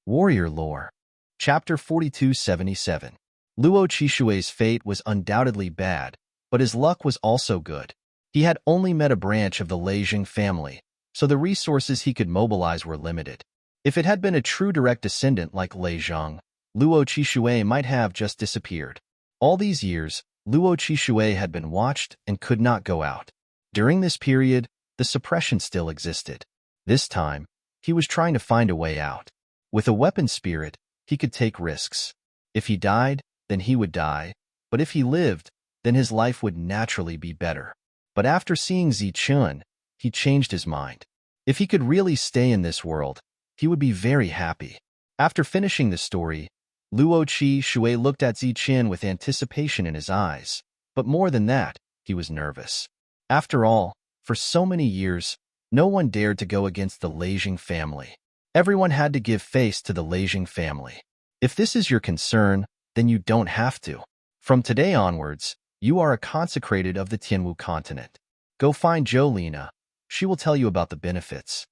Warrior Lore. Chapter 4277. Luo Chishue's fate was undoubtedly bad, but his luck was also good. He had only met a branch of the Leijing family, so the resources he could mobilize were limited. If it had been a true direct descendant like Lei Zhang, Luo Chishue might have just disappeared. All these years, Luo Chishue had been watched and could not go out. During this period, the suppression still existed. This time, he was trying to find a way out. With a weapon spirit, he could take risks. If he died, then he would die, but if he lived, then his life would naturally be better. But after seeing Zichun, he changed his mind. If he could really stay in this world, he would be very happy. After finishing the story, Luo Chishui looked at Zichun with anticipation in his eyes, but more than that, he was nervous. After all, for so many years, no one dared to go against the Leijing family. Everyone had to give face to the Leijing family. If this is your concern, then you don't have to. From today onwards, you are a consecrated of the Tianwu continent. Go find Jolina. She will tell you about the benefits.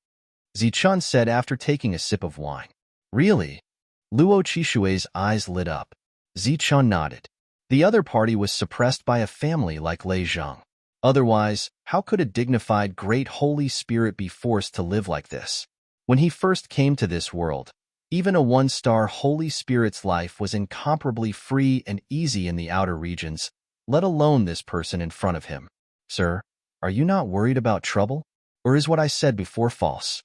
Zichun said after taking a sip of wine. Really? Luo Chishue's eyes lit up. Zichun nodded. The other party was suppressed by a family like Lei Zhang. Otherwise, how could a dignified great Holy Spirit be forced to live like this? When he first came to this world, even a one-star Holy Spirit's life was incomparably free and easy in the outer regions, let alone this person in front of him. Sir, are you not worried about trouble? Or is what I said before false?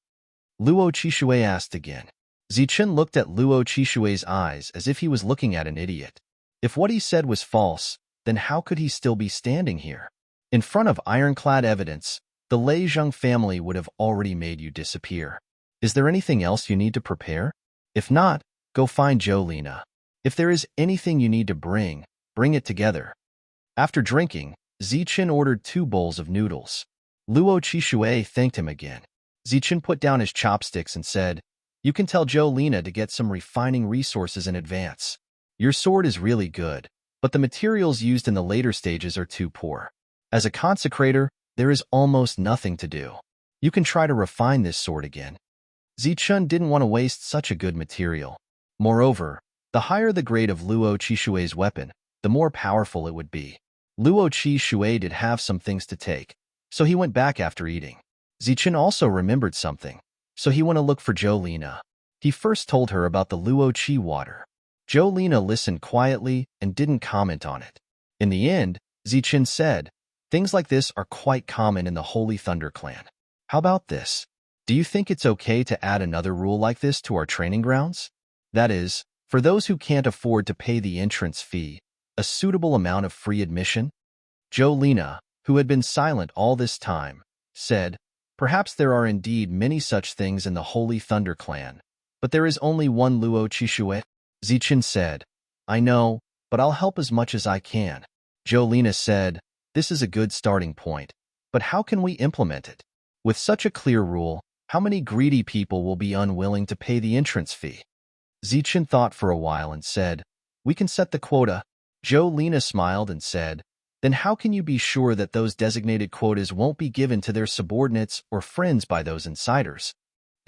Luo Chishue asked again. Zichun looked at Luo Chishue's eyes as if he was looking at an idiot. If what he said was false, then how could he still be standing here? In front of ironclad evidence, the Lei Zhang family would have already made you disappear. Is there anything else you need to prepare? If not, go find Jolina. If there is anything you need to bring it together. After drinking, Zichun ordered 2 bowls of noodles. Luo Chishue thanked him again. Zichun put down his chopsticks and said, You can tell Jolina to get some refining resources in advance. Your sword is really good, but the materials used in the later stages are too poor. As a consecrator, there is almost nothing to do. You can try to refine this sword again. Zichun didn't want to waste such a good material. Moreover, the higher the grade of Luo Chishue's weapon, the more powerful it would be. Luo Chishue did have some things to take, so he went back after eating. Zichun also remembered something, so he went to look for Jolina. He first told her about the Luo Chi water. Jolina listened quietly and didn't comment on it. In the end, Zichun said, Things like this are quite common in the Holy Thunder clan. How about this? Do you think it's okay to add another rule like this to our training grounds? That is, for those who can't afford to pay the entrance fee, a suitable amount of free admission? Jolina, who had been silent all this time, said, Perhaps there are indeed many such things in the Holy Thunder clan, but there is only one Luo Chishue. Zichun said, I know, but I'll help as much as I can. Jolina said, This is a good starting point, but how can we implement it? With such a clear rule, how many greedy people will be unwilling to pay the entrance fee? Zichun thought for a while and said, We can set the quota. Jolina smiled and said, Then how can you be sure that those designated quotas won't be given to their subordinates or friends by those insiders?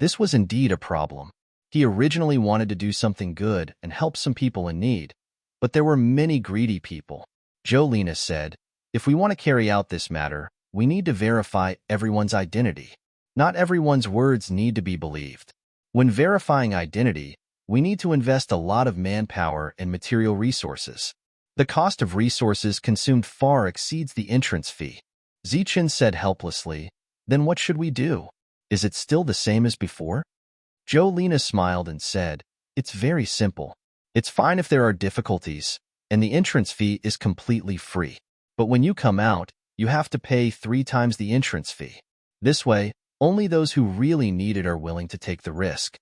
This was indeed a problem. He originally wanted to do something good and help some people in need, but there were many greedy people. Jolina said, If we want to carry out this matter, we need to verify everyone's identity. Not everyone's words need to be believed. When verifying identity, we need to invest a lot of manpower and material resources. The cost of resources consumed far exceeds the entrance fee. Zichun said helplessly, Then what should we do? Is it still the same as before? Jolina smiled and said, It's very simple. It's fine if there are difficulties, and the entrance fee is completely free. But when you come out, you have to pay 3 times the entrance fee. This way, only those who really need it are willing to take the risk.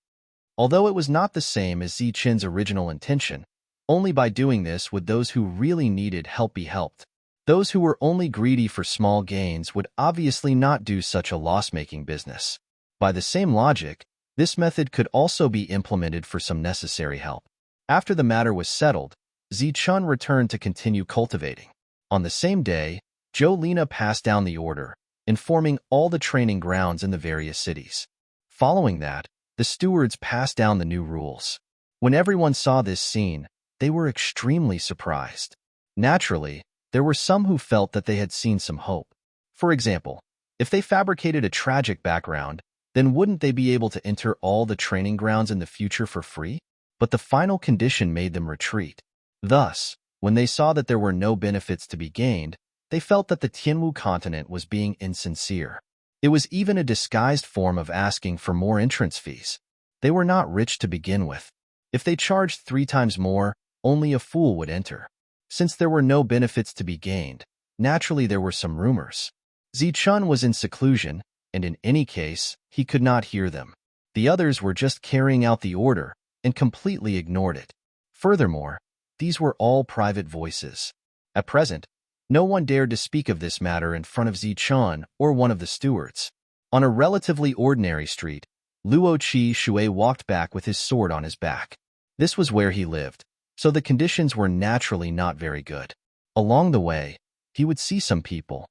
Although it was not the same as Zichun's original intention, only by doing this would those who really needed help be helped. Those who were only greedy for small gains would obviously not do such a loss-making business. By the same logic, this method could also be implemented for some necessary help. After the matter was settled, Zichun returned to continue cultivating. On the same day, Jolina passed down the order, informing all the training grounds in the various cities. Following that, The stewards passed down the new rules. When everyone saw this scene, they were extremely surprised. Naturally, there were some who felt that they had seen some hope. For example, if they fabricated a tragic background, then wouldn't they be able to enter all the training grounds in the future for free? But the final condition made them retreat. Thus, when they saw that there were no benefits to be gained, they felt that the Tianwu continent was being insincere. It was even a disguised form of asking for more entrance fees. They were not rich to begin with. If they charged 3 times more, only a fool would enter. Since there were no benefits to be gained, naturally there were some rumors. Zichun was in seclusion, and in any case, he could not hear them. The others were just carrying out the order and completely ignored it. Furthermore, these were all private voices. At present, no one dared to speak of this matter in front of Zichun or one of the stewards. On a relatively ordinary street, Luo Qi Shui walked back with his sword on his back. This was where he lived, so the conditions were naturally not very good. Along the way, he would see some people.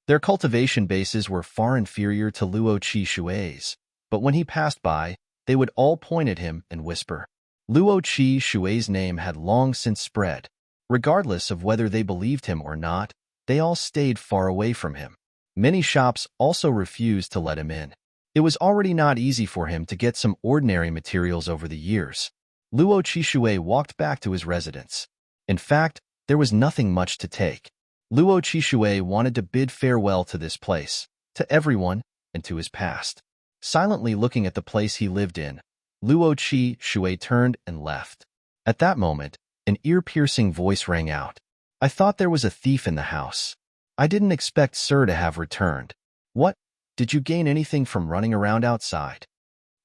Their cultivation bases were far inferior to Luo Qi Shui's, but when he passed by, they would all point at him and whisper. Luo Qi Shui's name had long since spread. Regardless of whether they believed him or not, they all stayed far away from him. Many shops also refused to let him in. It was already not easy for him to get some ordinary materials over the years. Luo Qi Shui walked back to his residence. In fact, there was nothing much to take. Luo Qi Shui wanted to bid farewell to this place, to everyone, and to his past. Silently looking at the place he lived in, Luo Qi Shui turned and left. At that moment, an ear-piercing voice rang out. I thought there was a thief in the house. I didn't expect Sir to have returned. What? Did you gain anything from running around outside?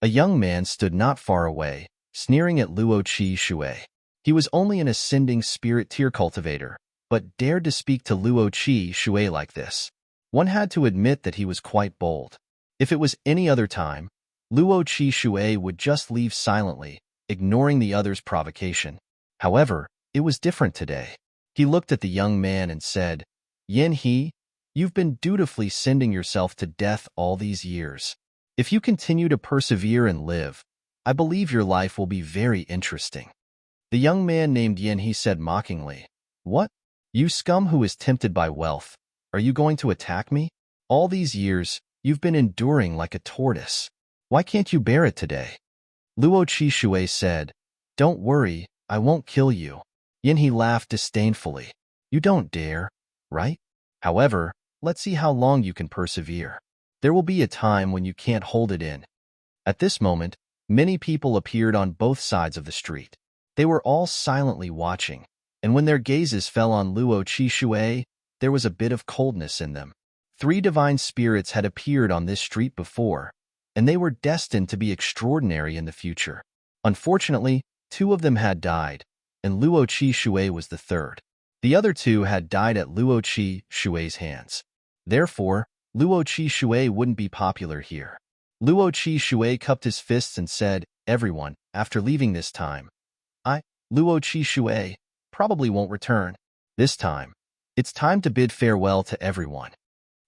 A young man stood not far away, sneering at Luo Qi Shui. He was only an ascending spirit tier cultivator, but dared to speak to Luo Qi Shui like this. One had to admit that he was quite bold. If it was any other time, Luo Qi Shui would just leave silently, ignoring the other's provocation. However, it was different today. He looked at the young man and said, Yin He, you've been dutifully sending yourself to death all these years. If you continue to persevere and live, I believe your life will be very interesting. The young man named Yin He said mockingly, What? You scum who is tempted by wealth, are you going to attack me? All these years, you've been enduring like a tortoise. Why can't you bear it today? Luo Qi Shui said, Don't worry, I won't kill you. Yin He laughed disdainfully. You don't dare, right? However, let's see how long you can persevere. There will be a time when you can't hold it in. At this moment, many people appeared on both sides of the street. They were all silently watching, and when their gazes fell on Luo Qi Shui, there was a bit of coldness in them. 3 divine spirits had appeared on this street before, and they were destined to be extraordinary in the future. Unfortunately, 2 of them had died, and Luo Qi Shui was the third. The other 2 had died at Luo Qi Shui's hands. Therefore, Luo Qi Shui wouldn't be popular here. Luo Qi Shui cupped his fists and said, Everyone, after leaving this time, I, Luo Qi Shui, probably won't return. This time, it's time to bid farewell to everyone.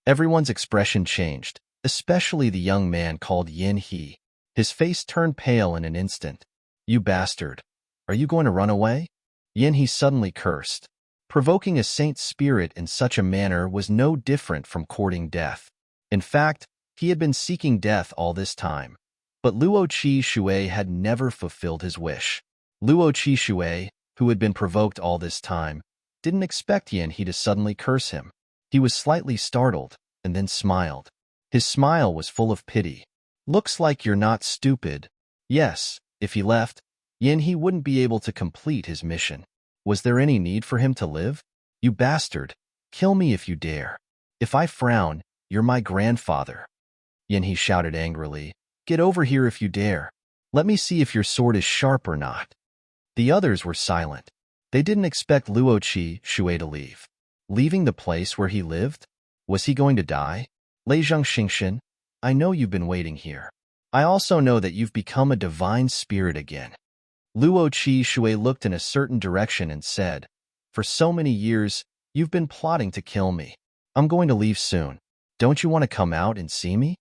Everyone's expression changed, especially the young man called Yin He. His face turned pale in an instant. You bastard. Are you going to run away? Yin He suddenly cursed. Provoking a saint spirit in such a manner was no different from courting death. In fact, he had been seeking death all this time. But Luo Qi Shui had never fulfilled his wish. Luo Qi Shui, who had been provoked all this time, didn't expect Yin He to suddenly curse him. He was slightly startled, and then smiled. His smile was full of pity. Looks like you're not stupid. Yes, if he left, Yin He wouldn't be able to complete his mission. Was there any need for him to live? You bastard, kill me if you dare. If I frown, you're my grandfather. Yin He shouted angrily, Get over here if you dare. Let me see if your sword is sharp or not. The others were silent. They didn't expect Luo Qi Shui to leave. Leaving the place where he lived? Was he going to die? Lei Zhengxingxin, I know you've been waiting here. I also know that you've become a divine spirit again. Luo Qi Shui looked in a certain direction and said, For so many years, you've been plotting to kill me. I'm going to leave soon. Don't you want to come out and see me?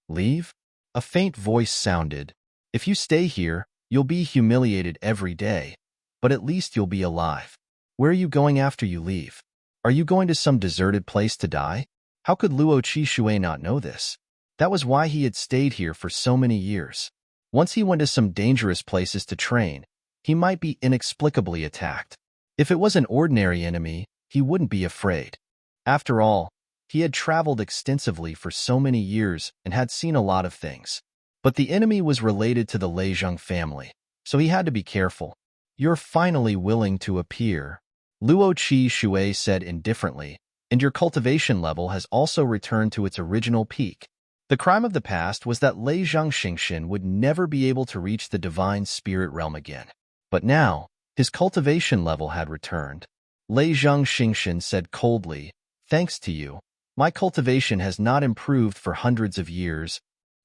Leave? A faint voice sounded. If you stay here, you'll be humiliated every day, but at least you'll be alive. Where are you going after you leave? Are you going to some deserted place to die? How could Luo Qishui not know this? That was why he had stayed here for so many years. Once he went to some dangerous places to train, he might be inexplicably attacked. If it was an ordinary enemy, he wouldn't be afraid. After all, he had traveled extensively for so many years and had seen a lot of things. But the enemy was related to the Leizheng family, so he had to be careful. You're finally willing to appear, Luo Qishui said indifferently, and your cultivation level has also returned to its original peak. The crime of the past was that Leizheng Xingxin would never be able to reach the divine spirit realm again. But now, his cultivation level had returned. Leizheng Xingxin said coldly, "Thanks to you, my cultivation has not improved for hundreds of years.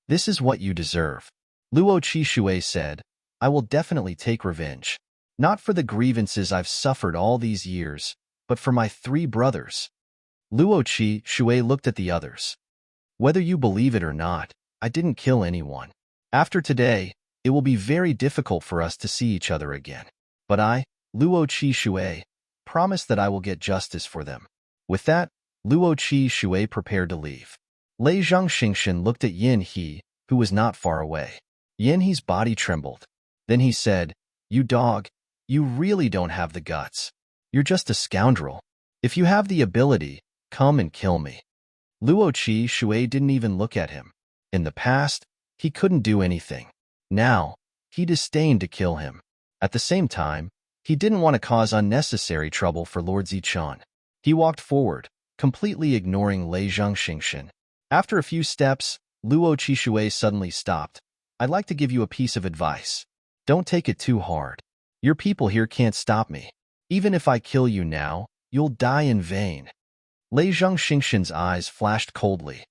This is what you deserve." Luo Qishui said, "I will definitely take revenge. Not for the grievances I've suffered all these years, but for my 3 brothers." Luo Qishui looked at the others. "Whether you believe it or not, I didn't kill anyone. After today, it will be very difficult for us to see each other again. But I, Luo Qishui, promise that I will get justice for them." With that, Luo Qishui prepared to leave. Leizheng Xingxin looked at Yin He, who was not far away. Yin He's body trembled. Then he said, "You dog, you really don't have the guts. You're just a scoundrel. If you have the ability, come and kill me." Luo Qishui didn't even look at him. In the past, he couldn't do anything. Now, he disdained to kill him. At the same time, he didn't want to cause unnecessary trouble for Lord Zichan. He walked forward, completely ignoring Leizheng Xingxin. After a few steps, Luo Qishui suddenly stopped. "I'd like to give you a piece of advice. Don't take it too hard. Your people here can't stop me. Even if I kill you now, you'll die in vain." Leizheng Xingxin's eyes flashed coldly.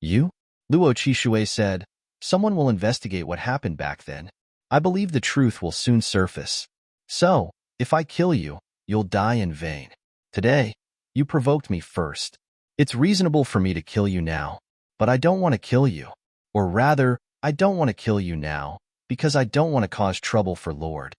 "You?" Luo Qishui said, "Someone will investigate what happened back then. I believe the truth will soon surface. So, if I kill you, you'll die in vain. Today, you provoked me first. It's reasonable for me to kill you now, but I don't want to kill you. Or rather, I don't want to kill you now, because I don't want to cause trouble for Lord."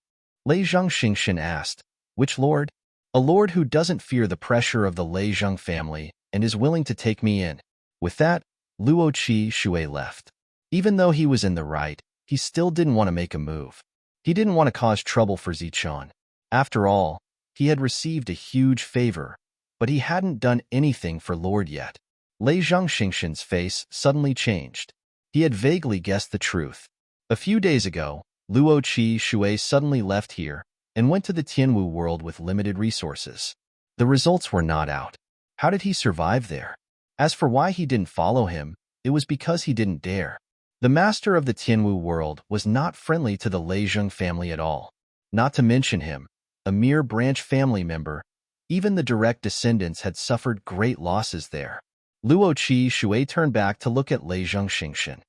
Leizheng Xingxin asked, "Which lord?" "A lord who doesn't fear the pressure of the Leizheng family and is willing to take me in." With that, Luo Qishui left. Even though he was in the right, he still didn't want to make a move. He didn't want to cause trouble for Zichan. After all, he had received a huge favor, but he hadn't done anything for Lord yet. Leizheng Xingxin's face suddenly changed. He had vaguely guessed the truth. A few days ago, Luo Qishui suddenly left here and went to the Tianwu world with limited resources. The results were not out. How did he survive there? As for why he didn't follow him, it was because he didn't dare. The master of the Tianwu world was not friendly to the Leizheng family at all. Not to mention him, a mere branch family member, even the direct descendants had suffered great losses there. Luo Qishui turned back to look at Leizheng Xingxin.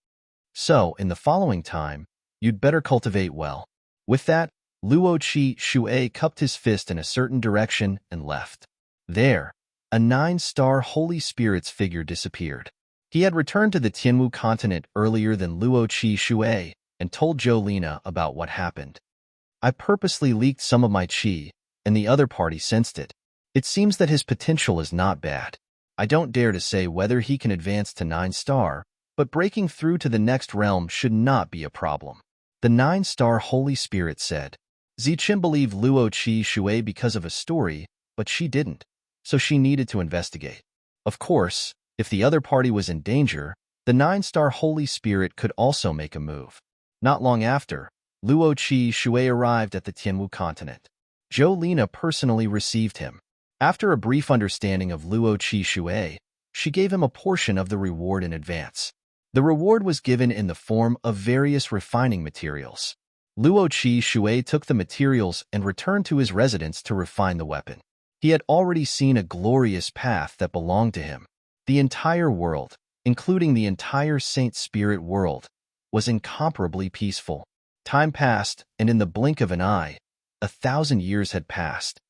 "So, in the following time, you'd better cultivate well." With that, Luo Qishui cupped his fist in a certain direction and left. There, a 9-star Holy Spirit's figure disappeared. He had returned to the Tianwu continent earlier than Luo Qishui and told Jolina about what happened. "I purposely leaked some of my qi, and the other party sensed it. It seems that his potential is not bad. I don't dare to say whether he can advance to 9-star, but breaking through to the next realm should not be a problem." The 9-star Holy Spirit said. Zichun believed Luo Qishui because of a story, but she didn't, so she needed to investigate. Of course, if the other party was in danger, the 9-star Holy Spirit could also make a move. Not long after, Luo Qishui arrived at the Tianwu continent. Jolina personally received him. After a brief understanding of Luo Qishui, she gave him a portion of the reward in advance. The reward was given in the form of various refining materials. Luo Qishui took the materials and returned to his residence to refine the weapon. He had already seen a glorious path that belonged to him. The entire world, including the entire Saint Spirit world, was incomparably peaceful. Time passed, and in the blink of an eye, 1,000 years had passed.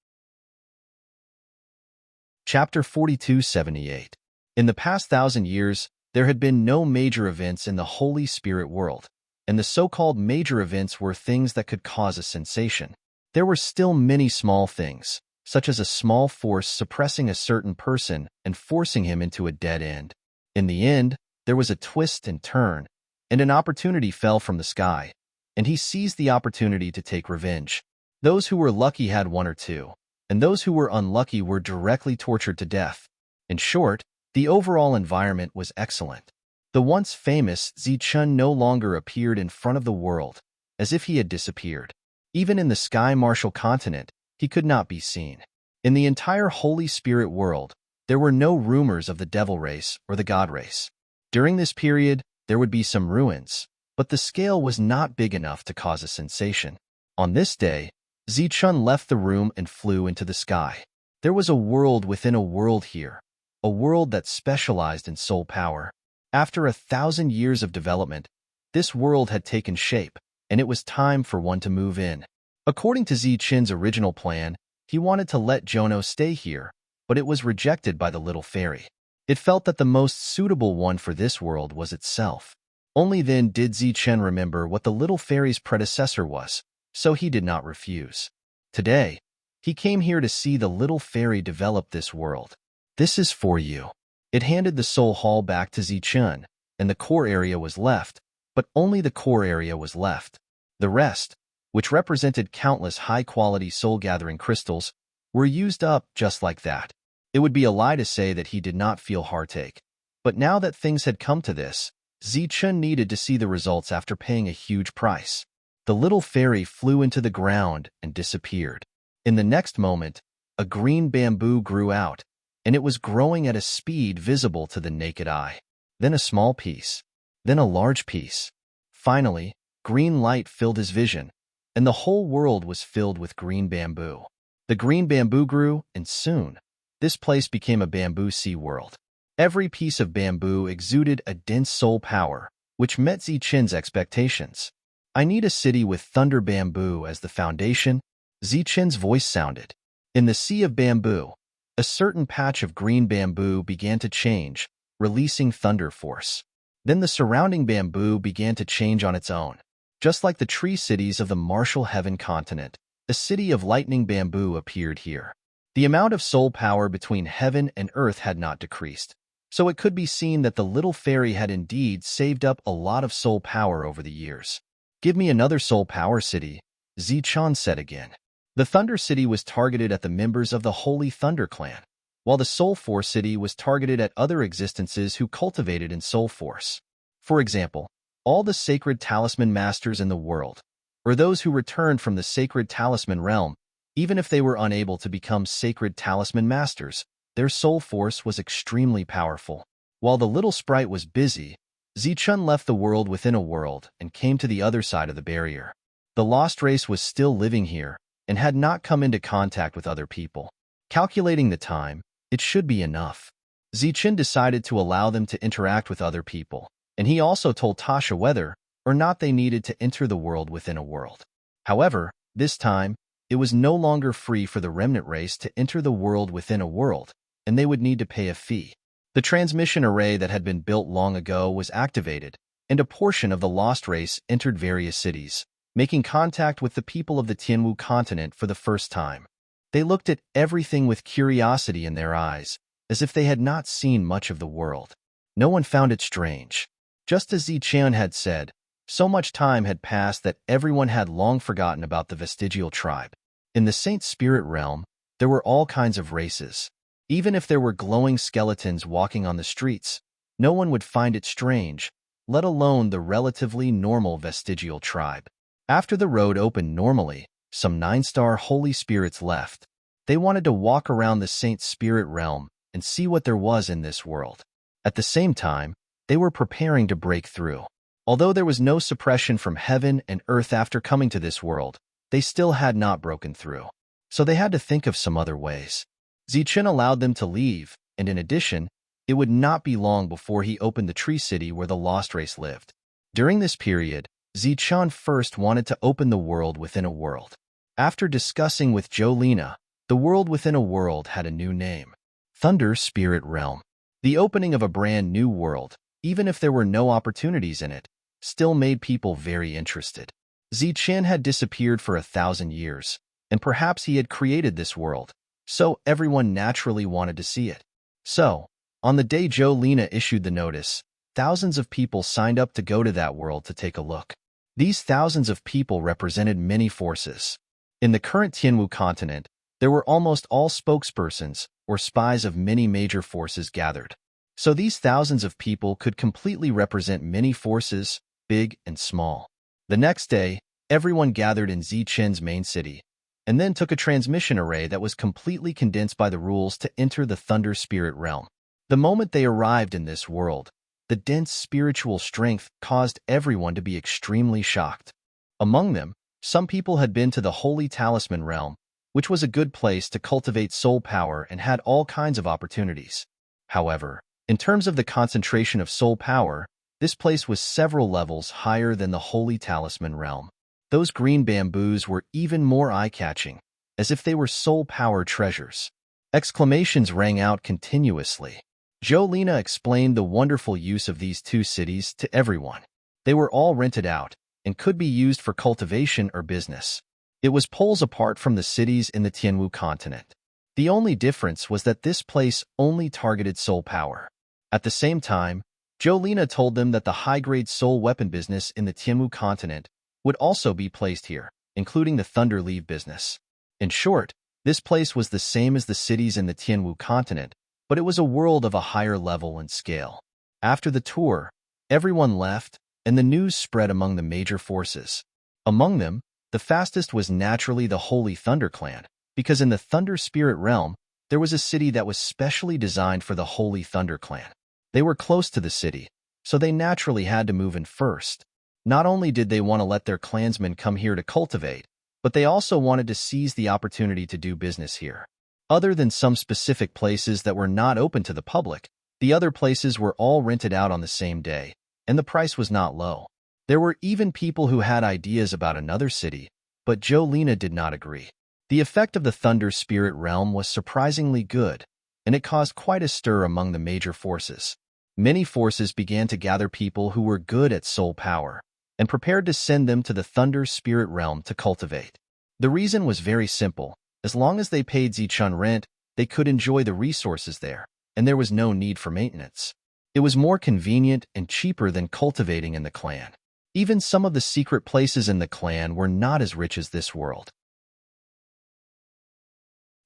Chapter 4278. In the past 1,000 years, there had been no major events in the Holy Spirit world, and the so-called major events were things that could cause a sensation. There were still many small things, such as a small force suppressing a certain person and forcing him into a dead end. In the end, there was a twist and turn, and an opportunity fell from the sky, and he seized the opportunity to take revenge. Those who were lucky had one or two, and those who were unlucky were directly tortured to death. In short, the overall environment was excellent. The once famous Zichun no longer appeared in front of the world, as if he had disappeared. Even in the sky martial continent, he could not be seen. In the entire Holy Spirit world, there were no rumors of the devil race or the god race. During this period, there would be some ruins, but the scale was not big enough to cause a sensation. On this day, Zichun left the room and flew into the sky. There was a world within a world here, a world that specialized in soul power. After 1,000 years of development, this world had taken shape, and it was time for one to move in. According to Zichun's original plan, he wanted to let Jono stay here, but it was rejected by the little fairy. It felt that the most suitable one for this world was itself. Only then did Zichun remember what the little fairy's predecessor was, so he did not refuse. Today, he came here to see the little fairy develop this world. This is for you. It handed the soul hall back to Zichun, and the core area was left, but only the core area was left. The rest, which represented countless high-quality soul-gathering crystals, were used up just like that. It would be a lie to say that he did not feel heartache. But now that things had come to this, Zichun needed to see the results after paying a huge price. The little fairy flew into the ground and disappeared. In the next moment, a green bamboo grew out, and it was growing at a speed visible to the naked eye. Then a small piece, then a large piece. Finally, green light filled his vision, and the whole world was filled with green bamboo. The green bamboo grew, and soon, this place became a bamboo sea world. Every piece of bamboo exuded a dense soul power, which met Zichun's expectations. I need a city with thunder bamboo as the foundation, Zichun's voice sounded. In the sea of bamboo, a certain patch of green bamboo began to change, releasing thunder force. Then the surrounding bamboo began to change on its own. Just like the tree cities of the martial heaven continent, a city of lightning bamboo appeared here. The amount of soul power between heaven and earth had not decreased, so it could be seen that the little fairy had indeed saved up a lot of soul power over the years. Give me another soul power city, Zichun said again. The Thunder City was targeted at the members of the Holy Thunder Clan, while the Soul Force City was targeted at other existences who cultivated in Soul Force. For example, all the sacred talisman masters in the world, or those who returned from the sacred talisman realm, even if they were unable to become sacred talisman masters, their soul force was extremely powerful. While the little sprite was busy, Zichun left the world within a world and came to the other side of the barrier. The lost race was still living here and had not come into contact with other people. Calculating the time, it should be enough. Zichun decided to allow them to interact with other people, and he also told Tasha whether or not they needed to enter the world within a world. However, this time, it was no longer free for the remnant race to enter the world within a world, and they would need to pay a fee. The transmission array that had been built long ago was activated, and a portion of the lost race entered various cities, making contact with the people of the Tianwu continent for the first time. They looked at everything with curiosity in their eyes, as if they had not seen much of the world. No one found it strange. Just as Zichun had said, so much time had passed that everyone had long forgotten about the vestigial tribe. In the Saint Spirit realm, there were all kinds of races. Even if there were glowing skeletons walking on the streets, no one would find it strange, let alone the relatively normal vestigial tribe. After the road opened normally, some 9-star Holy Spirits left. They wanted to walk around the Saint Spirit realm and see what there was in this world. At the same time, they were preparing to break through. Although there was no suppression from heaven and earth after coming to this world, they still had not broken through. So they had to think of some other ways. Zichun allowed them to leave, and in addition, it would not be long before he opened the tree city where the lost race lived. During this period, Zichun first wanted to open the world within a world. After discussing with Jolena, the world within a world had a new name: Thunder Spirit Realm. The opening of a brand new world, even if there were no opportunities in it, still made people very interested. Zichen had disappeared for 1,000 years, and perhaps he had created this world, so everyone naturally wanted to see it. So, on the day Jolina issued the notice, thousands of people signed up to go to that world to take a look. These thousands of people represented many forces. In the current Tianwu continent, there were almost all spokespersons or spies of many major forces gathered. So these thousands of people could completely represent many forces, big and small. The next day, everyone gathered in Zichen's main city, and then took a transmission array that was completely condensed by the rules to enter the Thunder Spirit realm. The moment they arrived in this world, the dense spiritual strength caused everyone to be extremely shocked. Among them, some people had been to the Holy Talisman realm, which was a good place to cultivate soul power and had all kinds of opportunities. However, in terms of the concentration of soul power, this place was several levels higher than the Holy Talisman realm. Those green bamboos were even more eye-catching, as if they were soul power treasures. Exclamations rang out continuously. Jolina explained the wonderful use of these two cities to everyone. They were all rented out and could be used for cultivation or business. It was poles apart from the cities in the Tianwu continent. The only difference was that this place only targeted soul power. At the same time, Jolina told them that the high-grade soul weapon business in the Tianwu continent would also be placed here, including the Thunder Leaf business. In short, this place was the same as the cities in the Tianwu continent, but it was a world of a higher level and scale. After the tour, everyone left, and the news spread among the major forces. Among them, the fastest was naturally the Holy Thunder Clan, because in the Thunder Spirit realm, there was a city that was specially designed for the Holy Thunder Clan. They were close to the city, so they naturally had to move in first. Not only did they want to let their clansmen come here to cultivate, but they also wanted to seize the opportunity to do business here. Other than some specific places that were not open to the public, the other places were all rented out on the same day, and the price was not low. There were even people who had ideas about another city, but Jolina did not agree. The effect of the Thunder Spirit realm was surprisingly good, and it caused quite a stir among the major forces. Many forces began to gather people who were good at soul power, and prepared to send them to the Thunder Spirit realm to cultivate. The reason was very simple. As long as they paid Zichun rent, they could enjoy the resources there, and there was no need for maintenance. It was more convenient and cheaper than cultivating in the clan. Even some of the secret places in the clan were not as rich as this world.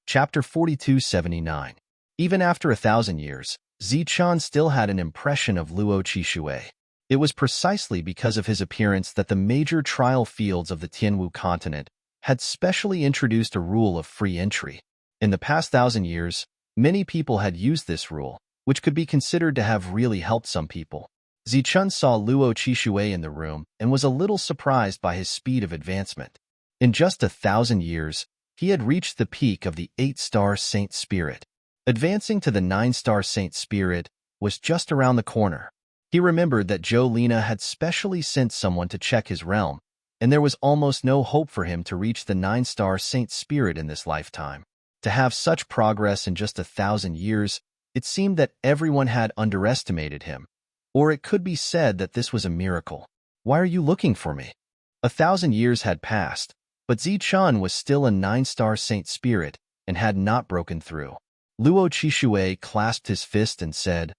Chapter 4279. Even after 1,000 years, Zichun still had an impression of Luo Qishui. It was precisely because of his appearance that the major trial fields of the Tianwu continent had specially introduced a rule of free entry. In the past 1,000 years, many people had used this rule, which could be considered to have really helped some people. Zichun saw Luo Qishui in the room and was a little surprised by his speed of advancement. In just 1,000 years, he had reached the peak of the 8-star Saint Spirit. Advancing to the 9-star Saint Spirit was just around the corner. He remembered that Jolina had specially sent someone to check his realm, and there was almost no hope for him to reach the 9-star Saint Spirit in this lifetime. To have such progress in just 1,000 years, it seemed that everyone had underestimated him. Or it could be said that this was a miracle. Why are you looking for me? 1,000 years had passed, but Zichun was still a 9-star Saint Spirit and had not broken through. Luo Qishui clasped his fist and said,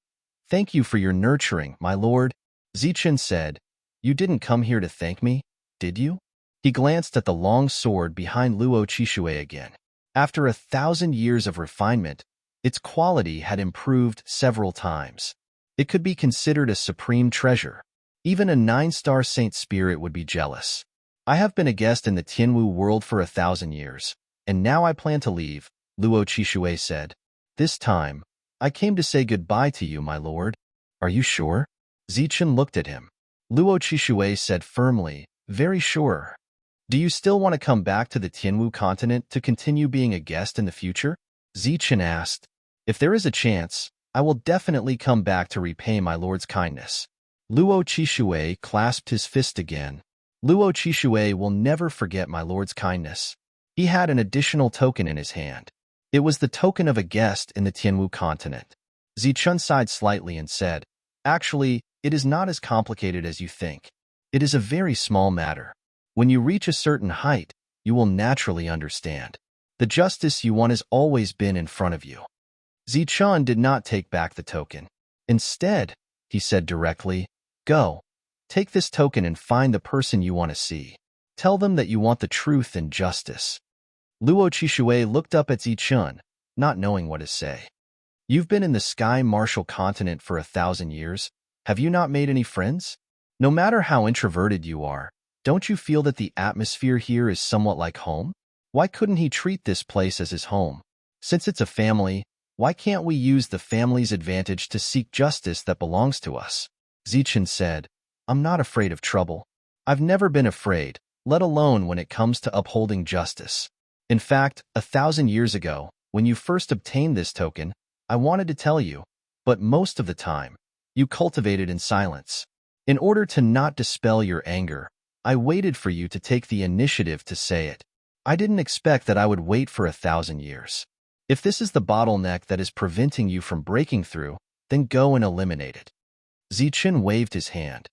"Thank you for your nurturing, my lord." Zichun said, "You didn't come here to thank me, did you?" He glanced at the long sword behind Luo Qishui again. After 1,000 years of refinement, its quality had improved several times. It could be considered a supreme treasure. Even a 9-star Saint Spirit would be jealous. I have been a guest in the Tianwu world for 1,000 years, and now I plan to leave, Luo Qishui said. This time, I came to say goodbye to you, my lord. Are you sure? Zichun looked at him. Luo Qishui said firmly, very sure. Do you still want to come back to the Tianwu continent to continue being a guest in the future? Zichun asked. If there is a chance, I will definitely come back to repay my lord's kindness. Luo Qishui clasped his fist again. Luo Qishui will never forget my lord's kindness. He had an additional token in his hand. It was the token of a guest in the Tianwu continent. Zichun sighed slightly and said, "Actually, it is not as complicated as you think. It is a very small matter. When you reach a certain height, you will naturally understand. The justice you want has always been in front of you. Zichun did not take back the token. Instead, he said directly, "Go. Take this token and find the person you want to see. Tell them that you want the truth and justice." Luo Qishui looked up at Zichun, not knowing what to say. "You've been in the Sky Martial continent for 1,000 years. Have you not made any friends? No matter how introverted you are, don't you feel that the atmosphere here is somewhat like home? Why couldn't he treat this place as his home? Since it's a family, why can't we use the family's advantage to seek justice that belongs to us?" Zichun said, "I'm not afraid of trouble. I've never been afraid, let alone when it comes to upholding justice. In fact, 1,000 years ago, when you first obtained this token, I wanted to tell you, but most of the time, you cultivated in silence. In order to not dispel your anger, I waited for you to take the initiative to say it. I didn't expect that I would wait for 1,000 years. If this is the bottleneck that is preventing you from breaking through, then go and eliminate it." Zichun waved his hand.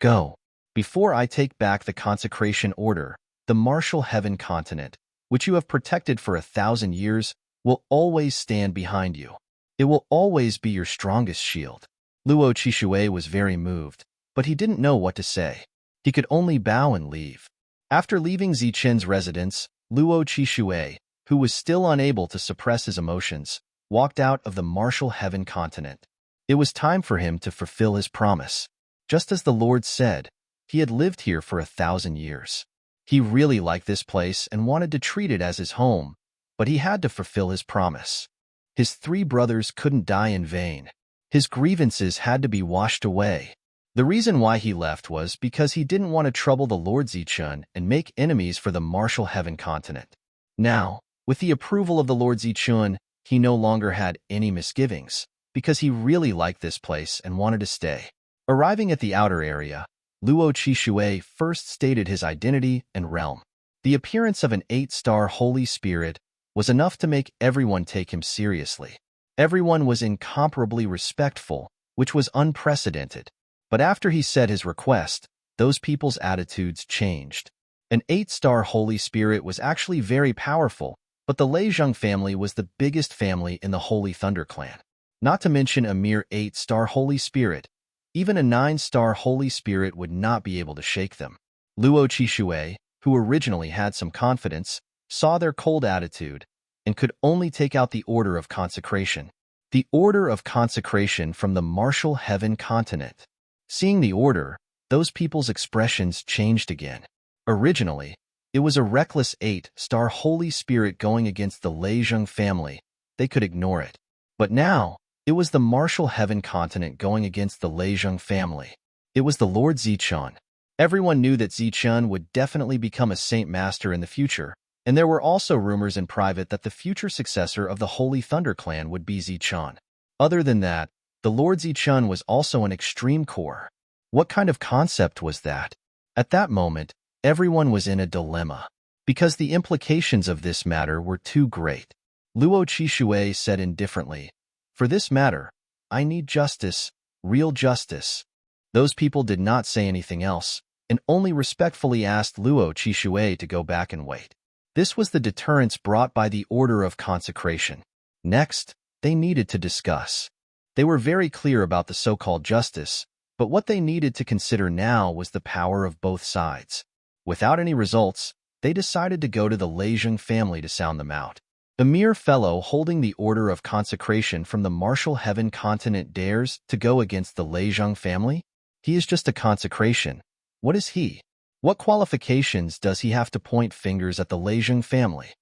"Go. Before I take back the consecration order, the martial heaven continent, which you have protected for 1,000 years, will always stand behind you. It will always be your strongest shield." Luo Qishui was very moved, but he didn't know what to say. He could only bow and leave. After leaving Zichun's residence, Luo Qishui, who was still unable to suppress his emotions, walked out of the martial heaven continent. It was time for him to fulfill his promise. Just as the Lord said, he had lived here for 1,000 years. He really liked this place and wanted to treat it as his home, but he had to fulfill his promise. His 3 brothers couldn't die in vain. His grievances had to be washed away. The reason why he left was because he didn't want to trouble the Lord Zichun and make enemies for the martial heaven continent. Now, with the approval of the Lord Zichun, he no longer had any misgivings, because he really liked this place and wanted to stay. Arriving at the outer area, Luo Qishui first stated his identity and realm. The appearance of an 8-star Holy Spirit was enough to make everyone take him seriously. Everyone was incomparably respectful, which was unprecedented. But after he said his request, those people's attitudes changed. An 8-star Holy Spirit was actually very powerful, but the Leizheng family was the biggest family in the Holy Thunder clan. Not to mention a mere 8-star Holy Spirit. Even a 9-star Holy Spirit would not be able to shake them. Luo Qishui, who originally had some confidence, saw their cold attitude and could only take out the Order of Consecration. The Order of Consecration from the martial heaven continent. Seeing the order, those people's expressions changed again. Originally, it was a reckless 8-star Holy Spirit going against the Leizheng family. They could ignore it. But now, it was the martial heaven continent going against the Leizheng family. It was the Lord Zichun. Everyone knew that Zichun would definitely become a Saint Master in the future, and there were also rumors in private that the future successor of the Holy Thunder clan would be Zichun. Other than that, the Lord Zichun was also an extreme core. What kind of concept was that? At that moment, everyone was in a dilemma, because the implications of this matter were too great. Luo Qishui said indifferently, "For this matter, I need justice, real justice." Those people did not say anything else, and only respectfully asked Luo Qishui to go back and wait. This was the deterrence brought by the Order of Consecration. Next, they needed to discuss. They were very clear about the so-called justice, but what they needed to consider now was the power of both sides. Without any results, they decided to go to the Leizheng family to sound them out. The mere fellow holding the Order of Consecration from the martial heaven continent dares to go against the Leizheng family? He is just a consecration. What is he? What qualifications does he have to point fingers at the Leizheng family?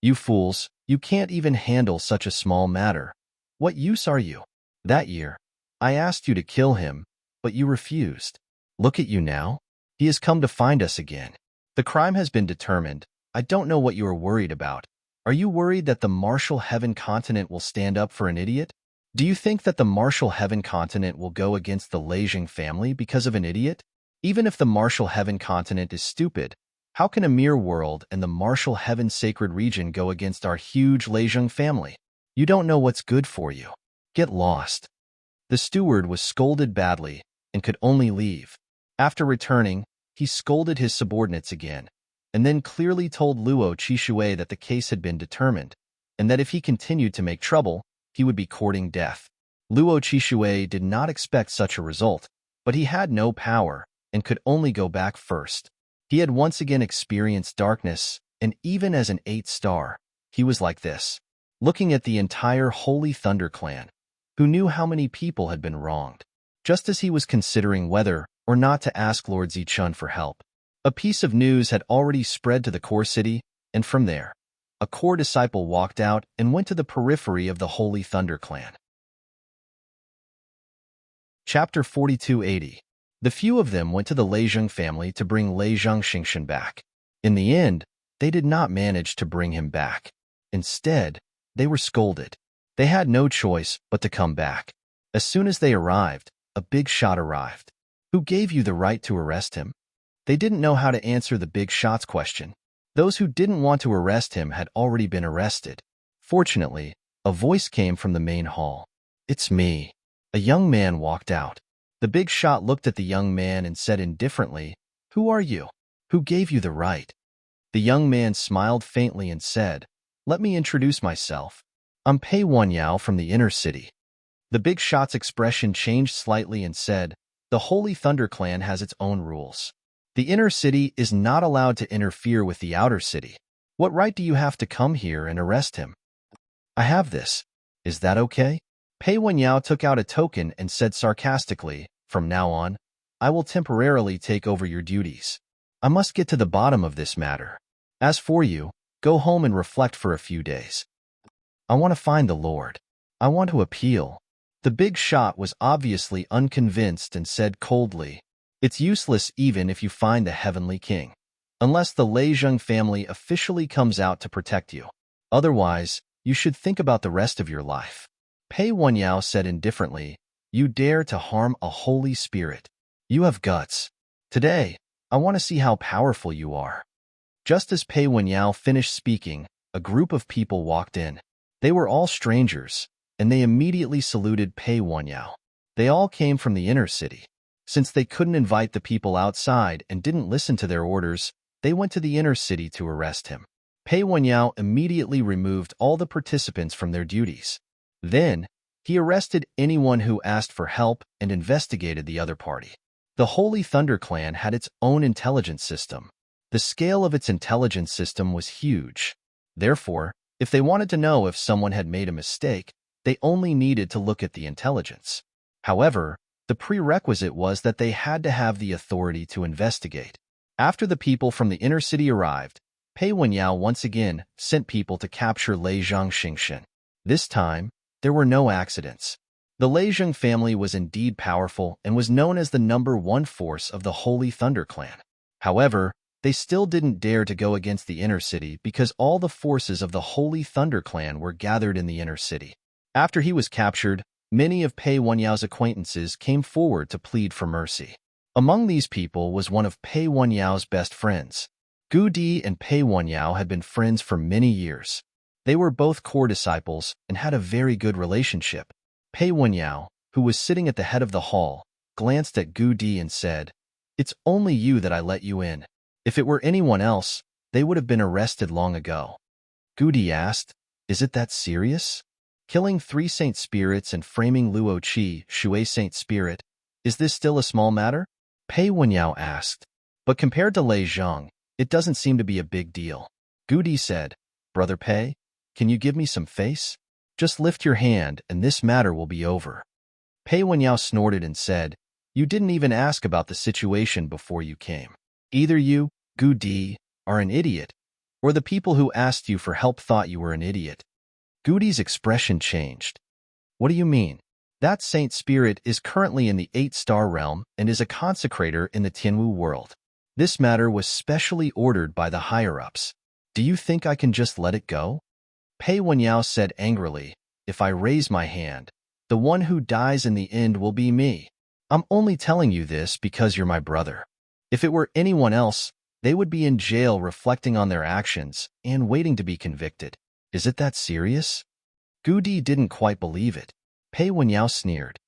You fools, you can't even handle such a small matter. What use are you? That year, I asked you to kill him, but you refused. Look at you now. He has come to find us again. The crime has been determined. I don't know what you are worried about. Are you worried that the martial heaven continent will stand up for an idiot? Do you think that the martial heaven continent will go against the Leizheng family because of an idiot? Even if the martial heaven continent is stupid, how can a mere world and the martial heaven sacred region go against our huge Leizheng family? You don't know what's good for you. Get lost. The steward was scolded badly and could only leave. After returning, he scolded his subordinates again, and then clearly told Luo Qishui that the case had been determined, and that if he continued to make trouble, he would be courting death. Luo Qishui did not expect such a result, but he had no power and could only go back first. He had once again experienced darkness, and even as an 8-star, he was like this, looking at the entire Holy Thunder clan, who knew how many people had been wronged. Just as he was considering whether or not to ask Lord Zichun for help, a piece of news had already spread to the core city, and from there, a core disciple walked out and went to the periphery of the Holy Thunder clan. Chapter 4280. The few of them went to the Leizheng family to bring Leizheng Xingshan back. In the end, they did not manage to bring him back. Instead, they were scolded. They had no choice but to come back. As soon as they arrived, a big shot arrived. Who gave you the right to arrest him? They didn't know how to answer the big shot's question. Those who didn't want to arrest him had already been arrested. Fortunately, a voice came from the main hall. "It's me." A young man walked out. The big shot looked at the young man and said indifferently, "Who are you? Who gave you the right?" The young man smiled faintly and said, "Let me introduce myself. I'm Pei Wanyao from the inner city." The big shot's expression changed slightly and said, "The Holy Thunder Clan has its own rules. The inner city is not allowed to interfere with the outer city. What right do you have to come here and arrest him?" "I have this. Is that okay?" Pei Wanyao took out a token and said sarcastically, "From now on, I will temporarily take over your duties. I must get to the bottom of this matter. As for you, go home and reflect for a few days. I want to find the Lord. I want to appeal." The big shot was obviously unconvinced and said coldly, "It's useless even if you find the Heavenly King, unless the Leizheng family officially comes out to protect you. Otherwise, you should think about the rest of your life." Pei Wanyao said indifferently, "You dare to harm a holy spirit. You have guts. Today, I want to see how powerful you are." Just as Pei Wanyao finished speaking, a group of people walked in. They were all strangers, and they immediately saluted Pei Wanyao. They all came from the inner city. Since they couldn't invite the people outside and didn't listen to their orders, they went to the inner city to arrest him. Pei Wanyao immediately removed all the participants from their duties. Then, he arrested anyone who asked for help and investigated the other party. The Holy Thunder Clan had its own intelligence system. The scale of its intelligence system was huge. Therefore, if they wanted to know if someone had made a mistake, they only needed to look at the intelligence. However, the prerequisite was that they had to have the authority to investigate. After the people from the inner city arrived, Pei Wanyao once again sent people to capture Leizheng Xingshan. This time, there were no accidents. The Leizheng family was indeed powerful and was known as the #1 force of the Holy Thunder Clan. However, they still didn't dare to go against the inner city because all the forces of the Holy Thunder Clan were gathered in the inner city. After he was captured, many of Pei Wanyao's acquaintances came forward to plead for mercy. Among these people was one of Pei Wanyao's best friends. Gu Di and Pei Wanyao had been friends for many years. They were both core disciples and had a very good relationship. Pei Wanyao, who was sitting at the head of the hall, glanced at Gu Di and said, "It's only you that I let you in. If it were anyone else, they would have been arrested long ago." Gu Di asked, "Is it that serious? Killing 3 saint spirits and framing Luo Qi Shui saint spirit, is this still a small matter?" Pei Wanyao asked. "But compared to Lei Zhang, it doesn't seem to be a big deal." Gu Di said, "Brother Pei, can you give me some face? Just lift your hand and this matter will be over." Pei Wanyao snorted and said, "You didn't even ask about the situation before you came. Either you, Gu Di, are an idiot, or the people who asked you for help thought you were an idiot." Gu Di's expression changed. "What do you mean? That saint spirit is currently in the 8-star realm and is a consecrator in the Tianwu world. This matter was specially ordered by the higher-ups. Do you think I can just let it go?" Pei Wanyao said angrily, "If I raise my hand, the one who dies in the end will be me. I'm only telling you this because you're my brother. If it were anyone else, they would be in jail reflecting on their actions and waiting to be convicted. Is it that serious?" Gu Di didn't quite believe it. Pei Wanyao sneered.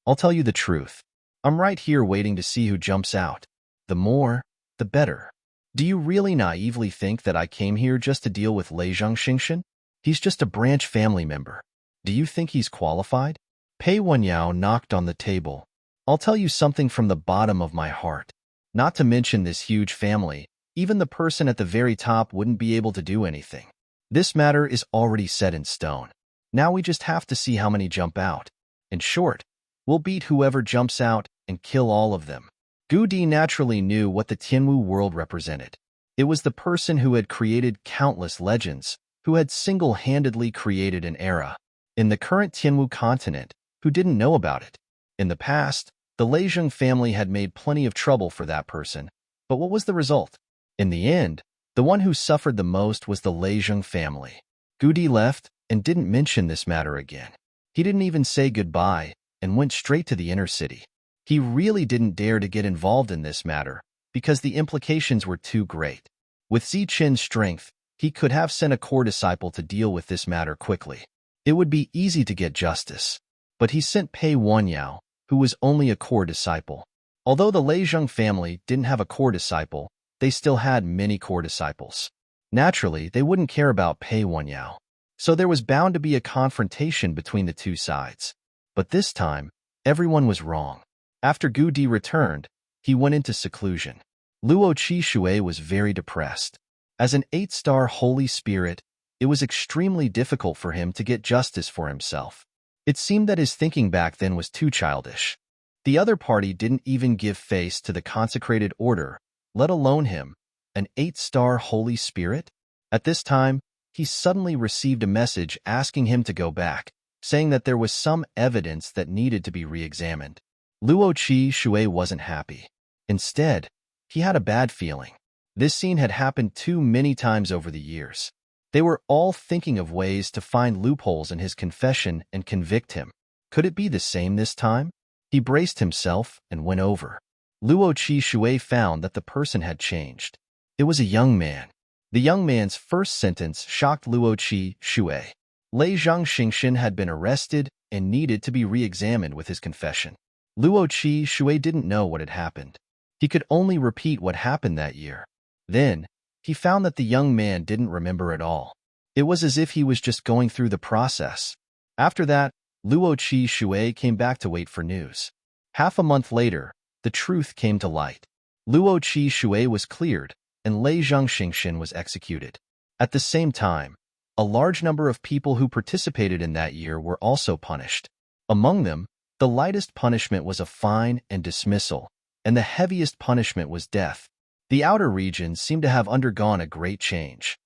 "I'll tell you the truth. I'm right here waiting to see who jumps out. The more, the better. Do you really naively think that I came here just to deal with Lei Zhengxingxian? He's just a branch family member. Do you think he's qualified? Pei Wenyao knocked on the table. I'll tell you something from the bottom of my heart. Not to mention this huge family, even the person at the very top wouldn't be able to do anything. This matter is already set in stone. Now we just have to see how many jump out. In short, we'll beat whoever jumps out and kill all of them. Gu Di naturally knew what the Tianwu world represented. It was the person who had created countless legends, who had single-handedly created an era. In the current Tianwu continent, who didn't know about it. In the past, the Leizheng family had made plenty of trouble for that person, but what was the result? In the end, the one who suffered the most was the Leizheng family. Gu Di left and didn't mention this matter again. He didn't even say goodbye and went straight to the inner city. He really didn't dare to get involved in this matter because the implications were too great. With Zichen's strength, he could have sent a core disciple to deal with this matter quickly. It would be easy to get justice, but he sent Pei Wenyao, who was only a core disciple. Although the Leizheng family didn't have a core disciple, they still had many core disciples. Naturally, they wouldn't care about Pei Wenyao, so there was bound to be a confrontation between the two sides. But this time, everyone was wrong. After Gu Di returned, he went into seclusion. Luo Qishui was very depressed. As an 8-star holy spirit, it was extremely difficult for him to get justice for himself. It seemed that his thinking back then was too childish. The other party didn't even give face to the consecrated order, let alone him, an 8-star holy spirit. At this time, he suddenly received a message asking him to go back, saying that there was some evidence that needed to be re-examined. Luo Qishui wasn't happy. Instead, he had a bad feeling. This scene had happened too many times over the years. They were all thinking of ways to find loopholes in his confession and convict him. Could it be the same this time? He braced himself and went over. Luo Qishui found that the person had changed. It was a young man. The young man's first sentence shocked Luo Qishui. Lei Zhengxingxian had been arrested and needed to be re-examined with his confession. Luo Qishui didn't know what had happened. He could only repeat what happened that year. Then, he found that the young man didn't remember at all. It was as if he was just going through the process. After that, Luo Qishui came back to wait for news. Half a month later, the truth came to light. Luo Qishui was cleared, and Lei Zhengxingxian was executed. At the same time, a large number of people who participated in that year were also punished. Among them, the lightest punishment was a fine and dismissal, and the heaviest punishment was death. The outer regions seemed to have undergone a great change.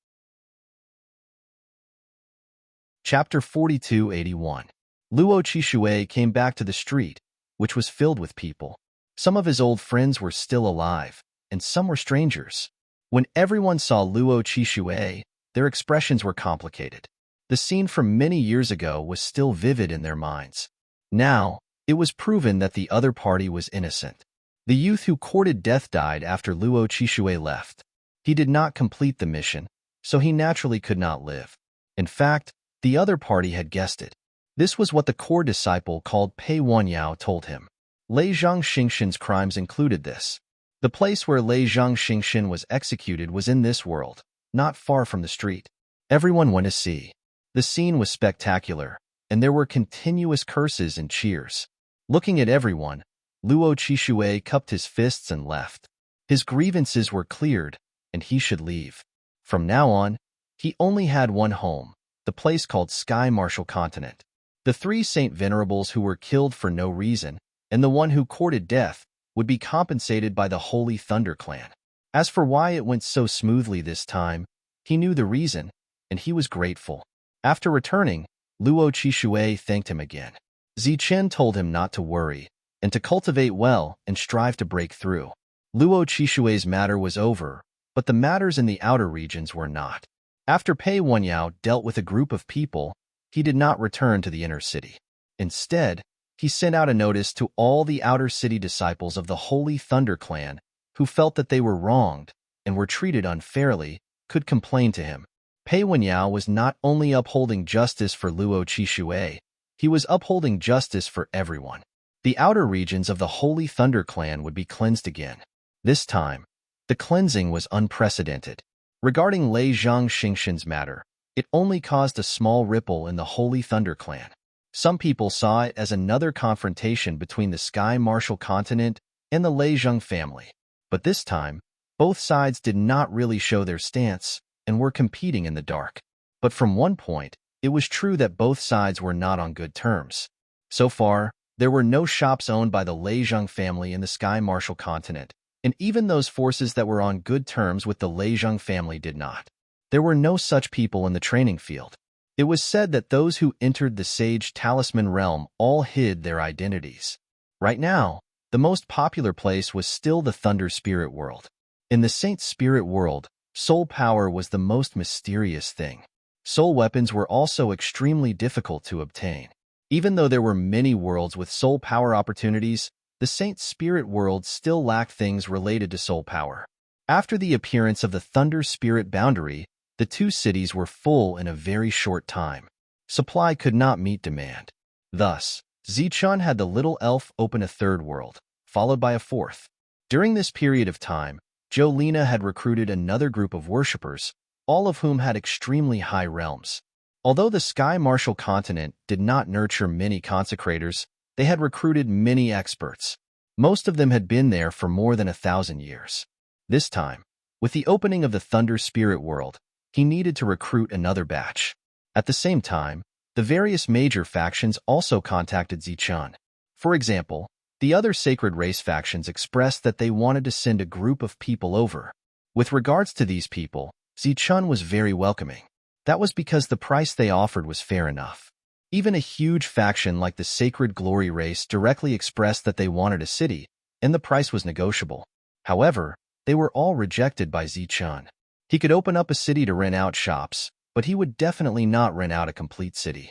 Chapter 4281. Luo Qishui came back to the street, which was filled with people. Some of his old friends were still alive, and some were strangers. When everyone saw Luo Qishui, their expressions were complicated. The scene from many years ago was still vivid in their minds. Now, it was proven that the other party was innocent. The youth who courted death died after Luo Qishui left. He did not complete the mission, so he naturally could not live. In fact, the other party had guessed it. This was what the core disciple called Pei Wenyao told him. Lei Zhengxingxian's crimes included this. The place where Lei Zhengxingxian was executed was in this world, not far from the street. Everyone went to see. The scene was spectacular, and there were continuous curses and cheers. Looking at everyone, Luo Qishui cupped his fists and left. His grievances were cleared, and he should leave. From now on, he only had one home, the place called Sky Martial Continent. The 3 Saint Venerables who were killed for no reason, and the one who courted death, would be compensated by the Holy Thunder Clan. As for why it went so smoothly this time, he knew the reason, and he was grateful. After returning, Luo Qishui thanked him again. Zichen told him not to worry, and to cultivate well and strive to break through. Luo Qishui's matter was over, but the matters in the outer regions were not. After Pei Wenyao dealt with a group of people, he did not return to the inner city. Instead, he sent out a notice to all the outer city disciples of the Holy Thunder Clan who felt that they were wronged and were treated unfairly, could complain to him. Pei Wenyao was not only upholding justice for Luo Qishui, he was upholding justice for everyone. The outer regions of the Holy Thunder clan would be cleansed again. This time, the cleansing was unprecedented. Regarding Lei Zhang Xingxin's matter, it only caused a small ripple in the Holy Thunder clan. Some people saw it as another confrontation between the Sky Martial Continent and the Lei Zhang family. But this time, both sides did not really show their stance and were competing in the dark. But from one point, it was true that both sides were not on good terms. So far, there were no shops owned by the Lei Zhang family in the Sky Martial Continent, and even those forces that were on good terms with the Lei Zhang family did not. There were no such people in the training field. It was said that those who entered the Sage Talisman realm all hid their identities. Right now, the most popular place was still the Thunder Spirit world. In the Saint Spirit world, soul power was the most mysterious thing. Soul weapons were also extremely difficult to obtain. Even though there were many worlds with soul power opportunities, the Saint Spirit world still lacked things related to soul power. After the appearance of the Thunder Spirit boundary, the two cities were full in a very short time. Supply could not meet demand. Thus, Zichun had the little elf open a third world, followed by a fourth. During this period of time, Jolena had recruited another group of worshippers, all of whom had extremely high realms. Although the Sky Martial Continent did not nurture many consecrators, they had recruited many experts. Most of them had been there for more than 1,000 years. This time, with the opening of the Thunder Spirit world, he needed to recruit another batch. At the same time, the various major factions also contacted Zichun. For example, the other sacred race factions expressed that they wanted to send a group of people over. With regards to these people, Zichun was very welcoming. That was because the price they offered was fair enough. Even a huge faction like the Sacred Glory race directly expressed that they wanted a city, and the price was negotiable. However, they were all rejected by Zichun. He could open up a city to rent out shops, but he would definitely not rent out a complete city.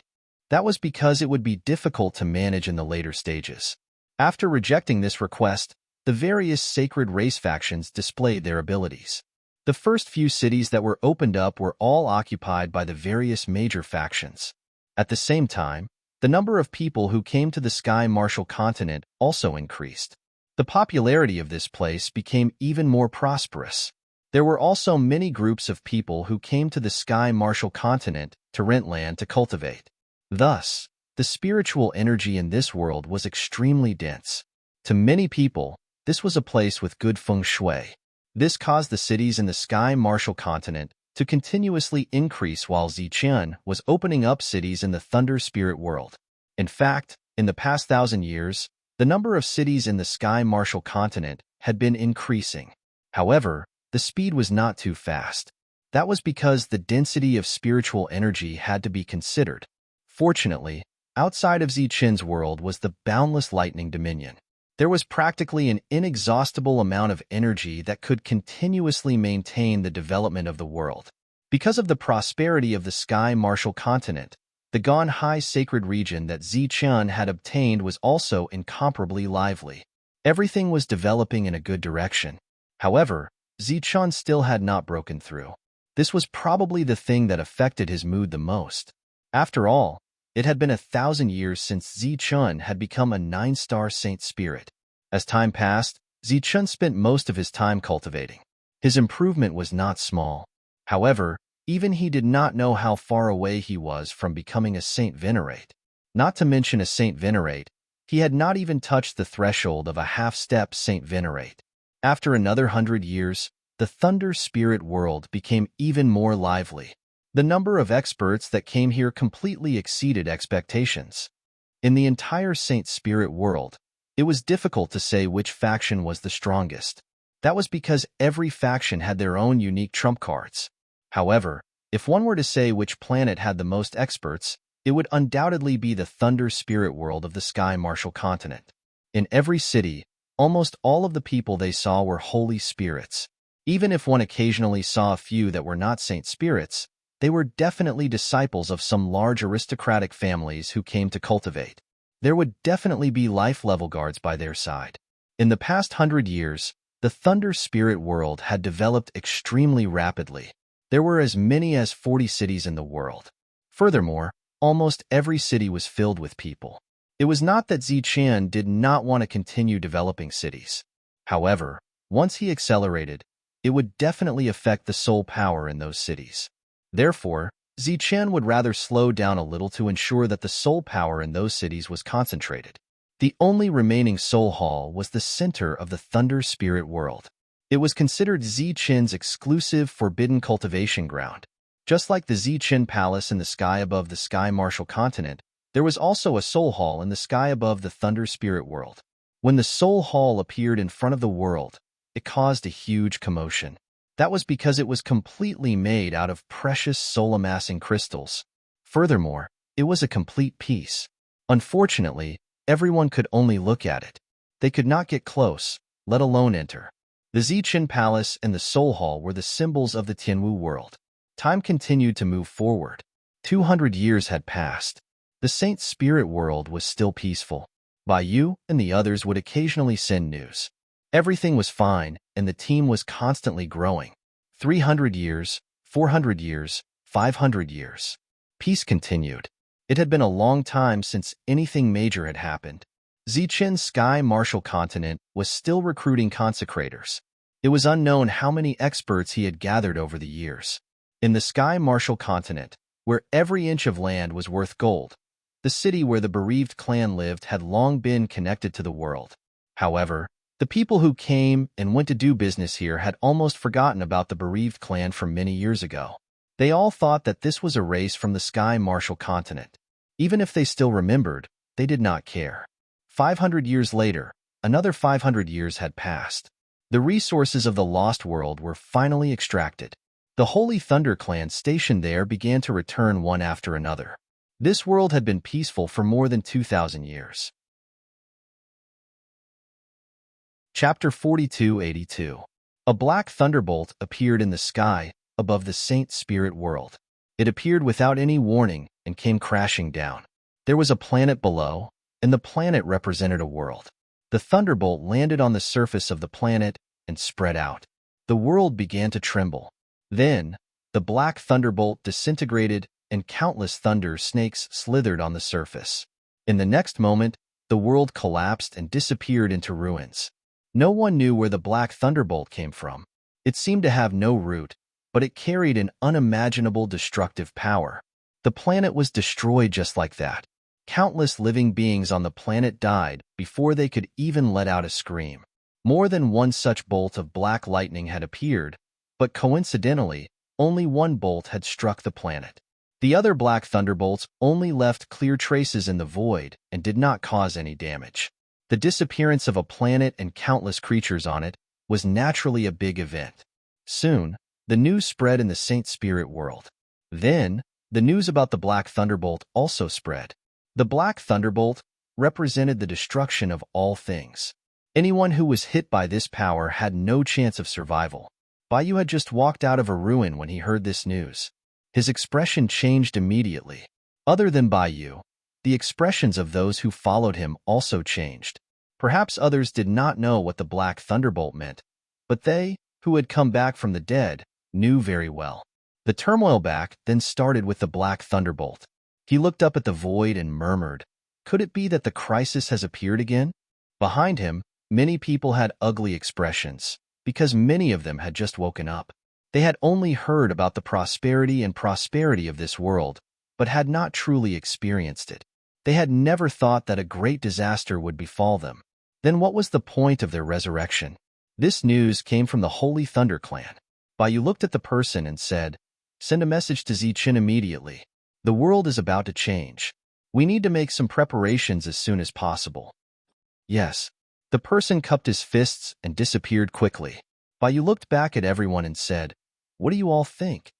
That was because it would be difficult to manage in the later stages. After rejecting this request, the various sacred race factions displayed their abilities. The first few cities that were opened up were all occupied by the various major factions. At the same time, the number of people who came to the Sky Martial Continent also increased. The popularity of this place became even more prosperous. There were also many groups of people who came to the Sky Martial Continent to rent land to cultivate. Thus, the spiritual energy in this world was extremely dense. To many people, this was a place with good feng shui. This caused the cities in the Sky Martial Continent to continuously increase while Zichun was opening up cities in the Thunder Spirit world. In fact, in the past 1,000 years, the number of cities in the Sky Martial Continent had been increasing. However, the speed was not too fast. That was because the density of spiritual energy had to be considered. Fortunately, outside of Zichun's world was the boundless lightning dominion. There was practically an inexhaustible amount of energy that could continuously maintain the development of the world. Because of the prosperity of the Sky Martial Continent, the Ganhai sacred region that Zichun had obtained was also incomparably lively. Everything was developing in a good direction. However, Zichun still had not broken through. This was probably the thing that affected his mood the most. After all, it had been 1,000 years since Zichun had become a 9-star saint spirit. As time passed, Zichun spent most of his time cultivating. His improvement was not small. However, even he did not know how far away he was from becoming a Saint Venerate. Not to mention a Saint Venerate, he had not even touched the threshold of a half-step Saint Venerate. After another 100 years, the Thunder Spirit world became even more lively. The number of experts that came here completely exceeded expectations. In the entire Saint Spirit world, it was difficult to say which faction was the strongest. That was because every faction had their own unique trump cards. However, if one were to say which planet had the most experts, it would undoubtedly be the Thunder Spirit world of the Sky Martial Continent. In every city, almost all of the people they saw were holy spirits. Even if one occasionally saw a few that were not saint spirits, they were definitely disciples of some large aristocratic families who came to cultivate. There would definitely be life-level guards by their side. In the past 100 years, the Thunder Spirit world had developed extremely rapidly. There were as many as 40 cities in the world. Furthermore, almost every city was filled with people. It was not that Zichen did not want to continue developing cities. However, once he accelerated, it would definitely affect the soul power in those cities. Therefore, Zichen would rather slow down a little to ensure that the soul power in those cities was concentrated. The only remaining soul hall was the center of the Thunder Spirit world. It was considered Zichen's exclusive forbidden cultivation ground. Just like the Zichen Palace in the sky above the Sky Martial continent, there was also a soul hall in the sky above the Thunder Spirit world. When the soul hall appeared in front of the world, it caused a huge commotion. That was because it was completely made out of precious soul-amassing crystals. Furthermore, it was a complete piece. Unfortunately, everyone could only look at it. They could not get close, let alone enter. The Zichen Palace and the Soul Hall were the symbols of the Tianwu world. Time continued to move forward. 200 years had passed. The Saint Spirit world was still peaceful. Baiyu and the others would occasionally send news. Everything was fine, and the team was constantly growing. 300 years, 400 years, 500 years. Peace continued. It had been a long time since anything major had happened. Zichen's Sky Martial continent was still recruiting consecrators. It was unknown how many experts he had gathered over the years. In the Sky Martial continent, where every inch of land was worth gold, the city where the bereaved clan lived had long been connected to the world. However, the people who came and went to do business here had almost forgotten about the bereaved clan from many years ago. They all thought that this was a race from the Sky Martial continent. Even if they still remembered, they did not care. 500 years later, another 500 years had passed. The resources of the Lost World were finally extracted. The Holy Thunder clan stationed there began to return one after another. This world had been peaceful for more than 2,000 years. Chapter 4282. A black thunderbolt appeared in the sky above the Saint Spirit world. It appeared without any warning and came crashing down. There was a planet below, and the planet represented a world. The thunderbolt landed on the surface of the planet and spread out. The world began to tremble. Then, the black thunderbolt disintegrated and countless thunder snakes slithered on the surface. In the next moment, the world collapsed and disappeared into ruins. No one knew where the black thunderbolt came from. It seemed to have no root, but it carried an unimaginable destructive power. The planet was destroyed just like that. Countless living beings on the planet died before they could even let out a scream. More than one such bolt of black lightning had appeared, but coincidentally, only one bolt had struck the planet. The other black thunderbolts only left clear traces in the void and did not cause any damage. The disappearance of a planet and countless creatures on it was naturally a big event. Soon, the news spread in the Saint Spirit world. Then, the news about the Black Thunderbolt also spread. The Black Thunderbolt represented the destruction of all things. Anyone who was hit by this power had no chance of survival. Baiyu had just walked out of a ruin when he heard this news. His expression changed immediately. Other than Baiyu, the expressions of those who followed him also changed. Perhaps others did not know what the Black Thunderbolt meant, but they, who had come back from the dead, knew very well. The turmoil back then started with the Black Thunderbolt. He looked up at the void and murmured, "Could it be that the crisis has appeared again?" Behind him, many people had ugly expressions, because many of them had just woken up. They had only heard about the prosperity of this world, but had not truly experienced it. They had never thought that a great disaster would befall them. Then what was the point of their resurrection? This news came from the Holy Thunder clan. Baiyu looked at the person and said, "Send a message to Zichen immediately. The world is about to change. We need to make some preparations as soon as possible." Yes. The person cupped his fists and disappeared quickly. Baiyu looked back at everyone and said, "What do you all think?"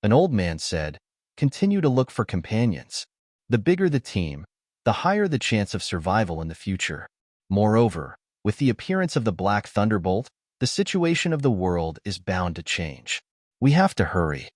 An old man said, "Continue to look for companions. The bigger the team, the higher the chance of survival in the future. Moreover, with the appearance of the Black Thunderbolt, the situation of the world is bound to change. We have to hurry."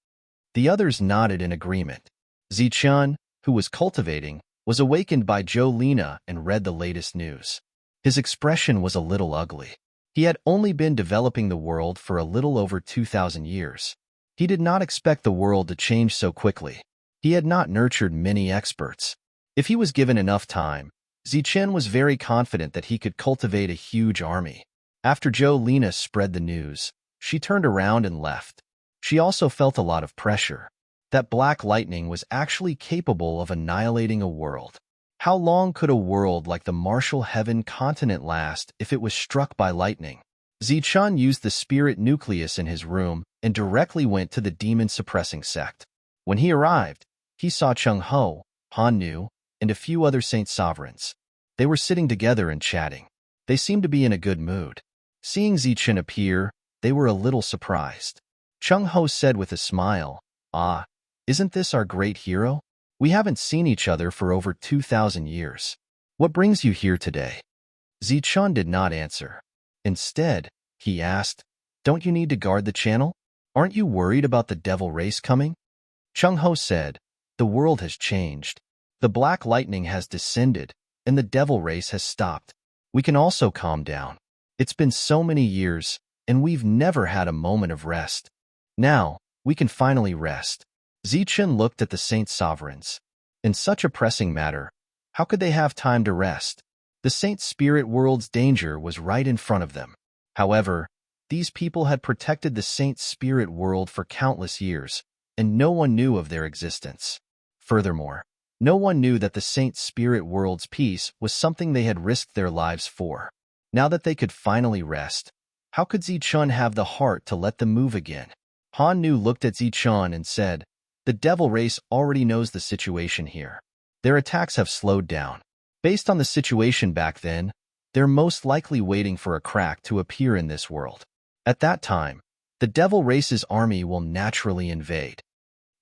The others nodded in agreement. Zichen, who was cultivating, was awakened by Jolina and read the latest news. His expression was a little ugly. He had only been developing the world for a little over 2,000 years. He did not expect the world to change so quickly. He had not nurtured many experts. If he was given enough time, Zichen was very confident that he could cultivate a huge army. After Lena spread the news, she turned around and left. She also felt a lot of pressure. That black lightning was actually capable of annihilating a world. How long could a world like the Martial Heaven continent last if it was struck by lightning? Zichen used the spirit nucleus in his room and directly went to the demon-suppressing sect. When he arrived, he saw Cheng Ho, Han Nu, and a few other saint sovereigns. They were sitting together and chatting. They seemed to be in a good mood. Seeing Zichen appear, they were a little surprised. Cheng Ho said with a smile, "Ah, isn't this our great hero? We haven't seen each other for over 2,000 years. What brings you here today?" Zichen did not answer. Instead, he asked, "Don't you need to guard the channel? Aren't you worried about the devil race coming?" Cheng Ho said, "The world has changed. The black lightning has descended, and the devil race has stopped. We can also calm down. It's been so many years, and we've never had a moment of rest. Now, we can finally rest." Zichen looked at the saint sovereigns. In such a pressing matter, how could they have time to rest? The saint spirit world's danger was right in front of them. However, these people had protected the saint spirit world for countless years, and no one knew of their existence. Furthermore, no one knew that the saint spirit world's peace was something they had risked their lives for. Now that they could finally rest, how could Zichen have the heart to let them move again? Han Nu looked at Zichen and said, "The devil race already knows the situation here. Their attacks have slowed down. Based on the situation back then, they're most likely waiting for a crack to appear in this world. At that time, the devil race's army will naturally invade."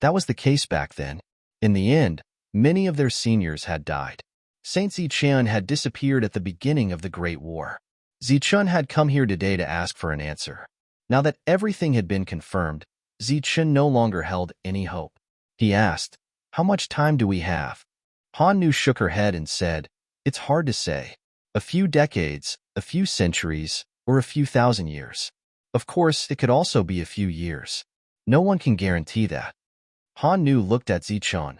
That was the case back then. In the end, many of their seniors had died. Saint Zichen had disappeared at the beginning of the Great War. Zichen had come here today to ask for an answer. Now that everything had been confirmed, Zichen no longer held any hope. He asked, "How much time do we have?" Han Nu shook her head and said, "It's hard to say. A few decades, a few centuries, or a few thousand years. Of course, it could also be a few years. No one can guarantee that." Han Nu looked at Zichen.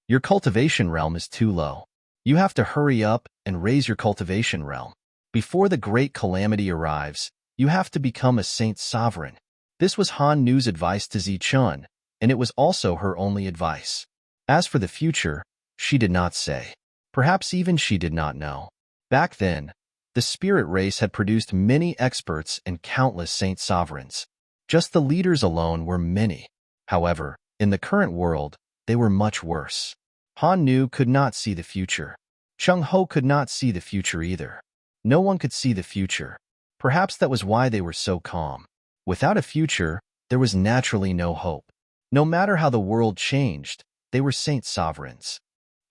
"Your cultivation realm is too low. You have to hurry up and raise your cultivation realm. Before the great calamity arrives, you have to become a saint sovereign." This was Han Nu's advice to Zichen, and it was also her only advice. As for the future, she did not say. Perhaps even she did not know. Back then, the spirit race had produced many experts and countless saint sovereigns. Just the leaders alone were many. However, in the current world, they were much worse. Han Nu could not see the future. Cheng Ho could not see the future either. No one could see the future. Perhaps that was why they were so calm. Without a future, there was naturally no hope. No matter how the world changed, they were saint sovereigns.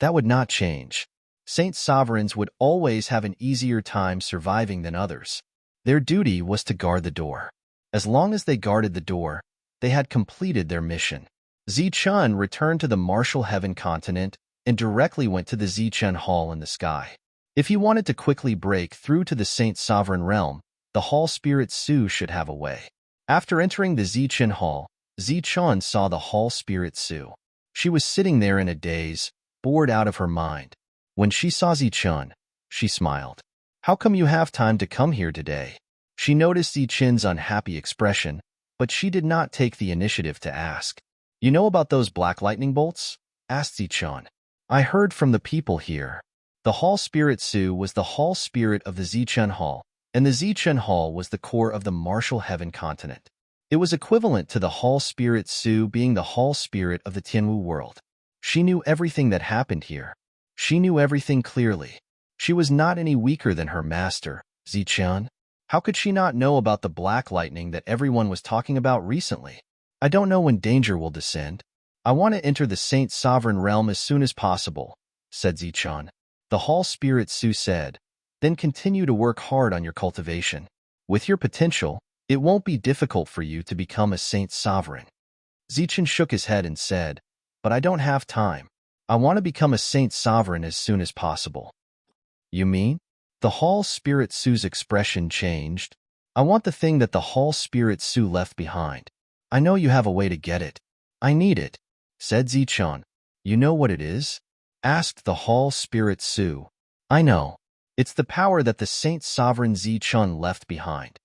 That would not change. Saint sovereigns would always have an easier time surviving than others. Their duty was to guard the door. As long as they guarded the door, they had completed their mission. Zichen returned to the Martial Heaven continent and directly went to the Zichen Hall in the sky. If he wanted to quickly break through to the Saint Sovereign realm, the Hall Spirit Su should have a way. After entering the Zichen Hall, Zichen saw the Hall Spirit Su. She was sitting there in a daze, bored out of her mind. When she saw Zichen, she smiled. "How come you have time to come here today?" She noticed Zichen's unhappy expression, but she did not take the initiative to ask. "You know about those black lightning bolts?" asked Zichen. "I heard from the people here." The Hall Spirit Su was the Hall Spirit of the Zichen Hall, and the Zichen Hall was the core of the Martial Heaven continent. It was equivalent to the Hall Spirit Su being the Hall Spirit of the Tianwu world. She knew everything that happened here. She knew everything clearly. She was not any weaker than her master, Zichen. How could she not know about the black lightning that everyone was talking about recently? "I don't know when danger will descend. I want to enter the Saint Sovereign realm as soon as possible," said Zichen. The Hall Spirit Su said, "Then continue to work hard on your cultivation. With your potential, it won't be difficult for you to become a Saint Sovereign." Zichen shook his head and said, "But I don't have time. I want to become a Saint Sovereign as soon as possible." "You mean?" The Hall Spirit Su's expression changed. "I want the thing that the Hall Spirit Su left behind. I know you have a way to get it." "I need it," said Zichen. "You know what it is?" asked the Hall Spirit Su. I know. It's the power that the Saint Sovereign Zichun left behind.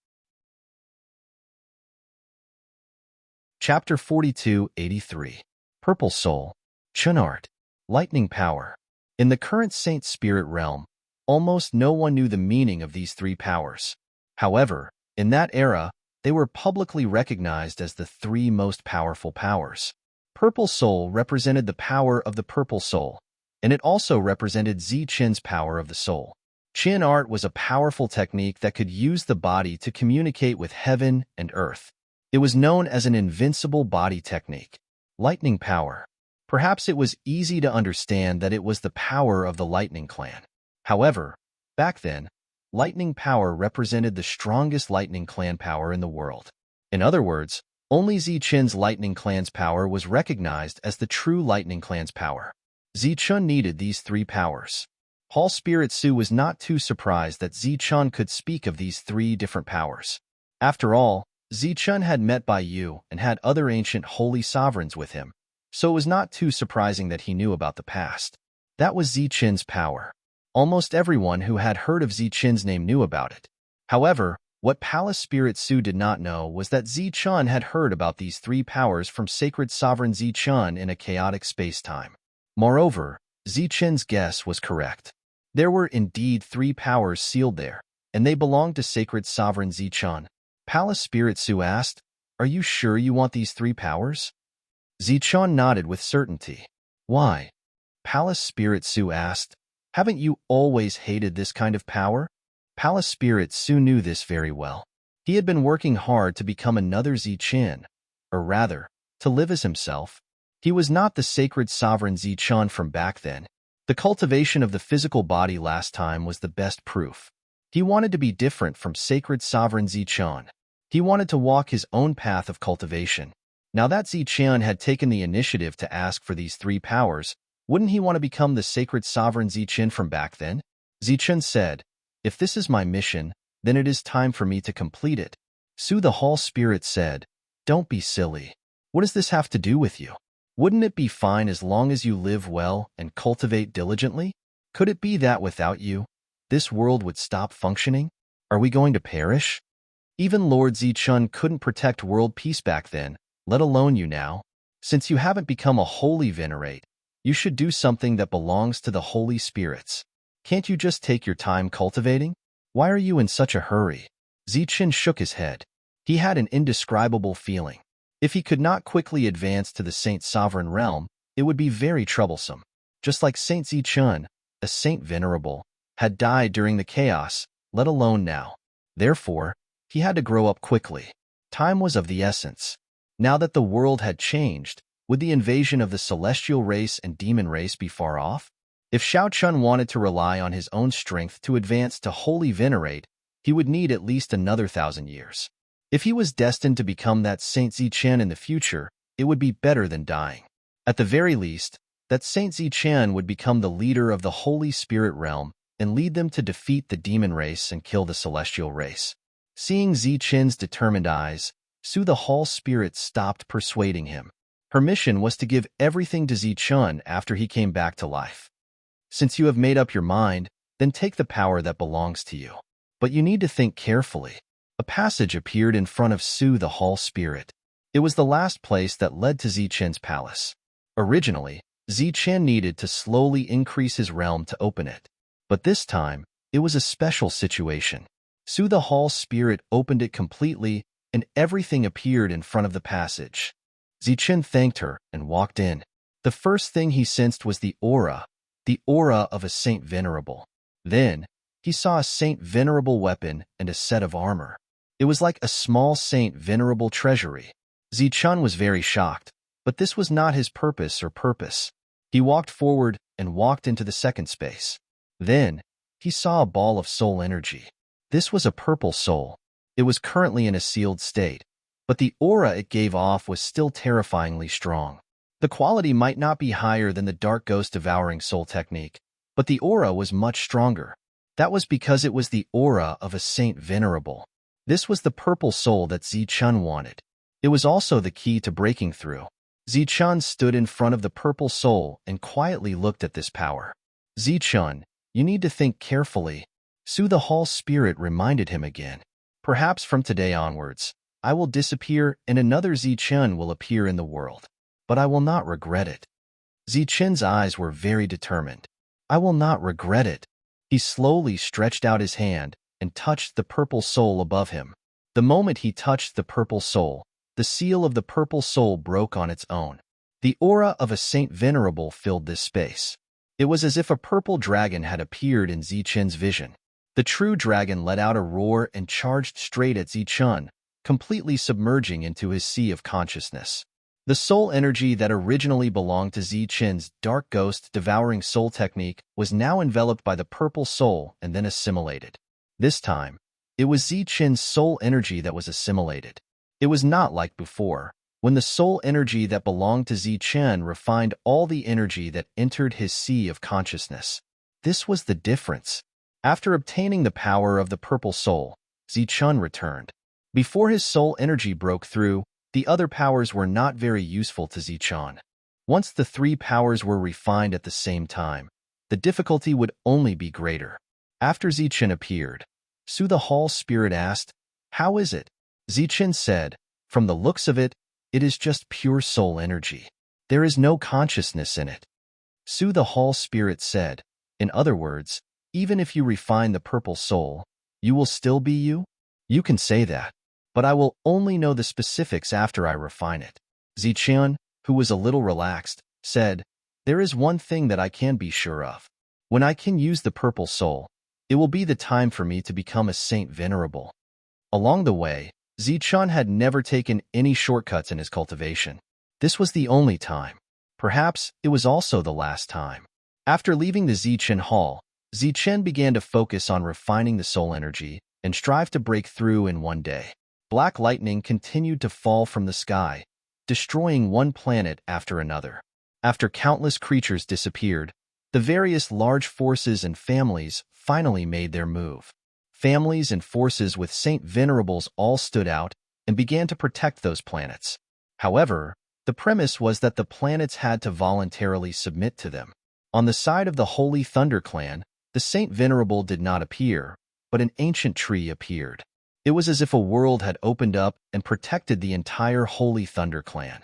Chapter 4283. Purple Soul, Chun Art, Lightning Power. In the current Saint Spirit realm, almost no one knew the meaning of these three powers. However, in that era, they were publicly recognized as the three most powerful powers. Purple Soul represented the power of the Purple Soul, and it also represented Zichun's power of the soul. Chun Art was a powerful technique that could use the body to communicate with heaven and earth. It was known as an invincible body technique. Lightning Power. Perhaps it was easy to understand that it was the power of the Lightning Clan. However, back then, Lightning Power represented the strongest Lightning Clan power in the world. In other words, only Zichun's Lightning Clan's power was recognized as the true Lightning Clan's power. Zichun needed these three powers. Hall Spirit Su was not too surprised that Zichun could speak of these three different powers. After all, Zichun had met Bai Yu and had other ancient holy sovereigns with him, so it was not too surprising that he knew about the past. That was Zichun's power. Almost everyone who had heard of Zichun's name knew about it. However, what Palace Spirit Su did not know was that Zichun had heard about these three powers from Sacred Sovereign Zichun in a chaotic space-time. Moreover, Zichun's guess was correct. There were indeed three powers sealed there, and they belonged to Sacred Sovereign Zichun. Palace Spirit Su asked, "Are you sure you want these three powers?" Zichun nodded with certainty. "Why?" Palace Spirit Su asked. "Haven't you always hated this kind of power?" Palace Spirit Su knew this very well. He had been working hard to become another Zichun, or rather, to live as himself. He was not the Sacred Sovereign Zichun from back then. The cultivation of the physical body last time was the best proof. He wanted to be different from Sacred Sovereign Zichun. He wanted to walk his own path of cultivation. Now that Zichun had taken the initiative to ask for these three powers, wouldn't he want to become the Sacred Sovereign Zichun from back then? Zichun said, "If this is my mission, then it is time for me to complete it." Su the Hall Spirit said, "Don't be silly. What does this have to do with you? Wouldn't it be fine as long as you live well and cultivate diligently? Could it be that without you, this world would stop functioning? Are we going to perish?" Even Lord Zichun couldn't protect world peace back then, let alone you now. Since you haven't become a holy venerate, you should do something that belongs to the holy spirits. Can't you just take your time cultivating? Why are you in such a hurry? Zichun shook his head. He had an indescribable feeling. If he could not quickly advance to the Saint Sovereign realm, it would be very troublesome. Just like Saint Zichun, a saint venerable, had died during the chaos, let alone now. Therefore, he had to grow up quickly. Time was of the essence. Now that the world had changed, would the invasion of the celestial race and demon race be far off? If Shao Chun wanted to rely on his own strength to advance to holy venerate, he would need at least another 1,000 years. If he was destined to become that Saint Zichun in the future, it would be better than dying. At the very least, that Saint Zichun would become the leader of the Holy Spirit realm and lead them to defeat the demon race and kill the celestial race. Seeing Zichun's determined eyes, Su the Hall Spirit stopped persuading him. Her mission was to give everything to Zichun after he came back to life. Since you have made up your mind, then take the power that belongs to you. But you need to think carefully. A passage appeared in front of Su the Hall Spirit. It was the last place that led to Zichun's palace. Originally, Zichun needed to slowly increase his realm to open it. But this time, it was a special situation. Su the Hall Spirit opened it completely, and everything appeared in front of the passage. Zichun thanked her and walked in. The first thing he sensed was the aura of a saint venerable. Then, he saw a saint venerable weapon and a set of armor. It was like a small saint venerable treasury. Zichun was very shocked, but this was not his purpose. He walked forward and walked into the second space. Then, he saw a ball of soul energy. This was a purple soul. It was currently in a sealed state, but the aura it gave off was still terrifyingly strong. The quality might not be higher than the Dark Ghost Devouring Soul technique, but the aura was much stronger. That was because it was the aura of a saint venerable. This was the purple soul that Zichun wanted. It was also the key to breaking through. Zichun stood in front of the purple soul and quietly looked at this power. "Zichun, You need to think carefully. Su the Hall spirit reminded him again. Perhaps from today onwards, I will disappear and another Zichun will appear in the world. But I will not regret it. Zichun's eyes were very determined. I will not regret it. He slowly stretched out his hand and touched the purple soul above him. The moment he touched the purple soul, the seal of the purple soul broke on its own. The aura of a Saint Venerable filled this space. It was as if a purple dragon had appeared in Zichun's vision. The true dragon let out a roar and charged straight at Zichun, completely submerging into his sea of consciousness. The soul energy that originally belonged to Zichun's dark ghost devouring soul technique was now enveloped by the purple soul and then assimilated. This time, it was Zichun's soul energy that was assimilated. It was not like before, when the soul energy that belonged to Zichun refined all the energy that entered his sea of consciousness. This was the difference. After obtaining the power of the purple soul, Zichun returned. Before his soul energy broke through, the other powers were not very useful to Zichun. Once the three powers were refined at the same time, the difficulty would only be greater. After Zichun appeared, Su the Hall spirit asked, "How is it?" Zichun said, "From the looks of it, it is just pure soul energy. There is no consciousness in it." Su the Hall spirit said, "In other words, even if you refine the purple soul, you will still be you? You can say that, but I will only know the specifics after I refine it." Zichun, who was a little relaxed, said, "There is one thing that I can be sure of. When I can use the purple soul, it will be the time for me to become a Saint Venerable." Along the way, Zichun had never taken any shortcuts in his cultivation. This was the only time. Perhaps it was also the last time. After leaving the Zichun Hall, Zichun began to focus on refining the soul energy and strive to break through in one day. Black lightning continued to fall from the sky, destroying one planet after another. After countless creatures disappeared, the various large forces and families finally made their move. Families and forces with Saint Venerables all stood out and began to protect those planets. However, the premise was that the planets had to voluntarily submit to them. On the side of the Holy Thunder Clan, the Saint Venerable did not appear, but an ancient tree appeared. It was as if a world had opened up and protected the entire Holy Thunder Clan.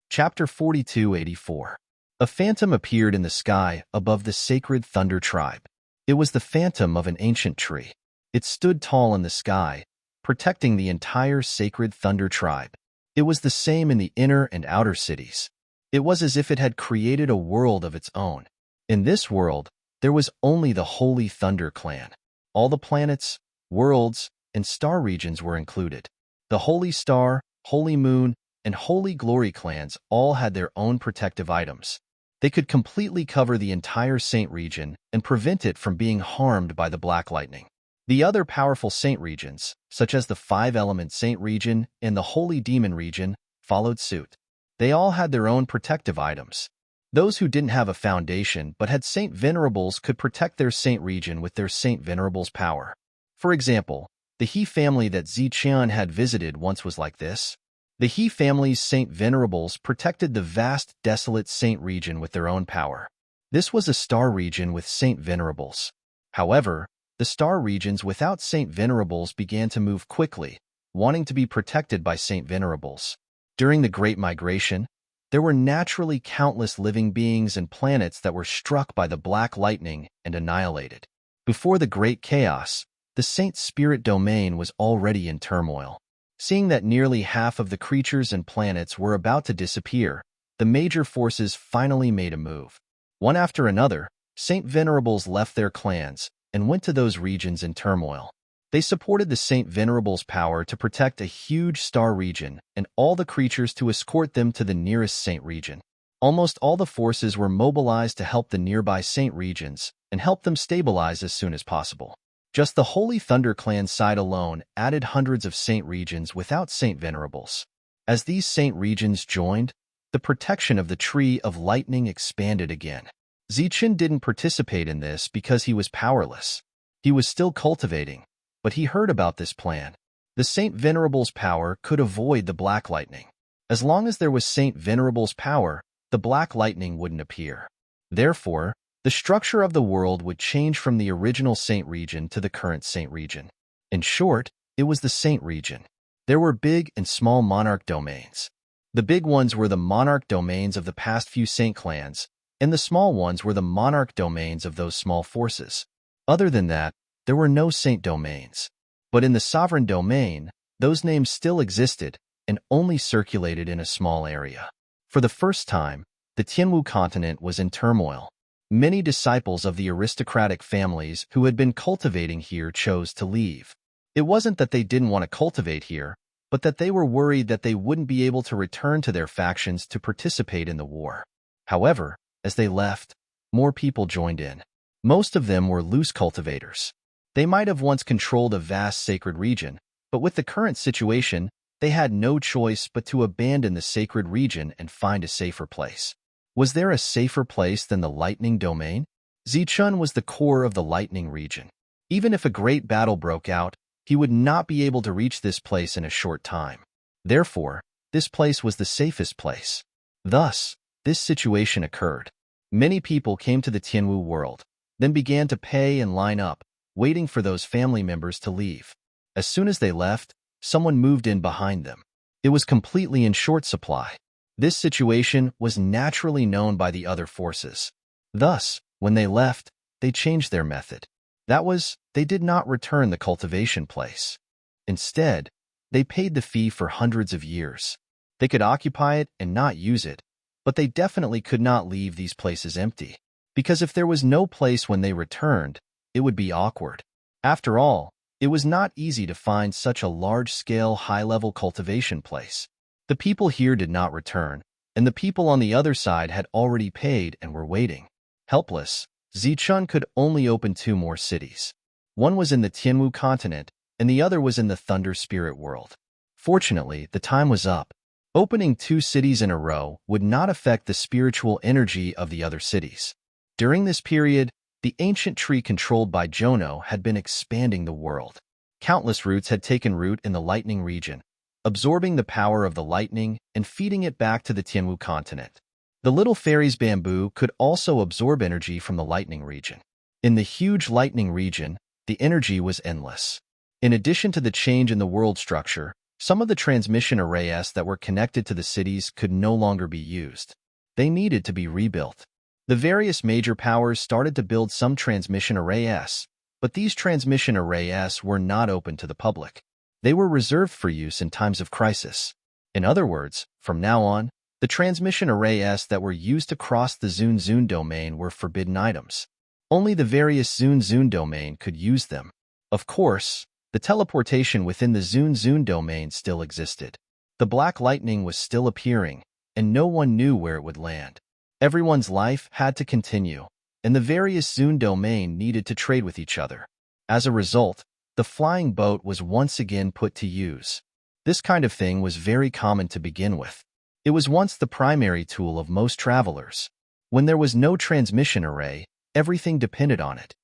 Chapter 4284. A phantom appeared in the sky above the sacred Thunder tribe. It was the phantom of an ancient tree. It stood tall in the sky, protecting the entire sacred Thunder tribe. It was the same in the inner and outer cities. It was as if it had created a world of its own. In this world, there was only the Holy Thunder Clan. All the planets, worlds, and star regions were included. The Holy Star, Holy Moon, and Holy Glory clans all had their own protective items. They could completely cover the entire Saint region and prevent it from being harmed by the Black Lightning. The other powerful Saint regions, such as the Five-Element Saint region and the Holy Demon region, followed suit. They all had their own protective items. Those who didn't have a foundation but had Saint Venerables could protect their Saint region with their Saint Venerables power. For example, the He family that Zichun had visited once was like this. The He family's Saint Venerables protected the vast, desolate Saint region with their own power. This was a star region with Saint Venerables. However, the star regions without Saint Venerables began to move quickly, wanting to be protected by Saint Venerables. During the Great Migration, there were naturally countless living beings and planets that were struck by the Black Lightning and annihilated. Before the Great Chaos, the Saint Spirit domain was already in turmoil. Seeing that nearly half of the creatures and planets were about to disappear, the major forces finally made a move. One after another, Saint Venerables left their clans and went to those regions in turmoil. They supported the Saint Venerables' power to protect a huge star region and all the creatures to escort them to the nearest Saint region. Almost all the forces were mobilized to help the nearby Saint regions and help them stabilize as soon as possible. Just the Holy Thunder Clan side alone added hundreds of Saint regions without Saint Venerables. As these Saint regions joined, the protection of the Tree of Lightning expanded again. Zichun didn't participate in this because he was powerless. He was still cultivating, but he heard about this plan. The Saint Venerable's power could avoid the Black Lightning. As long as there was Saint Venerable's power, the Black Lightning wouldn't appear. Therefore, the structure of the world would change from the original Saint region to the current Saint region. In short, it was the Saint region. There were big and small monarch domains. The big ones were the monarch domains of the past few Saint clans, and the small ones were the monarch domains of those small forces. Other than that, there were no Saint domains. But in the sovereign domain, those names still existed and only circulated in a small area. For the first time, the Tianwu continent was in turmoil. Many disciples of the aristocratic families who had been cultivating here chose to leave. It wasn't that they didn't want to cultivate here, but that they were worried that they wouldn't be able to return to their factions to participate in the war. However, as they left, more people joined in. Most of them were loose cultivators. They might have once controlled a vast sacred region, but with the current situation, they had no choice but to abandon the sacred region and find a safer place. Was there a safer place than the lightning domain? Zichun was the core of the lightning region. Even if a great battle broke out, he would not be able to reach this place in a short time. Therefore, this place was the safest place. Thus, this situation occurred. Many people came to the Tianwu world, then began to pay and line up, waiting for those family members to leave. As soon as they left, someone moved in behind them. It was completely in short supply. This situation was naturally known by the other forces. Thus, when they left, they changed their method. That was, they did not return the cultivation place. Instead, they paid the fee for hundreds of years. They could occupy it and not use it, but they definitely could not leave these places empty. Because if there was no place when they returned, it would be awkward. After all, it was not easy to find such a large-scale, high-level cultivation place. The people here did not return, and the people on the other side had already paid and were waiting. Helpless, Zichun could only open 2 more cities. One was in the Tianwu continent, and the other was in the Thunder Spirit world. Fortunately, the time was up. Opening 2 cities in a row would not affect the spiritual energy of the other cities. During this period, the ancient tree controlled by Jono had been expanding the world. Countless roots had taken root in the lightning region, absorbing the power of the lightning and feeding it back to the Tianwu continent. The little fairy's bamboo could also absorb energy from the lightning region. In the huge lightning region, the energy was endless. In addition to the change in the world structure, some of the transmission arrays that were connected to the cities could no longer be used. They needed to be rebuilt. The various major powers started to build some transmission arrays, but these transmission arrays were not open to the public. They were reserved for use in times of crisis. In other words, from now on, the transmission arrays that were used to cross the Zun domain were forbidden items. Only the various Zun domain could use them. Of course, the teleportation within the Zun domain still existed. The black lightning was still appearing, and no one knew where it would land. Everyone's life had to continue, and the various Zun domain needed to trade with each other. As a result, the flying boat was once again put to use. This kind of thing was very common to begin with. It was once the primary tool of most travelers. When there was no transmission array, everything depended on it.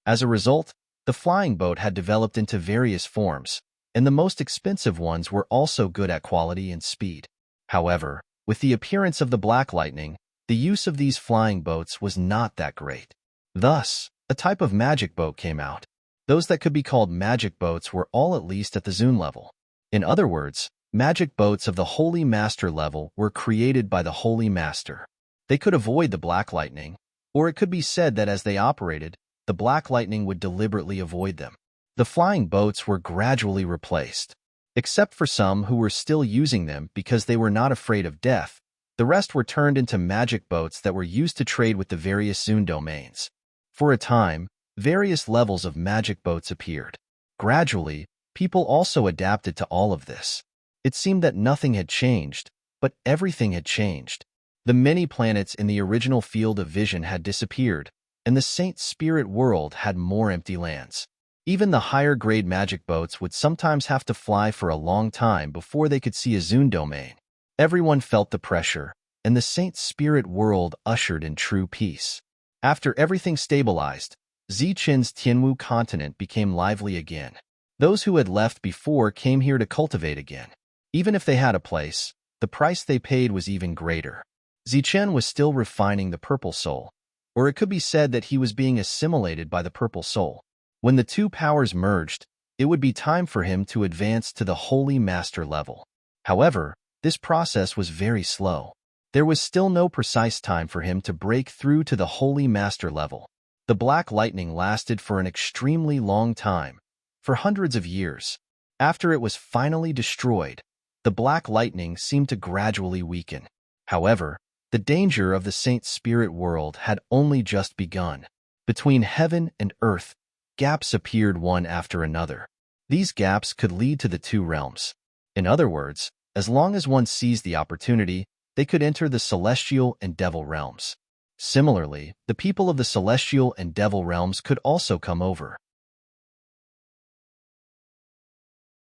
As a result, the flying boat had developed into various forms, and the most expensive ones were also good at quality and speed. However, with the appearance of the black lightning, the use of these flying boats was not that great. Thus, a type of magic boat came out. Those that could be called magic boats were all at least at the Zun level. In other words, magic boats of the Holy Master level were created by the Holy Master. They could avoid the black lightning, or it could be said that as they operated, the black lightning would deliberately avoid them. The flying boats were gradually replaced. Except for some who were still using them because they were not afraid of death, the rest were turned into magic boats that were used to trade with the various Zun domains. For a time, various levels of magic boats appeared. Gradually, people also adapted to all of this. It seemed that nothing had changed, but everything had changed. The many planets in the original field of vision had disappeared, and the Saint Spirit world had more empty lands. Even the higher-grade magic boats would sometimes have to fly for a long time before they could see a Zun domain. Everyone felt the pressure, and the Saint Spirit world ushered in true peace. After everything stabilized, Zichen's Tianwu continent became lively again. Those who had left before came here to cultivate again. Even if they had a place, the price they paid was even greater. Zichen was still refining the purple soul. or it could be said that he was being assimilated by the purple soul. When the two powers merged, it would be time for him to advance to the Holy Master level. However, this process was very slow. There was still no precise time for him to break through to the Holy Master level. The black lightning lasted for an extremely long time, for hundreds of years. After it was finally destroyed, the black lightning seemed to gradually weaken. However, the danger of the Saint Spirit world had only just begun. Between heaven and earth, gaps appeared one after another. These gaps could lead to the two realms. In other words, as long as one seized the opportunity, they could enter the celestial and devil realms. Similarly, the people of the celestial and devil realms could also come over.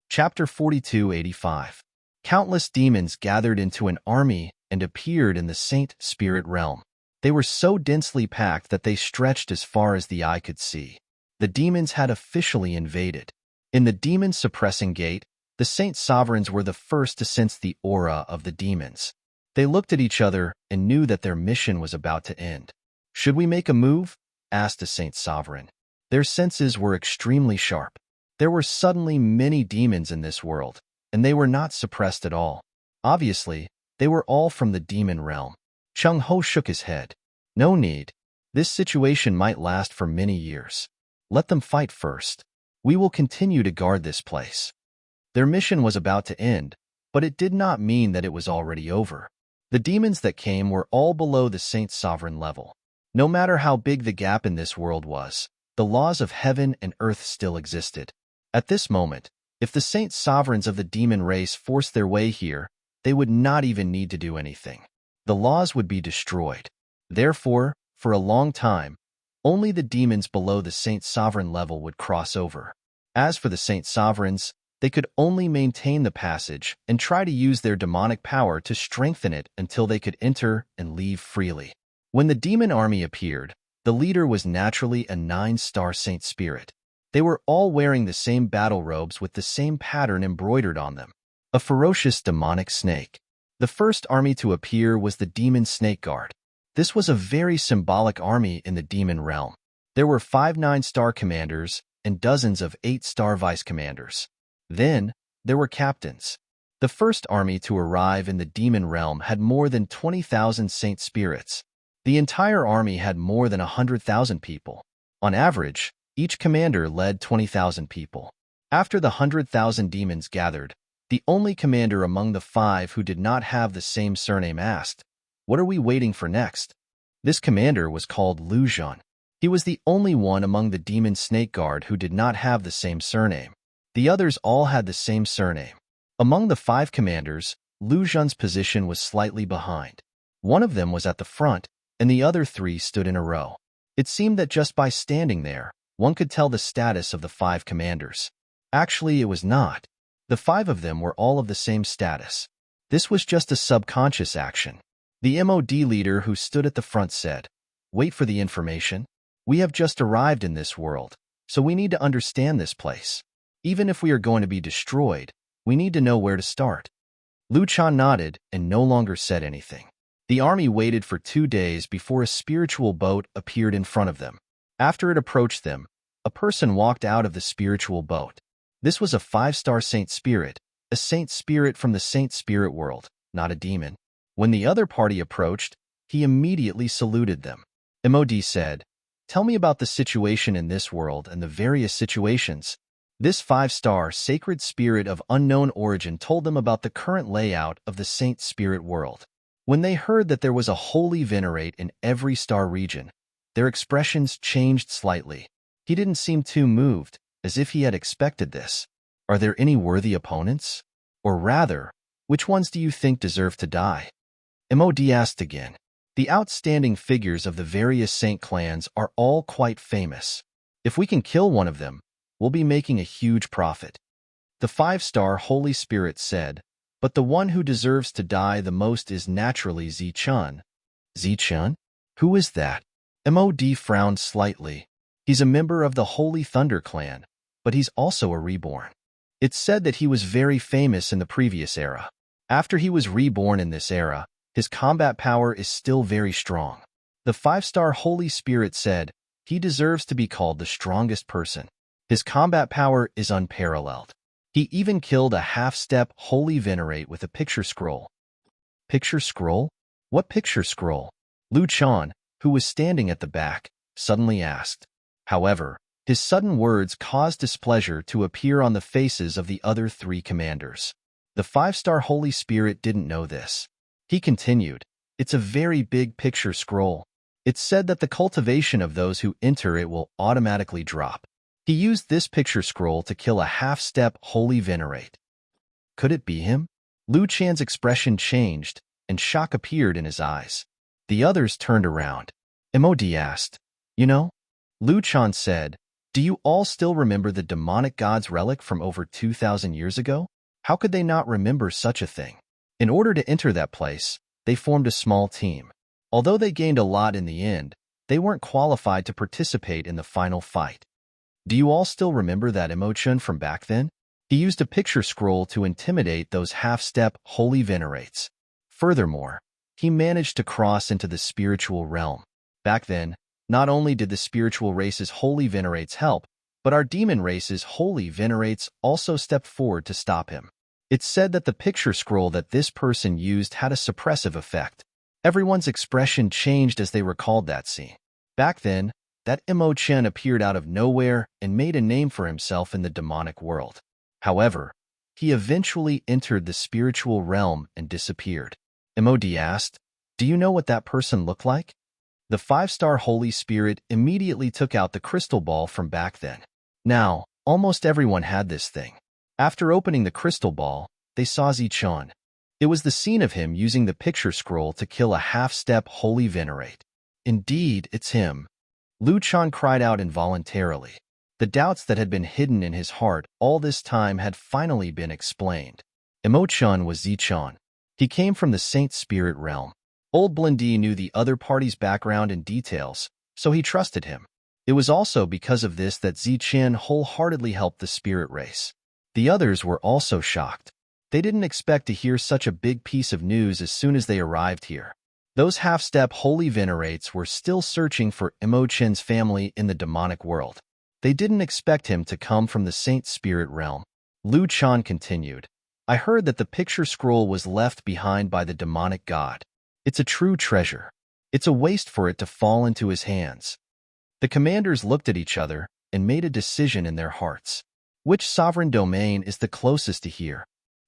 Chapter 4285. Countless demons gathered into an army and appeared in the Saint Spirit realm. They were so densely packed that they stretched as far as the eye could see. The demons had officially invaded. In the demon suppressing gate, the Saint Sovereigns were the first to sense the aura of the demons. They looked at each other and knew that their mission was about to end. "Should we make a move?" asked a Saint Sovereign. Their senses were extremely sharp. There were suddenly many demons in this world, and they were not suppressed at all. Obviously, they were all from the demon realm. Chung Ho shook his head. "No need. This situation might last for many years. Let them fight first. We will continue to guard this place." Their mission was about to end, but it did not mean that it was already over. The demons that came were all below the Saint Sovereign level. No matter how big the gap in this world was, the laws of heaven and earth still existed. At this moment, if the Saint Sovereigns of the demon race forced their way here, they would not even need to do anything. The laws would be destroyed. Therefore, for a long time, only the demons below the Saint Sovereign level would cross over. As for the Saint Sovereigns, they could only maintain the passage and try to use their demonic power to strengthen it until they could enter and leave freely. When the demon army appeared, the leader was naturally a 9-star Saint Spirit. They were all wearing the same battle robes with the same pattern embroidered on them. A ferocious demonic snake. The first army to appear was the Demon Snake Guard. This was a very symbolic army in the demon realm. There were 5 9-star commanders and dozens of 8-star vice commanders. Then, there were captains. The first army to arrive in the demon realm had more than 20,000 Saint Spirits. The entire army had more than 100,000 people. On average, each commander led 20,000 people. After the 100,000 demons gathered, the only commander among the 5 who did not have the same surname asked, "What are we waiting for next?" This commander was called Lu Zhan. He was the only one among the Demon Snake Guard who did not have the same surname. The others all had the same surname. Among the 5 commanders, Lu Zhan's position was slightly behind. One of them was at the front, and the other 3 stood in a row. It seemed that just by standing there, one could tell the status of the 5 commanders. Actually, it was not. The 5 of them were all of the same status. This was just a subconscious action. The MOD leader who stood at the front said, "Wait for the information. We have just arrived in this world, so we need to understand this place. Even if we are going to be destroyed, we need to know where to start." Lu Chan nodded and no longer said anything. The army waited for 2 days before a spiritual boat appeared in front of them. After it approached them, a person walked out of the spiritual boat. This was a 5-star Saint Spirit, a Saint Spirit from the Saint Spirit world, not a demon. When the other party approached, he immediately saluted them. MOD said, "Tell me about the situation in this world and the various situations." This 5-star sacred spirit of unknown origin told them about the current layout of the Saint Spirit world. When they heard that there was a holy venerate in every star region, their expressions changed slightly. He didn't seem too moved, as if he had expected this. "Are there any worthy opponents? Or rather, which ones do you think deserve to die?" MOD asked again. "The outstanding figures of the various saint clans are all quite famous. If we can kill one of them, we'll be making a huge profit." The 5-star Holy Spirit said, "But the one who deserves to die the most is naturally Zichun." "Zichun? Who is that?" MOD frowned slightly. "He's a member of the Holy Thunder clan, but he's also a reborn. It's said that he was very famous in the previous era. After he was reborn in this era, his combat power is still very strong. The five-star Holy Spirit said, "He deserves to be called the strongest person. His combat power is unparalleled. He even killed a half-step Holy Venerate with a picture scroll." Picture scroll? What picture scroll? Lu Chan, who was standing at the back, suddenly asked. However, his sudden words caused displeasure to appear on the faces of the other three commanders. The five-star Holy Spirit didn't know this. He continued, "It's a very big picture scroll. It's said that the cultivation of those who enter it will automatically drop. He used this picture scroll to kill a half-step Holy Venerate." Could it be him? Lu Chan's expression changed, and shock appeared in his eyes. The others turned around. Mod asked, "You know?" Lu Chan said, "Do you all still remember the demonic god's relic from over 2,000 years ago? How could they not remember such a thing?" In order to enter that place, they formed a small team. Although they gained a lot in the end, they weren't qualified to participate in the final fight. Do you all still remember that emotion from back then? He used a picture scroll to intimidate those half-step Holy Venerates. Furthermore, he managed to cross into the spiritual realm. Back then, not only did the spiritual race's Holy Venerates help, but our demon race's Holy Venerates also stepped forward to stop him. It's said that the picture scroll that this person used had a suppressive effect. Everyone's expression changed as they recalled that scene. Back then, that Imo Chen appeared out of nowhere and made a name for himself in the demonic world. However, he eventually entered the spiritual realm and disappeared. Mod asked, "Do you know what that person looked like?" The five-star Holy Spirit immediately took out the crystal ball from back then. Now, almost everyone had this thing. After opening the crystal ball, they saw Zichun. It was the scene of him using the picture scroll to kill a half-step Holy Venerate. Indeed, it's him. Lu Chan cried out involuntarily. The doubts that had been hidden in his heart all this time had finally been explained. Imo Chun was Zichun. He came from the Saint Spirit realm. Old Blindy knew the other party's background and details, so he trusted him. It was also because of this that Zichen wholeheartedly helped the spirit race. The others were also shocked. They didn't expect to hear such a big piece of news as soon as they arrived here. Those half-step Holy Venerates were still searching for Imo Chen's family in the demonic world. They didn't expect him to come from the Saint Spirit realm. Lu Chan continued, "I heard that the picture scroll was left behind by the demonic god. It's a true treasure. It's a waste for it to fall into his hands." The commanders looked at each other and made a decision in their hearts. Which sovereign domain is the closest to here?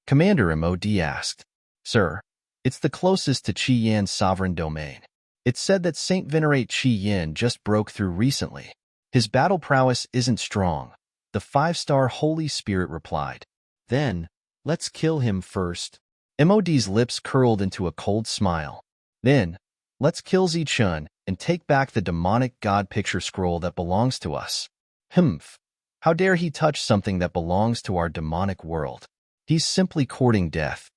Commander Mod asked. "Sir, it's the closest to Qi Yan's sovereign domain. It's said that Saint Venerate Qi Yan just broke through recently. His battle prowess isn't strong," the five-star Holy Spirit replied. "Then, let's kill him first." Mod's lips curled into a cold smile. "Then, let's kill Zichun and take back the demonic god picture scroll that belongs to us." "Humph! How dare he touch something that belongs to our demonic world? He's simply courting death."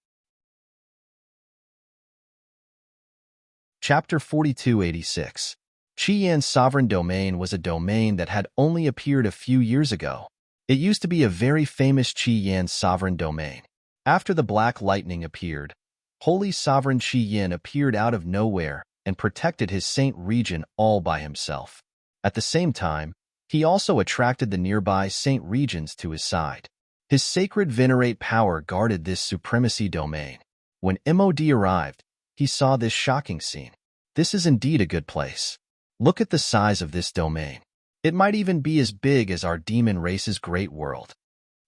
Chapter 4286. Qi Yan's sovereign domain was a domain that had only appeared a few years ago. It used to be a very famous Qi Yan's sovereign domain. After the Black Lightning appeared, Holy Sovereign Qi Yan appeared out of nowhere and protected his saint region all by himself. At the same time, he also attracted the nearby saint regions to his side. His sacred venerate power guarded this supremacy domain. When Mod arrived, he saw this shocking scene. This is indeed a good place. Look at the size of this domain. It might even be as big as our demon race's great world.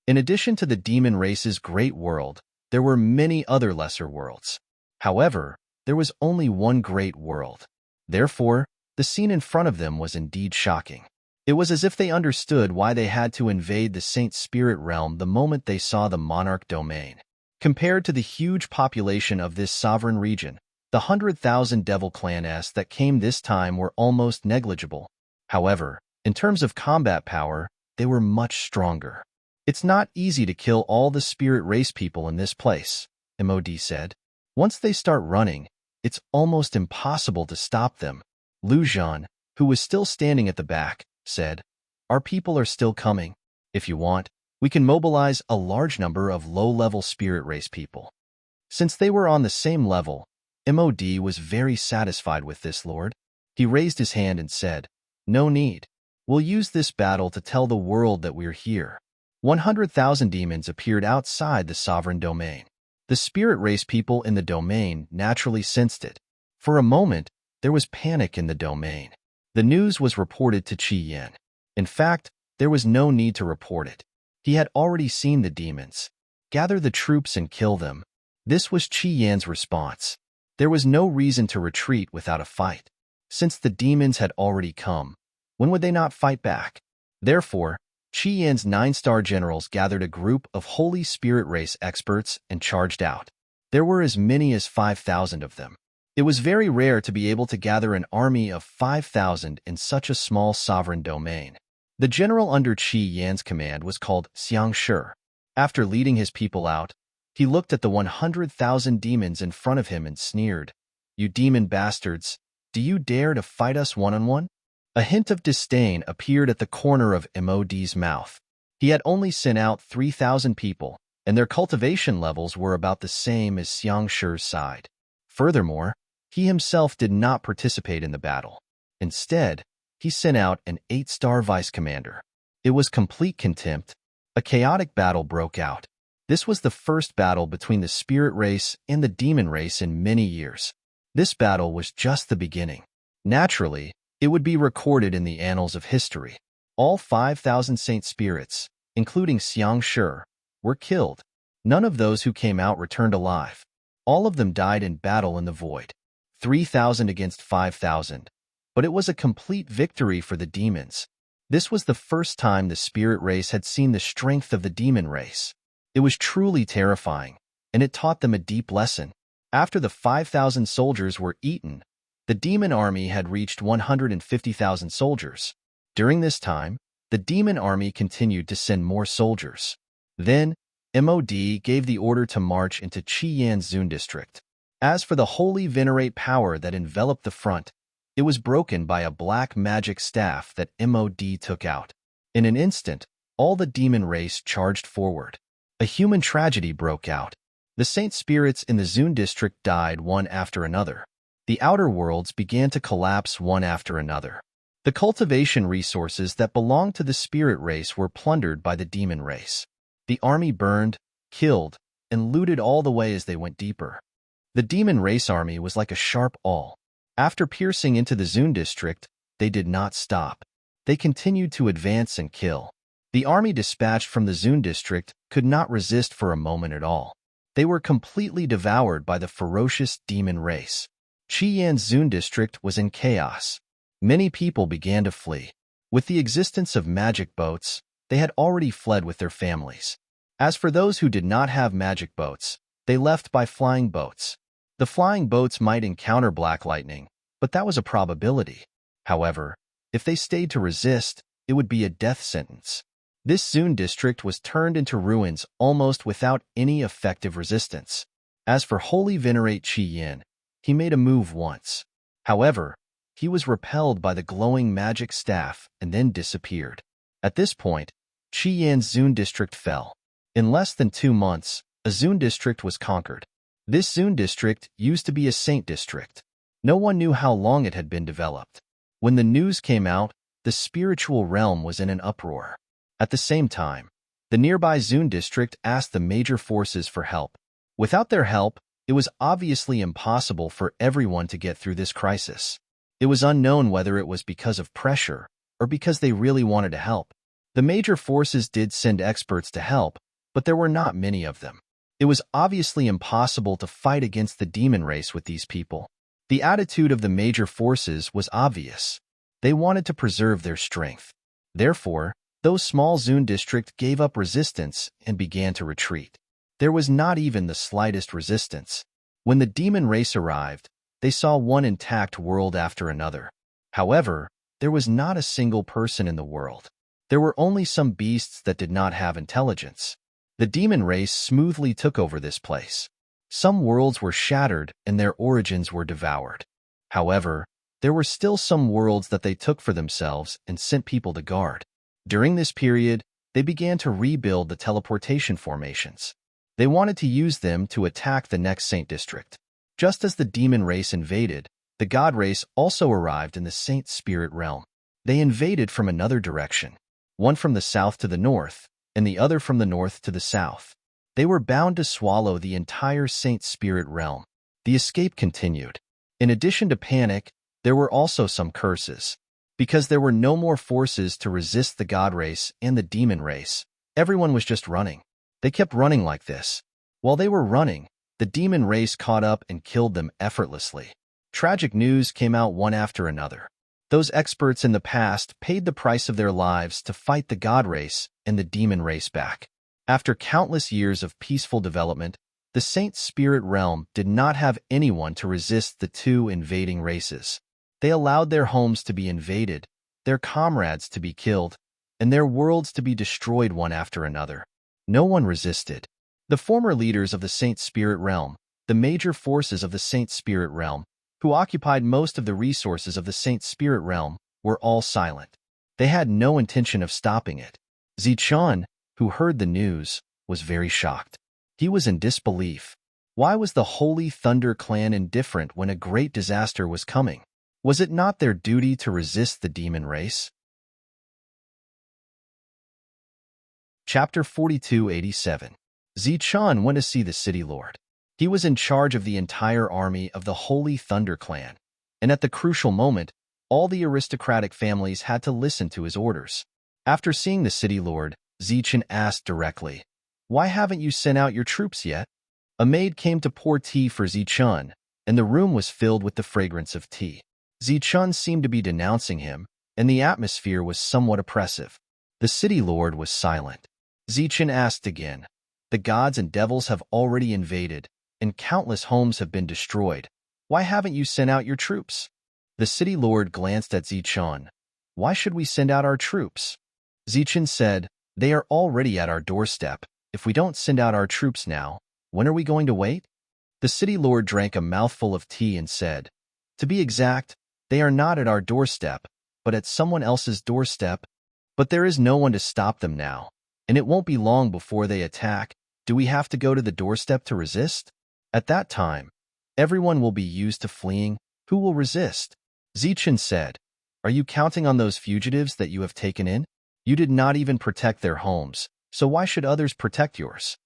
In addition to the demon race's great world, there were many other lesser worlds. However, there was only one great world. Therefore, the scene in front of them was indeed shocking. It was as if they understood why they had to invade the Saint Spirit realm the moment they saw the monarch domain. Compared to the huge population of this sovereign region, the 100,000 Devil Clan-s that came this time were almost negligible. However, in terms of combat power, they were much stronger. "It's not easy to kill all the spirit race people in this place," Mod said. "Once they start running, it's almost impossible to stop them." Lu Zhan, who was still standing at the back, said, "Our people are still coming. If you want, we can mobilize a large number of low-level spirit race people." Since they were on the same level, Mod was very satisfied with this, Lord. He raised his hand and said, "No need. We'll use this battle to tell the world that we're here." 100,000 demons appeared outside the sovereign domain. The spirit race people in the domain naturally sensed it. For a moment, there was panic in the domain. The news was reported to Qi Yan. In fact, there was no need to report it. He had already seen the demons. Gather the troops and kill them. This was Qi Yan's response. There was no reason to retreat without a fight. Since the demons had already come, when would they not fight back? Therefore, Qi Yan's 9-star generals gathered a group of Holy Spirit race experts and charged out. There were as many as 5,000 of them. It was very rare to be able to gather an army of 5,000 in such a small sovereign domain. The general under Qi Yan's command was called Xiang Shi. After leading his people out, he looked at the 100,000 demons in front of him and sneered, "You demon bastards, do you dare to fight us one-on-one?" A hint of disdain appeared at the corner of Mod's mouth. He had only sent out 3,000 people, and their cultivation levels were about the same as Xiang Shi's side. Furthermore, he himself did not participate in the battle. Instead, he sent out an 8-star vice commander. It was complete contempt. A chaotic battle broke out. This was the first battle between the spirit race and the demon race in many years. This battle was just the beginning. Naturally, it would be recorded in the annals of history. All 5,000 saint spirits, including Xiang Shi, were killed. None of those who came out returned alive. All of them died in battle in the void. 3,000 against 5,000. But it was a complete victory for the demons. This was the first time the spirit race had seen the strength of the demon race. It was truly terrifying, and it taught them a deep lesson. After the 5,000 soldiers were eaten, the demon army had reached 150,000 soldiers. During this time, the demon army continued to send more soldiers. Then, MOD gave the order to march into Qi Yan's Zun district. As for the holy venerate power that enveloped the front, it was broken by a black magic staff that MOD took out. In an instant, all the demon race charged forward. A human tragedy broke out. The saint spirits in the Zun district died one after another. The outer worlds began to collapse one after another. The cultivation resources that belonged to the spirit race were plundered by the demon race. The army burned, killed, and looted all the way as they went deeper. The demon race army was like a sharp awl. After piercing into the Zun district, they did not stop. They continued to advance and kill. The army dispatched from the Zun district could not resist for a moment at all. They were completely devoured by the ferocious demon race. Qi Yan's Zun district was in chaos. Many people began to flee. With the existence of magic boats, they had already fled with their families. As for those who did not have magic boats, they left by flying boats. The flying boats might encounter black lightning, but that was a probability. However, if they stayed to resist, it would be a death sentence. This Zun district was turned into ruins almost without any effective resistance. As for Holy Venerate Qi Yan, he made a move once. However, he was repelled by the glowing magic staff and then disappeared. At this point, Qi Yan's Zun district fell. In less than 2 months, a Zun district was conquered. This Zun district used to be a saint district. No one knew how long it had been developed. When the news came out, the spiritual realm was in an uproar. At the same time, the nearby Zun district asked the major forces for help. Without their help, it was obviously impossible for everyone to get through this crisis. It was unknown whether it was because of pressure or because they really wanted to help. The major forces did send experts to help, but there were not many of them. It was obviously impossible to fight against the demon race with these people. The attitude of the major forces was obvious. They wanted to preserve their strength. Therefore, those small Zun district gave up resistance and began to retreat. There was not even the slightest resistance. When the demon race arrived, they saw one intact world after another. However, there was not a single person in the world. There were only some beasts that did not have intelligence. The demon race smoothly took over this place. Some worlds were shattered and their origins were devoured. However, there were still some worlds that they took for themselves and sent people to guard. During this period, they began to rebuild the teleportation formations. They wanted to use them to attack the next Saint District. Just as the demon race invaded, The god race also arrived in the Saint Spirit realm. They invaded from another direction, one from the south to the north, and the other from the north to the south. They were bound to swallow the entire Saint Spirit realm. The escape continued. In addition to panic, there were also some curses. Because there were no more forces to resist the god race and the demon race, everyone was just running. They kept running like this. While they were running, the demon race caught up and killed them effortlessly. Tragic news came out one after another. Those experts in the past paid the price of their lives to fight the god race and the demon race back. After countless years of peaceful development, the Saint Spirit realm did not have anyone to resist the two invading races. They allowed their homes to be invaded, their comrades to be killed, and their worlds to be destroyed one after another. No one resisted. The former leaders of the Saint Spirit realm, the major forces of the Saint Spirit realm, who occupied most of the resources of the Saint Spirit realm, were all silent. They had no intention of stopping it. Zichun, who heard the news, was very shocked. He was in disbelief. Why was the Holy Thunder clan indifferent when a great disaster was coming? Was it not their duty to resist the demon race? Chapter 4287. Zichun went to see the city lord. He was in charge of the entire army of the Holy Thunder clan, and at the crucial moment, all the aristocratic families had to listen to his orders. After seeing the city lord, Zichun asked directly, "Why haven't you sent out your troops yet?" A maid came to pour tea for Zichun, and the room was filled with the fragrance of tea. Zichun seemed to be denouncing him, and the atmosphere was somewhat oppressive. The city lord was silent. Zichun asked again, "The gods and devils have already invaded, and countless homes have been destroyed. Why haven't you sent out your troops?" The city lord glanced at Zichun. "Why should we send out our troops?" Zichun said, "They are already at our doorstep. If we don't send out our troops now, when are we going to wait?" The city lord drank a mouthful of tea and said, "To be exact, they are not at our doorstep, but at someone else's doorstep. But there is no one to stop them now, and it won't be long before they attack. Do we have to go to the doorstep to resist? At that time, everyone will be used to fleeing. Who will resist?" Zichun said, "Are you counting on those fugitives that you have taken in? You did not even protect their homes, so why should others protect yours?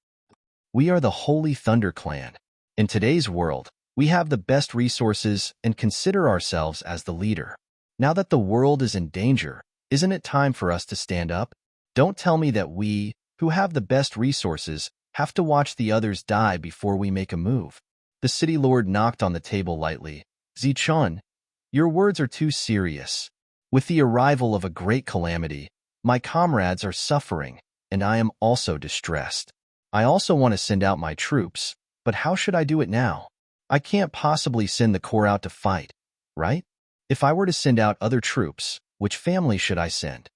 We are the Holy Thunder clan. In today's world, we have the best resources and consider ourselves as the leader. Now that the world is in danger, isn't it time for us to stand up? Don't tell me that we, who have the best resources, have to watch the others die before we make a move." The city lord knocked on the table lightly. "Zichun, your words are too serious. With the arrival of a great calamity, my comrades are suffering, and I am also distressed. I also want to send out my troops, but how should I do it now? I can't possibly send the corps out to fight, right? If I were to send out other troops, which family should I send?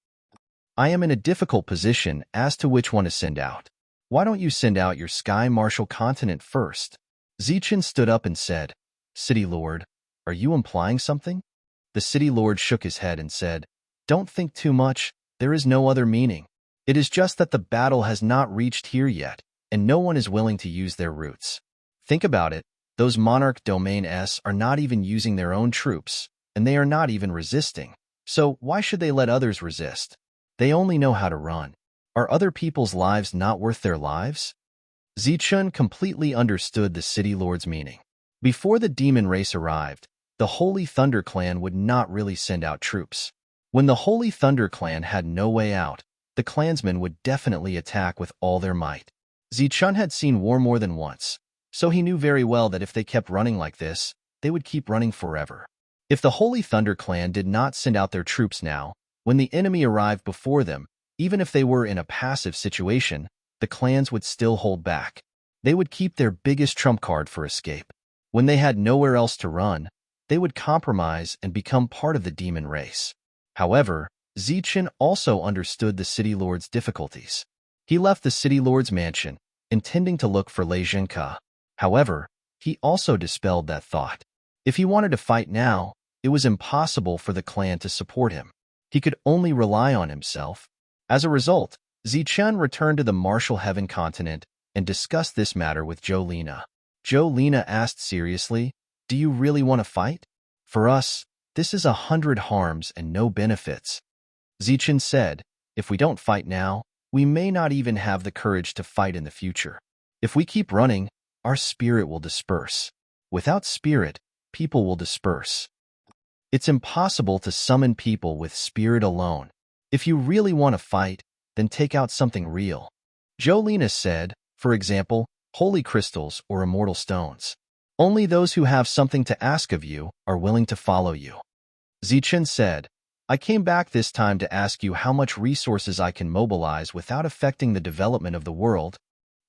I am in a difficult position as to which one to send out. Why don't you send out your Sky Marshal Continent first?" Zichun stood up and said, "City Lord, are you implying something?" The city lord shook his head and said, "Don't think too much. There is no other meaning. It is just that the battle has not reached here yet, and no one is willing to use their roots. Think about it. Those Monarch Domain S are not even using their own troops, and they are not even resisting. So why should they let others resist? They only know how to run. Are other people's lives not worth their lives?" Zichun completely understood the city lord's meaning. Before the demon race arrived, the Holy Thunder clan would not really send out troops. When the Holy Thunder clan had no way out, the clansmen would definitely attack with all their might. Zichun had seen war more than once, so he knew very well that if they kept running like this, they would keep running forever. If the Holy Thunder clan did not send out their troops now, when the enemy arrived before them, even if they were in a passive situation, the clans would still hold back. They would keep their biggest trump card for escape. When they had nowhere else to run, they would compromise and become part of the demon race. However, Zichun also understood the city lord's difficulties. He left the city lord's mansion, intending to look for Lei Zhenke. However, he also dispelled that thought. If he wanted to fight now, it was impossible for the clan to support him. He could only rely on himself. As a result, Zichun returned to the Martial Heaven continent and discussed this matter with Jolene. Jolene asked seriously, "Do you really want to fight?" For us, this is 100 harms and no benefits. Zichen said, if we don't fight now, we may not even have the courage to fight in the future. If we keep running, our spirit will disperse. Without spirit, people will disperse. It's impossible to summon people with spirit alone. If you really want to fight, then take out something real. Jolena said, for example, holy crystals or immortal stones. Only those who have something to ask of you are willing to follow you. Zichen said, I came back this time to ask you how much resources I can mobilize without affecting the development of the world.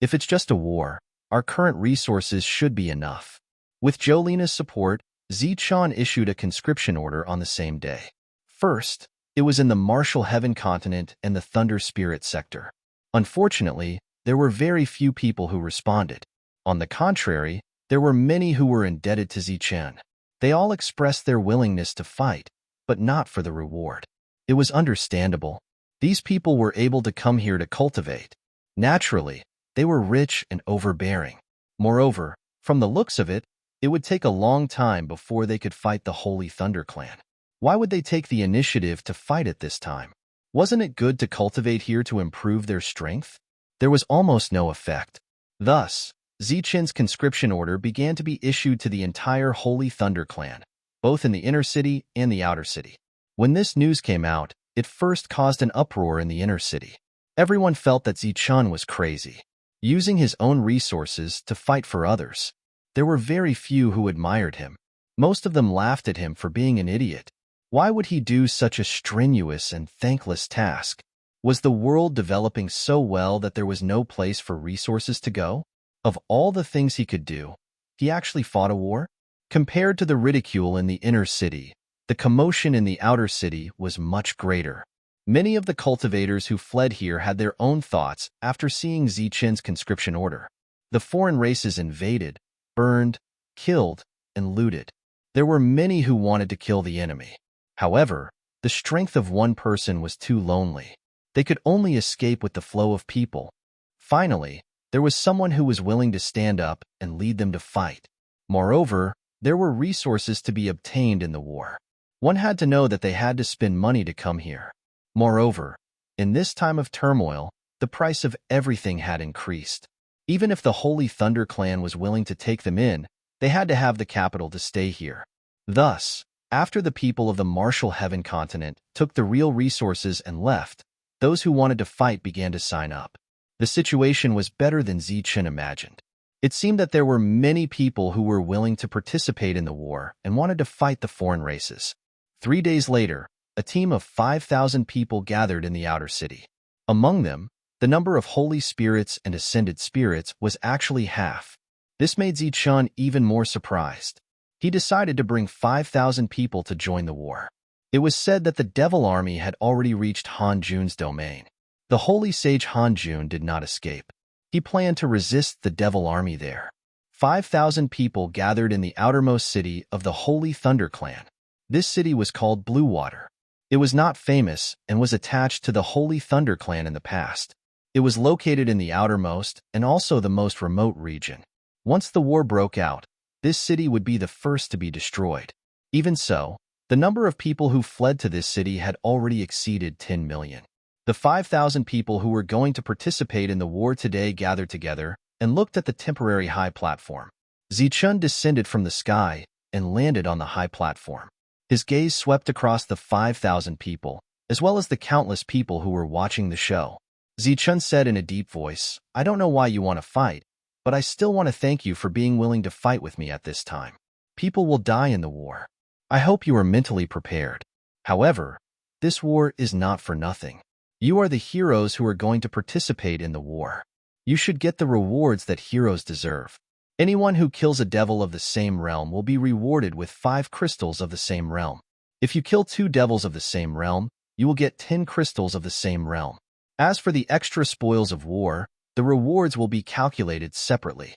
If it's just a war, our current resources should be enough. With Jolena's support, Zichen issued a conscription order on the same day. First, it was in the Martial Heaven continent and the Thunder Spirit sector. Unfortunately, there were very few people who responded. On the contrary, there were many who were indebted to Zichen. They all expressed their willingness to fight, but not for the reward. It was understandable. These people were able to come here to cultivate. Naturally, they were rich and overbearing. Moreover, from the looks of it, it would take a long time before they could fight the Holy Thunder Clan. Why would they take the initiative to fight at this time? Wasn't it good to cultivate here to improve their strength? There was almost no effect. Thus, Zichen's conscription order began to be issued to the entire Holy Thunder Clan, both in the inner city and the outer city. When this news came out, it first caused an uproar in the inner city. Everyone felt that Zichen was crazy, using his own resources to fight for others. There were very few who admired him. Most of them laughed at him for being an idiot. Why would he do such a strenuous and thankless task? Was the world developing so well that there was no place for resources to go? Of all the things he could do, he actually fought a war? Compared to the ridicule in the inner city, the commotion in the outer city was much greater. Many of the cultivators who fled here had their own thoughts after seeing Zichen's conscription order. The foreign races invaded, burned, killed, and looted. There were many who wanted to kill the enemy. However, the strength of one person was too lonely. They could only escape with the flow of people. Finally, there was someone who was willing to stand up and lead them to fight. Moreover, there were resources to be obtained in the war. One had to know that they had to spend money to come here. Moreover, in this time of turmoil, the price of everything had increased. Even if the Holy Thunder Clan was willing to take them in, they had to have the capital to stay here. Thus, after the people of the Martial Heaven continent took the real resources and left, those who wanted to fight began to sign up. The situation was better than Zichen imagined. It seemed that there were many people who were willing to participate in the war and wanted to fight the foreign races. 3 days later, a team of 5,000 people gathered in the outer city. Among them, the number of holy spirits and ascended spirits was actually half. This made Zichen even more surprised. He decided to bring 5,000 people to join the war. It was said that the Devil Army had already reached Han Jun's domain. The holy sage Han Jun did not escape. He planned to resist the Devil Army there. 5,000 people gathered in the outermost city of the Holy Thunder Clan. This city was called Blue Water. It was not famous and was attached to the Holy Thunder Clan in the past. It was located in the outermost and also the most remote region. Once the war broke out, this city would be the first to be destroyed. Even so, the number of people who fled to this city had already exceeded 10 million. The 5,000 people who were going to participate in the war today gathered together and looked at the temporary high platform. Zichen descended from the sky and landed on the high platform. His gaze swept across the 5,000 people, as well as the countless people who were watching the show. Zichen said in a deep voice, I don't know why you want to fight, but I still want to thank you for being willing to fight with me at this time. People will die in the war. I hope you are mentally prepared. However, this war is not for nothing. You are the heroes who are going to participate in the war. You should get the rewards that heroes deserve. Anyone who kills a devil of the same realm will be rewarded with 5 crystals of the same realm. If you kill 2 devils of the same realm, you will get 10 crystals of the same realm. As for the extra spoils of war, the rewards will be calculated separately.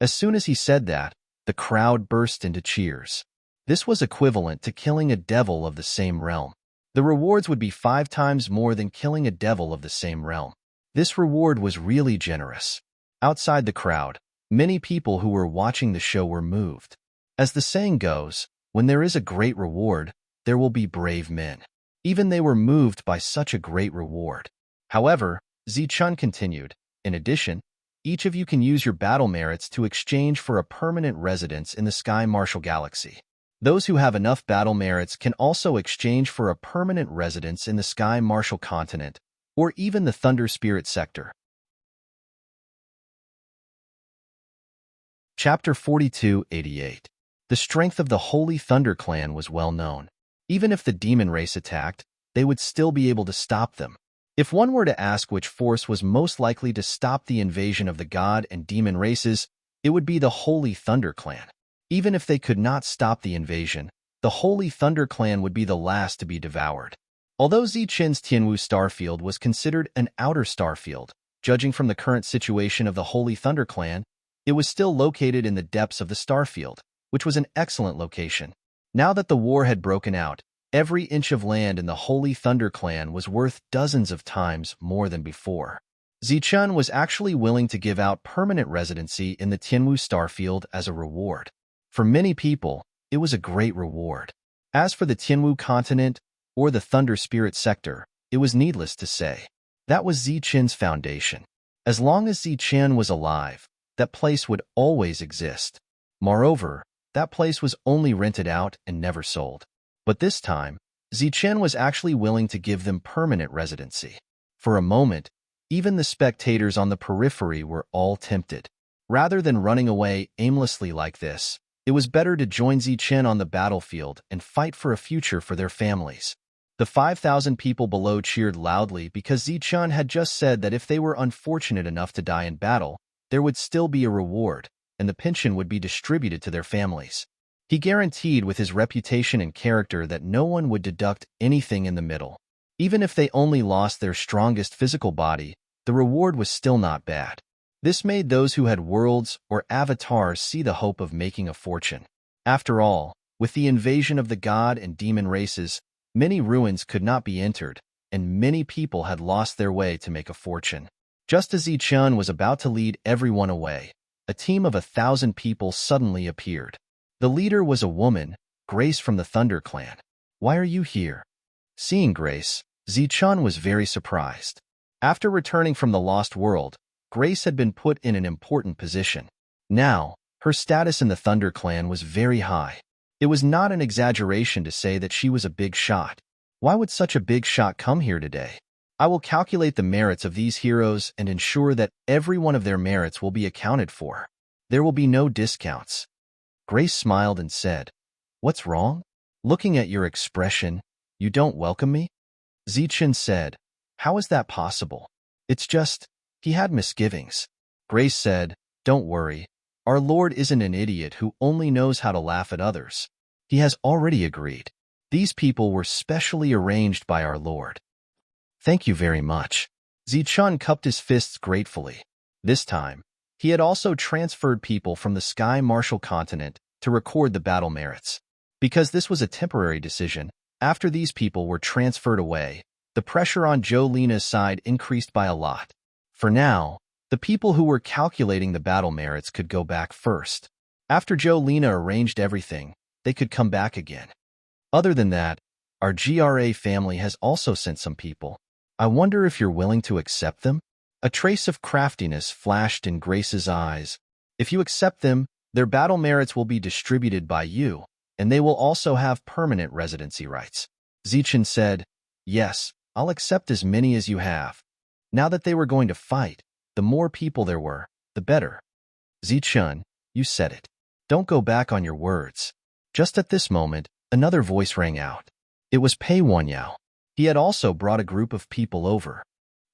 As soon as he said that, the crowd burst into cheers. This was equivalent to killing a devil of the same realm. The rewards would be 5 times more than killing a devil of the same realm. This reward was really generous. Outside the crowd, many people who were watching the show were moved. As the saying goes, When there is a great reward, there will be brave men. Even they were moved by such a great reward. However, Zichun continued, in addition, each of you can use your battle merits to exchange for a permanent residence in the Sky Marshal Galaxy. Those who have enough battle merits can also exchange for a permanent residence in the Sky Marshal continent, or even the Thunder Spirit sector. Chapter 4288. The strength of the Holy Thunder Clan was well known. Even if the demon race attacked, they would still be able to stop them. If one were to ask which force was most likely to stop the invasion of the god and demon races, it would be the Holy Thunder Clan. Even if they could not stop the invasion, the Holy Thunder Clan would be the last to be devoured. Although Zichen's Tianwu starfield was considered an outer starfield, judging from the current situation of the Holy Thunder Clan, it was still located in the depths of the starfield, which was an excellent location. Now that the war had broken out, every inch of land in the Holy Thunder Clan was worth dozens of times more than before. Zichun was actually willing to give out permanent residency in the Tianwu starfield as a reward. For many people, it was a great reward. As for the Tianwu continent, or the Thunder Spirit sector, it was needless to say. That was Zichen's foundation. As long as Zichen was alive, that place would always exist. Moreover, that place was only rented out and never sold. But this time, Zichen was actually willing to give them permanent residency. For a moment, even the spectators on the periphery were all tempted. Rather than running away aimlessly like this, it was better to join Zichen on the battlefield and fight for a future for their families. The 5,000 people below cheered loudly because Zichen had just said that if they were unfortunate enough to die in battle, there would still be a reward, and the pension would be distributed to their families. He guaranteed with his reputation and character that no one would deduct anything in the middle. Even if they only lost their strongest physical body, the reward was still not bad. This made those who had worlds or avatars see the hope of making a fortune. After all, with the invasion of the god and demon races, many ruins could not be entered, and many people had lost their way to make a fortune. Just as Zichun was about to lead everyone away, a team of 1,000 people suddenly appeared. The leader was a woman, Grace from the Thunder Clan. "Why are you here?" Seeing Grace, Zichun was very surprised. After returning from the Lost World, Grace had been put in an important position. Now, her status in the Thunder Clan was very high. It was not an exaggeration to say that she was a big shot. Why would such a big shot come here today? I will calculate the merits of these heroes and ensure that every one of their merits will be accounted for. There will be no discounts. Grace smiled and said, "What's wrong? Looking at your expression, you don't welcome me?" Zichen said, "How is that possible? It's just..." He had misgivings. Grace said, "Don't worry. Our Lord isn't an idiot who only knows how to laugh at others. He has already agreed. These people were specially arranged by our Lord." "Thank you very much." Zichun cupped his fists gratefully. This time, he had also transferred people from the Sky Marshal continent to record the battle merits. Because this was a temporary decision, after these people were transferred away, the pressure on Jolina's side increased by a lot. For now, the people who were calculating the battle merits could go back first. After Jolina arranged everything, they could come back again. Other than that, our GRA family has also sent some people. I wonder if you're willing to accept them? A trace of craftiness flashed in Grace's eyes. If you accept them, their battle merits will be distributed by you, and they will also have permanent residency rights. Zichen said, "Yes, I'll accept as many as you have." Now that they were going to fight, the more people there were, the better. "Zichun, you said it. Don't go back on your words." Just at this moment, another voice rang out. It was Pei Wanyao. He had also brought a group of people over.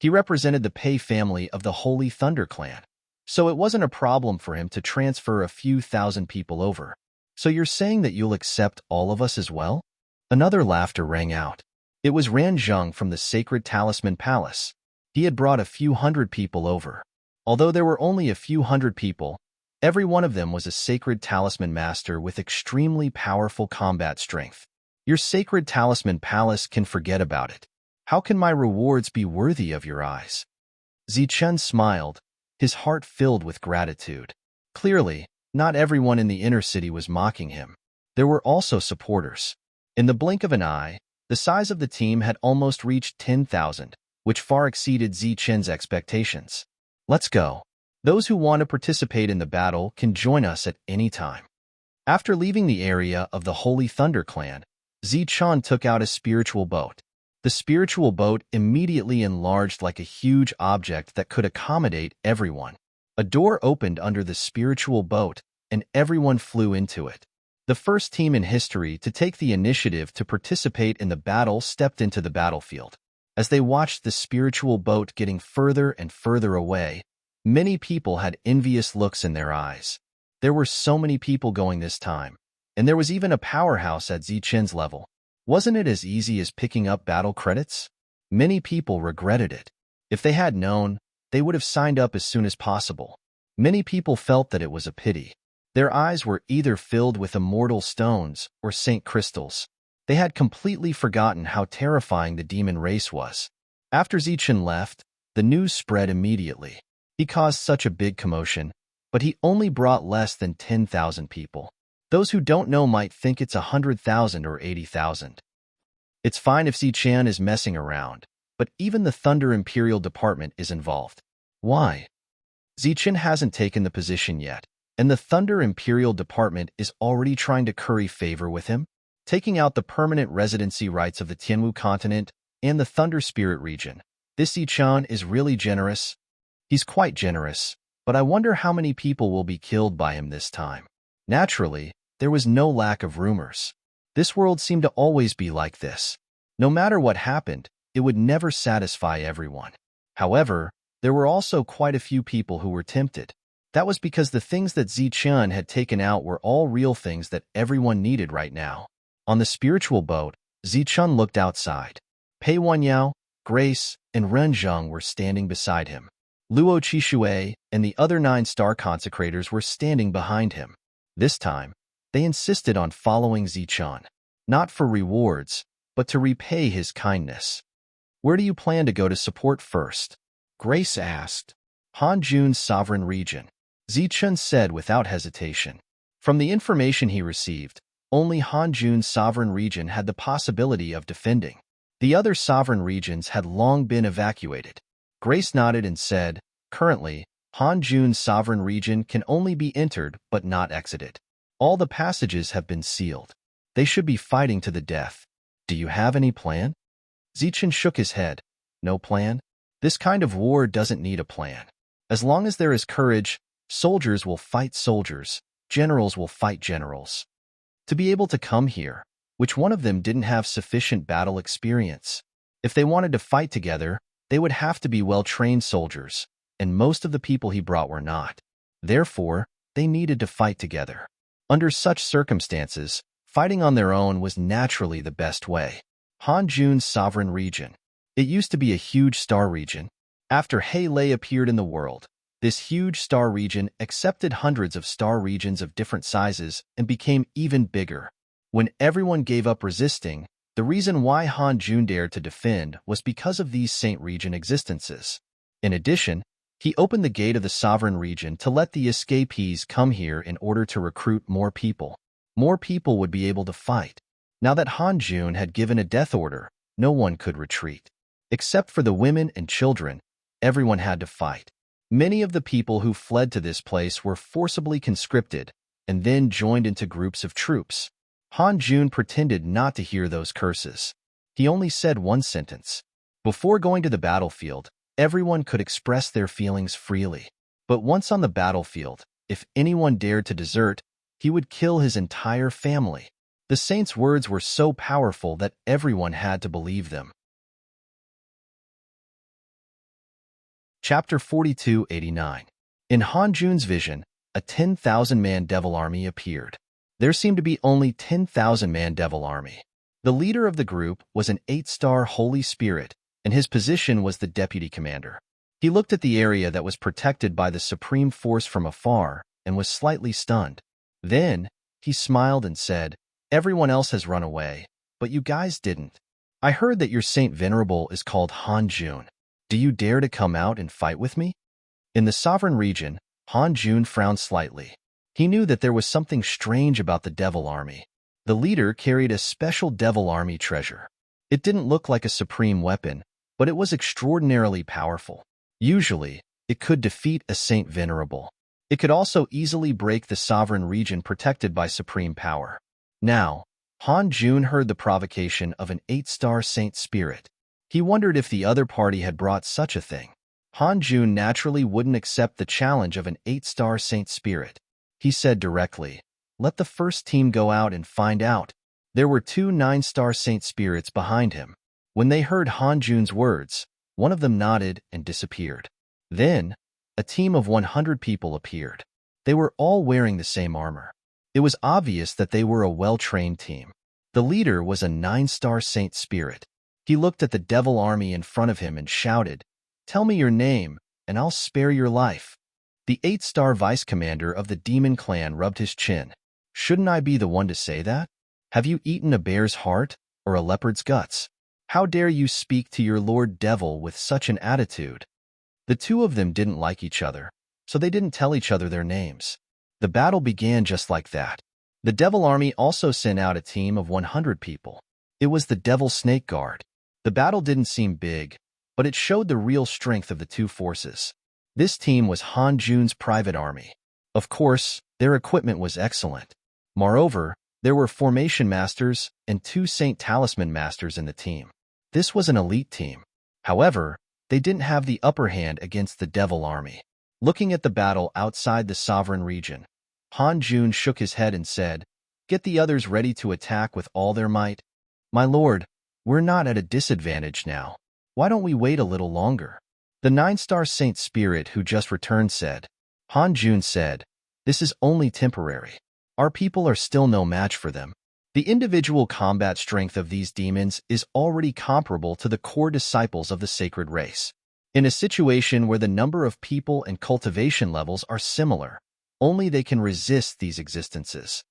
He represented the Pei family of the Holy Thunder Clan, so it wasn't a problem for him to transfer a few thousand people over. "So you're saying that you'll accept all of us as well?" Another laughter rang out. It was Ran Zheng from the Sacred Talisman Palace. He had brought a few hundred people over. Although there were only a few hundred people, every one of them was a Sacred Talisman master with extremely powerful combat strength. Your Sacred Talisman Palace can forget about it. How can my rewards be worthy of your eyes?" Zichen smiled, his heart filled with gratitude. Clearly, not everyone in the inner city was mocking him. There were also supporters. In the blink of an eye, the size of the team had almost reached 10,000, which far exceeded Zichen's expectations. Let's go. Those who want to participate in the battle can join us at any time. After leaving the area of the Holy Thunder clan, Zichen took out a spiritual boat. The spiritual boat immediately enlarged like a huge object that could accommodate everyone. A door opened under the spiritual boat, and everyone flew into it. The first team in history to take the initiative to participate in the battle stepped into the battlefield. As they watched the spiritual boat getting further and further away, many people had envious looks in their eyes. There were so many people going this time, and there was even a powerhouse at Zichen's level. Wasn't it as easy as picking up battle credits? Many people regretted it. If they had known, they would have signed up as soon as possible. Many people felt that it was a pity. Their eyes were either filled with immortal stones or saint crystals. They had completely forgotten how terrifying the demon race was. After Zichen left, the news spread immediately. He caused such a big commotion, but he only brought less than 10,000 people. Those who don't know might think it's 100,000 or 80,000. It's fine if Zichen is messing around, but even the Thunder Imperial Department is involved. Why? Zichen hasn't taken the position yet, and the Thunder Imperial Department is already trying to curry favor with him, taking out the permanent residency rights of the Tianwu continent and the Thunder Spirit region. This Zichen is really generous. He's quite generous, but I wonder how many people will be killed by him this time. Naturally, there was no lack of rumors. This world seemed to always be like this. No matter what happened, it would never satisfy everyone. However, there were also quite a few people who were tempted. That was because the things that Zichen had taken out were all real things that everyone needed right now. On the spiritual boat, Zichen looked outside. Pei Wanyao, Grace, and Renzheng were standing beside him. Luo Qishui and the other 9 star consecrators were standing behind him. This time, they insisted on following Zichen, not for rewards, but to repay his kindness. Where do you plan to go to support first? Grace asked. Hanjun's sovereign region, Zichen said without hesitation. From the information he received, only Hanjun's sovereign region had the possibility of defending. The other sovereign regions had long been evacuated. Grace nodded and said, currently, Hanjun's sovereign region can only be entered but not exited. All the passages have been sealed. They should be fighting to the death. Do you have any plan? Zichen shook his head. No plan? This kind of war doesn't need a plan. As long as there is courage, soldiers will fight soldiers, generals will fight generals. To be able to come here, which one of them didn't have sufficient battle experience? If they wanted to fight together, they would have to be well-trained soldiers, and most of the people he brought were not. Therefore, they needed to fight together. Under such circumstances, fighting on their own was naturally the best way. Hanjun's sovereign region. It used to be a huge star region. After He Lei appeared in the world, this huge star region accepted hundreds of star regions of different sizes and became even bigger. When everyone gave up resisting, the reason why Hanjun dared to defend was because of these saint region existences. In addition, he opened the gate of the sovereign region to let the escapees come here in order to recruit more people. More people would be able to fight. Now that Hanjun had given a death order, no one could retreat. Except for the women and children, everyone had to fight. Many of the people who fled to this place were forcibly conscripted and then joined into groups of troops. Hanjun pretended not to hear those curses. He only said one sentence. Before going to the battlefield, everyone could express their feelings freely. But once on the battlefield, if anyone dared to desert, he would kill his entire family. The saint's words were so powerful that everyone had to believe them. Chapter 4289. In Hanjun's vision, a 10,000-man devil army appeared. There seemed to be only 10,000-man devil army. The leader of the group was an 8-star Holy Spirit, and his position was the deputy commander. He looked at the area that was protected by the supreme force from afar and was slightly stunned. Then, he smiled and said, "Everyone else has run away, but you guys didn't. I heard that your Saint Venerable is called Hanjun. Do you dare to come out and fight with me?" In the sovereign region, Hanjun frowned slightly. He knew that there was something strange about the devil army. The leader carried a special devil army treasure. It didn't look like a supreme weapon, but it was extraordinarily powerful. Usually, it could defeat a saint venerable. It could also easily break the sovereign region protected by supreme power. Now, Han Jun heard the provocation of an 8-star saint spirit. He wondered if the other party had brought such a thing. Han Jun naturally wouldn't accept the challenge of an 8-star saint spirit. He said directly, "Let the first team go out and find out." There were 2 9-star saint spirits behind him. When they heard Han Jun's words, one of them nodded and disappeared. Then, a team of 100 people appeared. They were all wearing the same armor. It was obvious that they were a well-trained team. The leader was a 9-star saint spirit. He looked at the devil army in front of him and shouted, "Tell me your name, and I'll spare your life." The 8-star vice commander of the demon clan rubbed his chin. "Shouldn't I be the one to say that? Have you eaten a bear's heart or a leopard's guts? How dare you speak to your Lord Devil with such an attitude?" The two of them didn't like each other, so they didn't tell each other their names. The battle began just like that. The devil army also sent out a team of 100 people. It was the Devil Snake Guard. The battle didn't seem big, but it showed the real strength of the two forces. This team was Han Jun's private army. Of course, their equipment was excellent. Moreover, there were Formation Masters and 2 Saint Talisman Masters in the team. This was an elite team. However, they didn't have the upper hand against the Devil Army. Looking at the battle outside the sovereign region, Han Jun shook his head and said, "Get the others ready to attack with all their might." "My lord, we're not at a disadvantage now. Why don't we wait a little longer?" The 9-star saint spirit who just returned said. Han Jun said, "This is only temporary. Our people are still no match for them. The individual combat strength of these demons is already comparable to the core disciples of the sacred race. In a situation where the number of people and cultivation levels are similar, only they can resist these existences."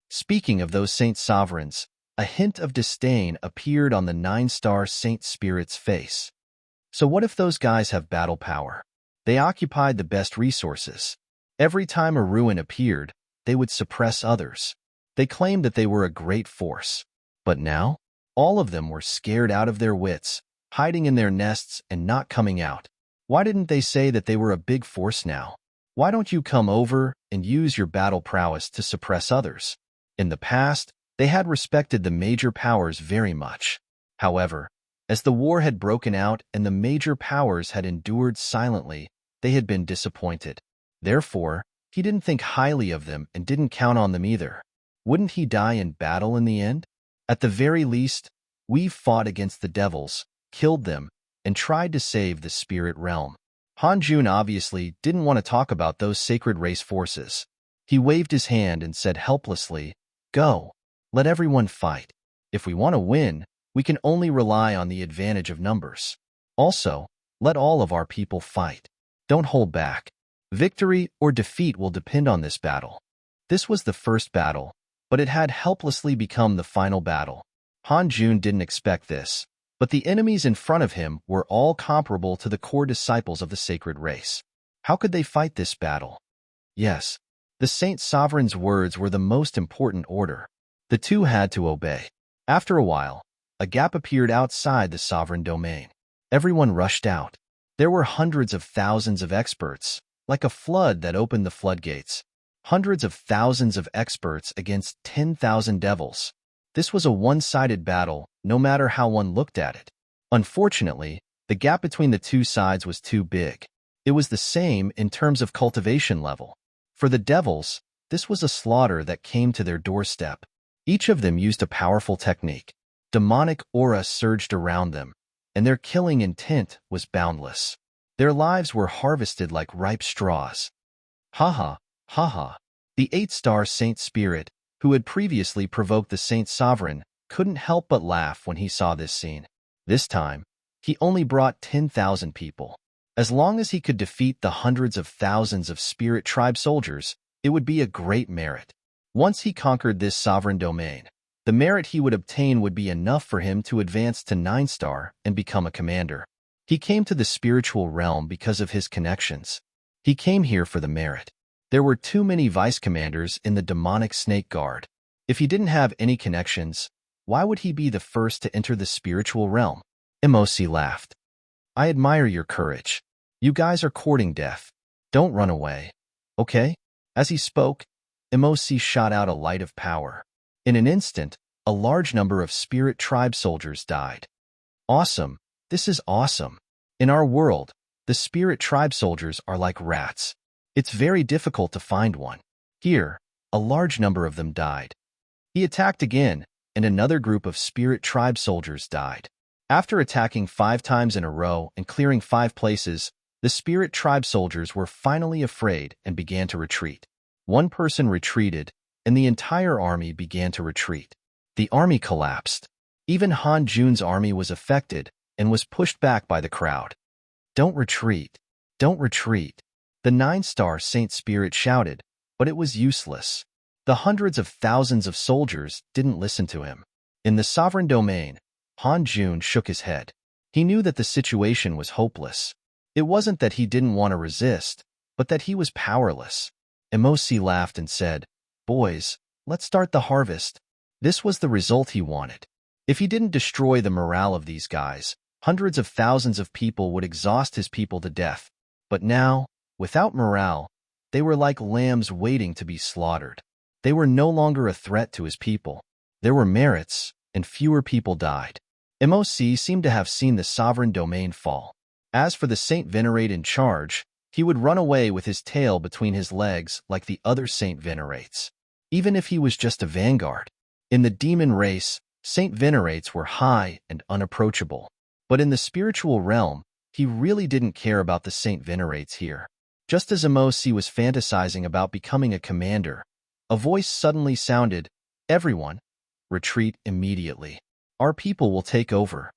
Speaking of those saint sovereigns, a hint of disdain appeared on the 9-star saint spirit's face. "So what if those guys have battle power? They occupied the best resources. Every time a ruin appeared, they would suppress others. They claimed that they were a great force. But now, all of them were scared out of their wits, hiding in their nests and not coming out. Why didn't they say that they were a big force now? Why don't you come over and use your battle prowess to suppress others?" In the past, they had respected the major powers very much. However, as the war had broken out and the major powers had endured silently, they had been disappointed. Therefore, he didn't think highly of them and didn't count on them either. Wouldn't he die in battle in the end? At the very least, we've fought against the devils, killed them, and tried to save the spirit realm. Han Jun obviously didn't want to talk about those sacred race forces. He waved his hand and said helplessly, "Go. Let everyone fight. If we want to win, we can only rely on the advantage of numbers. Also, let all of our people fight. Don't hold back. Victory or defeat will depend on this battle." This was the first battle, but it had helplessly become the final battle. Han Jun didn't expect this, but the enemies in front of him were all comparable to the core disciples of the sacred race. How could they fight this battle? Yes, the Saint Sovereign's words were the most important order. The two had to obey. After a while, a gap appeared outside the sovereign domain. Everyone rushed out. There were hundreds of thousands of experts, like a flood that opened the floodgates. Hundreds of thousands of experts against 10,000 devils. This was a one-sided battle, no matter how one looked at it. Unfortunately, the gap between the two sides was too big. It was the same in terms of cultivation level. For the devils, this was a slaughter that came to their doorstep. Each of them used a powerful technique. Demonic aura surged around them, and their killing intent was boundless. Their lives were harvested like ripe straws. Ha ha. The 8-star Saint Spirit, who had previously provoked the Saint Sovereign, couldn't help but laugh when he saw this scene. This time, he only brought 10,000 people. As long as he could defeat the hundreds of thousands of Spirit Tribe soldiers, it would be a great merit. Once he conquered this sovereign domain, the merit he would obtain would be enough for him to advance to 9-star and become a commander. He came to the spiritual realm because of his connections. He came here for the merit. There were too many vice commanders in the demonic snake guard. If he didn't have any connections, why would he be the first to enter the spiritual realm? Emosi laughed. I admire your courage. You guys are courting death. Don't run away, okay? As he spoke, Emosi shot out a light of power. In an instant, a large number of spirit tribe soldiers died. Awesome. This is awesome. In our world, the spirit tribe soldiers are like rats. It's very difficult to find one. Here, a large number of them died. He attacked again, and another group of spirit tribe soldiers died. After attacking 5 times in a row and clearing 5 places, the spirit tribe soldiers were finally afraid and began to retreat. One person retreated, and the entire army began to retreat. The army collapsed. Even Han Jun's army was affected and was pushed back by the crowd. Don't retreat. Don't retreat. The 9-star Saint Spirit shouted, but it was useless. The hundreds of thousands of soldiers didn't listen to him. In the sovereign domain, Han Jun shook his head. He knew that the situation was hopeless. It wasn't that he didn't want to resist, but that he was powerless. Emosi laughed and said, Boys, let's start the harvest. This was the result he wanted. If he didn't destroy the morale of these guys, hundreds of thousands of people would exhaust his people to death. But now, without morale, they were like lambs waiting to be slaughtered. They were no longer a threat to his people. There were merits, and fewer people died. Emosi seemed to have seen the sovereign domain fall. As for the Saint Venerate in charge, he would run away with his tail between his legs like the other Saint Venerates, even if he was just a vanguard. In the demon race, Saint Venerates were high and unapproachable. But in the spiritual realm, he really didn't care about the Saint Venerates here. Just as Emosi was fantasizing about becoming a commander, a voice suddenly sounded, Everyone, retreat immediately. Our people will take over.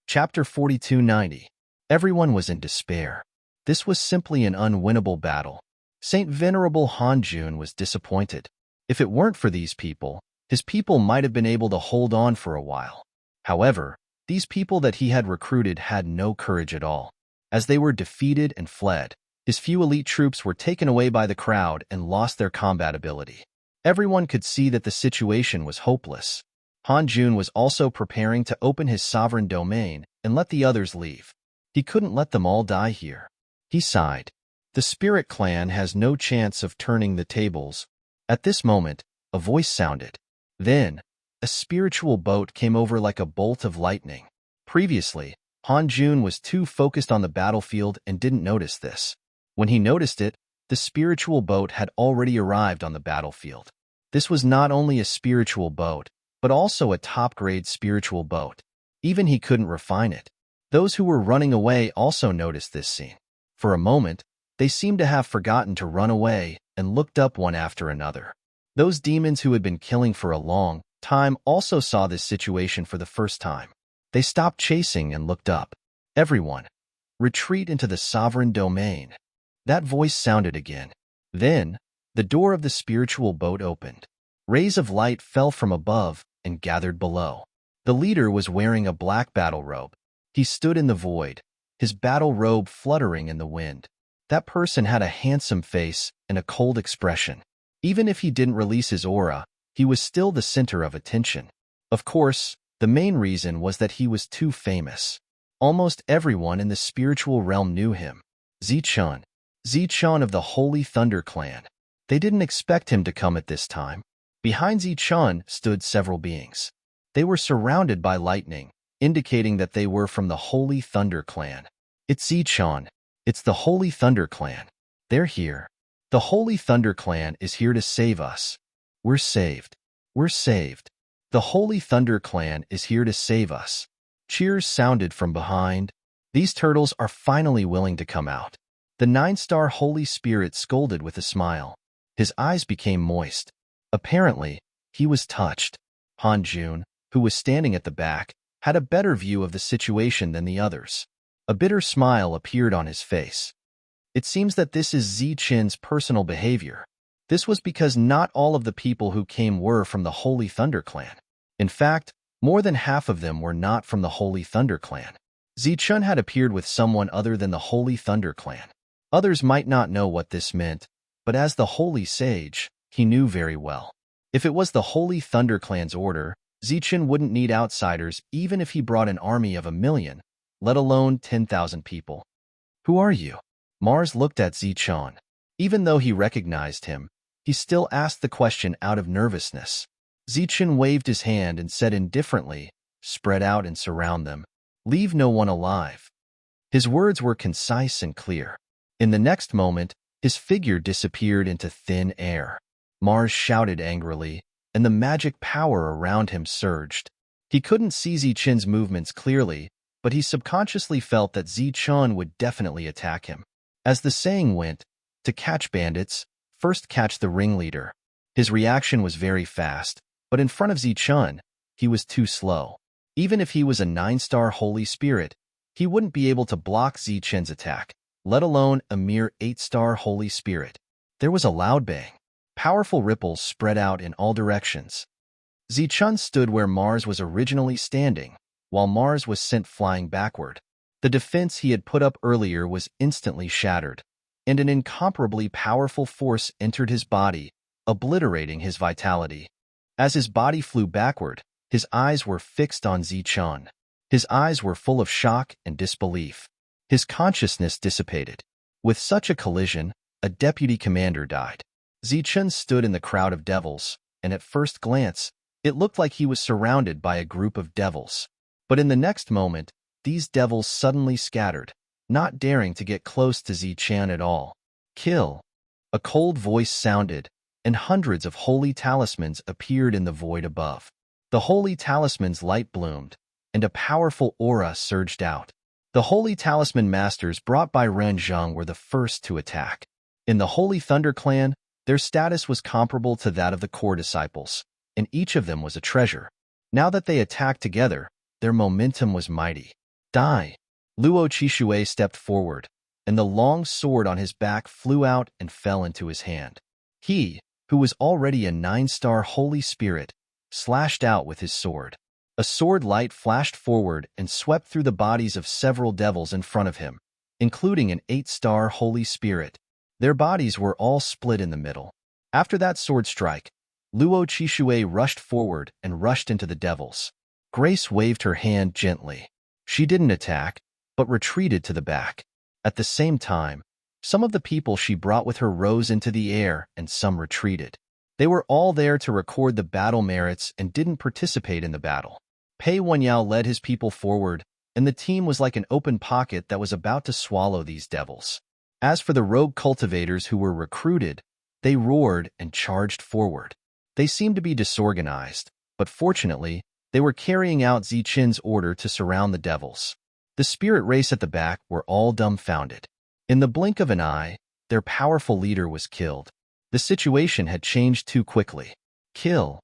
Chapter 4290. Everyone was in despair. This was simply an unwinnable battle. Saint Venerable Han Jun was disappointed. If it weren't for these people, his people might have been able to hold on for a while. However, these people that he had recruited had no courage at all. As they were defeated and fled, his few elite troops were taken away by the crowd and lost their combat ability. Everyone could see that the situation was hopeless. Han Jun was also preparing to open his sovereign domain and let the others leave. He couldn't let them all die here. He sighed. The Spirit Clan has no chance of turning the tables. At this moment, a voice sounded. Then, a spiritual boat came over like a bolt of lightning. Previously, Han Jun was too focused on the battlefield and didn't notice this. When he noticed it, the spiritual boat had already arrived on the battlefield. This was not only a spiritual boat, but also a top-grade spiritual boat. Even he couldn't refine it. Those who were running away also noticed this scene. For a moment, they seemed to have forgotten to run away and looked up one after another. Those demons who had been killing for a long time also saw this situation for the first time. They stopped chasing and looked up. Everyone, retreat into the sovereign domain. That voice sounded again. Then, the door of the spiritual boat opened. Rays of light fell from above and gathered below. The leader was wearing a black battle robe. He stood in the void, his battle robe fluttering in the wind. That person had a handsome face and a cold expression. Even if he didn't release his aura, he was still the center of attention. Of course, the main reason was that he was too famous. Almost everyone in the spiritual realm knew him. Zichun. Zichun of the Holy Thunder Clan. They didn't expect him to come at this time. Behind Zichun stood several beings. They were surrounded by lightning, indicating that they were from the Holy Thunder Clan. It's Zichun. It's the Holy Thunder Clan. They're here. The Holy Thunder Clan is here to save us. We're saved. We're saved. The Holy Thunder Clan is here to save us. Cheers sounded from behind. These turtles are finally willing to come out. The 9-star Holy Spirit scolded with a smile. His eyes became moist. Apparently, he was touched. Han Jun, who was standing at the back, had a better view of the situation than the others. A bitter smile appeared on his face. It seems that this is Zichun's personal behavior. This was because not all of the people who came were from the Holy Thunder Clan. In fact, more than half of them were not from the Holy Thunder Clan. Zichun had appeared with someone other than the Holy Thunder Clan. Others might not know what this meant, but as the holy sage, he knew very well. If it was the Holy Thunder Clan's order, Zichen wouldn't need outsiders even if he brought an army of 1,000,000, let alone 10,000 people. Who are you? Mars looked at Zichen. Even though he recognized him, he still asked the question out of nervousness. Zichen waved his hand and said indifferently, "Spread out and surround them. Leave no one alive." His words were concise and clear. In the next moment, his figure disappeared into thin air. Mars shouted angrily, and the magic power around him surged. He couldn't see Zichen's movements clearly, but he subconsciously felt that Zichen would definitely attack him. As the saying went, to catch bandits, first catch the ringleader. His reaction was very fast, but in front of Zichen, he was too slow. Even if he was a 9-star Holy Spirit, he wouldn't be able to block Zichen's attack, let alone a mere 8-star Holy Spirit. There was a loud bang. Powerful ripples spread out in all directions. Zichen stood where Mars was originally standing, while Mars was sent flying backward. The defense he had put up earlier was instantly shattered, and an incomparably powerful force entered his body, obliterating his vitality. As his body flew backward, his eyes were fixed on Zichen. His eyes were full of shock and disbelief. His consciousness dissipated. With such a collision, a deputy commander died. Zichen stood in the crowd of devils, and at first glance, it looked like he was surrounded by a group of devils. But in the next moment, these devils suddenly scattered, not daring to get close to Zichen at all. "Kill!" A cold voice sounded, and hundreds of holy talismans appeared in the void above. The holy talisman's light bloomed, and a powerful aura surged out. The holy talisman masters brought by Renzheng were the first to attack. In the Holy Thunder Clan, their status was comparable to that of the core disciples, and each of them was a treasure. Now that they attacked together, their momentum was mighty. "Die!" Luo Qishui stepped forward, and the long sword on his back flew out and fell into his hand. He, who was already a 9-star Holy Spirit, slashed out with his sword. A sword light flashed forward and swept through the bodies of several devils in front of him, including an 8-star Holy Spirit. Their bodies were all split in the middle. After that sword strike, Luo Qishui rushed forward and rushed into the devils. Grace waved her hand gently. She didn't attack, but retreated to the back. At the same time, some of the people she brought with her rose into the air and some retreated. They were all there to record the battle merits and didn't participate in the battle. Pei Wenyao led his people forward, and the team was like an open pocket that was about to swallow these devils. As for the rogue cultivators who were recruited, they roared and charged forward. They seemed to be disorganized, but fortunately, they were carrying out Zichen's order to surround the devils. The spirit race at the back were all dumbfounded. In the blink of an eye, their powerful leader was killed. The situation had changed too quickly. Kill.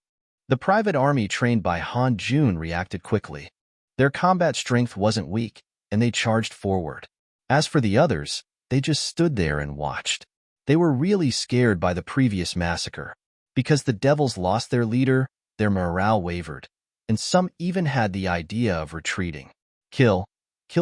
The private army trained by Han Jun reacted quickly. Their combat strength wasn't weak, and they charged forward. As for the others, they just stood there and watched. They were really scared by the previous massacre. Because the devils lost their leader, their morale wavered, and some even had the idea of retreating. Kill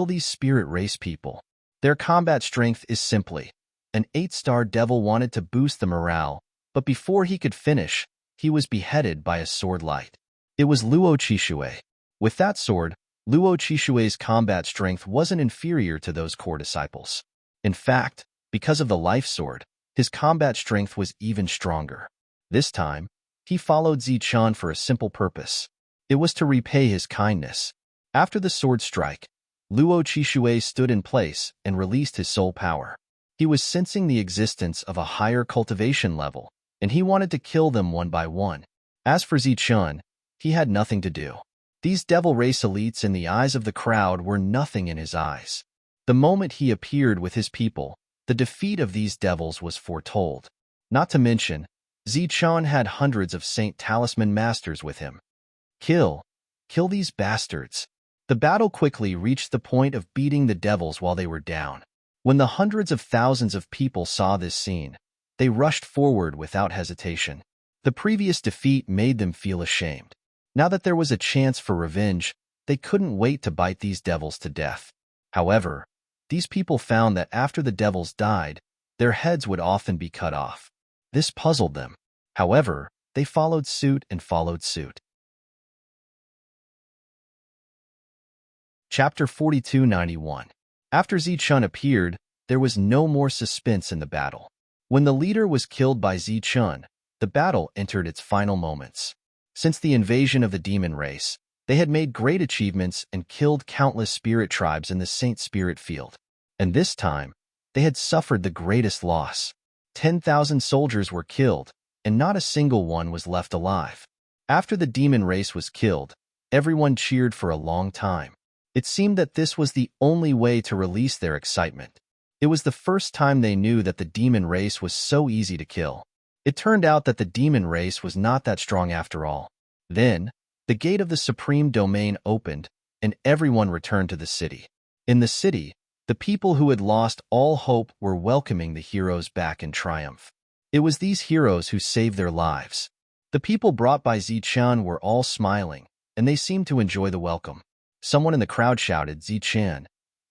these spirit race people. Their combat strength is simply. An 8-star devil wanted to boost the morale, but before he could finish, he was beheaded by a sword light. It was Luo Qishui. With that sword, Luo Qishui's combat strength wasn't inferior to those core disciples. In fact, because of the life sword, his combat strength was even stronger. This time, he followed Zichen for a simple purpose. It was to repay his kindness. After the sword strike, Luo Qishui stood in place and released his soul power. He was sensing the existence of a higher cultivation level, and he wanted to kill them one by one. As for Zichen, he had nothing to do. These devil race elites in the eyes of the crowd were nothing in his eyes. The moment he appeared with his people, the defeat of these devils was foretold. Not to mention, Zichen had hundreds of Saint Talisman Masters with him. Kill these bastards. The battle quickly reached the point of beating the devils while they were down. When the hundreds of thousands of people saw this scene, they rushed forward without hesitation. The previous defeat made them feel ashamed. Now that there was a chance for revenge, they couldn't wait to bite these devils to death. However, these people found that after the devils died, their heads would often be cut off. This puzzled them. However, they followed suit and followed suit. Chapter 4291. After Zichun appeared, there was no more suspense in the battle. When the leader was killed by Zichun, the battle entered its final moments. Since the invasion of the demon race, they had made great achievements and killed countless spirit tribes in the Saint Spirit field. And this time, they had suffered the greatest loss. 10,000 soldiers were killed, and not a single one was left alive. After the demon race was killed, everyone cheered for a long time. It seemed that this was the only way to release their excitement. It was the first time they knew that the demon race was so easy to kill. It turned out that the demon race was not that strong after all. Then, the gate of the supreme domain opened, and everyone returned to the city. In the city, the people who had lost all hope were welcoming the heroes back in triumph. It was these heroes who saved their lives. The people brought by Zichun were all smiling, and they seemed to enjoy the welcome. Someone in the crowd shouted, "Zichun,"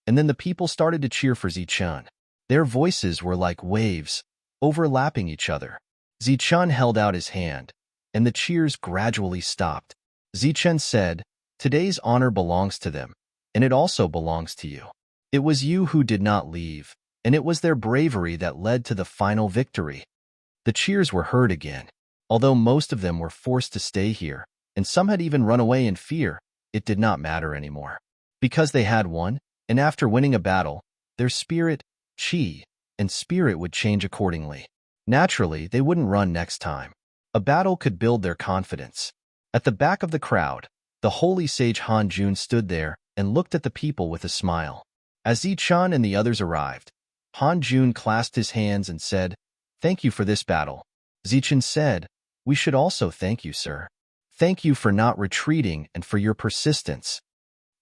and then the people started to cheer for Zichun. Their voices were like waves, overlapping each other. Zichun held out his hand, and the cheers gradually stopped. Zichun said, "Today's honor belongs to them, and it also belongs to you. It was you who did not leave, and it was their bravery that led to the final victory." The cheers were heard again. Although most of them were forced to stay here, and some had even run away in fear, it did not matter anymore. Because they had won, and after winning a battle, their spirit, chi, and spirit would change accordingly. Naturally, they wouldn't run next time. A battle could build their confidence. At the back of the crowd, the holy sage Han Jun stood there and looked at the people with a smile. As Zichun and the others arrived, Han Jun clasped his hands and said, "Thank you for this battle." Zichun said, "We should also thank you, sir. Thank you for not retreating and for your persistence."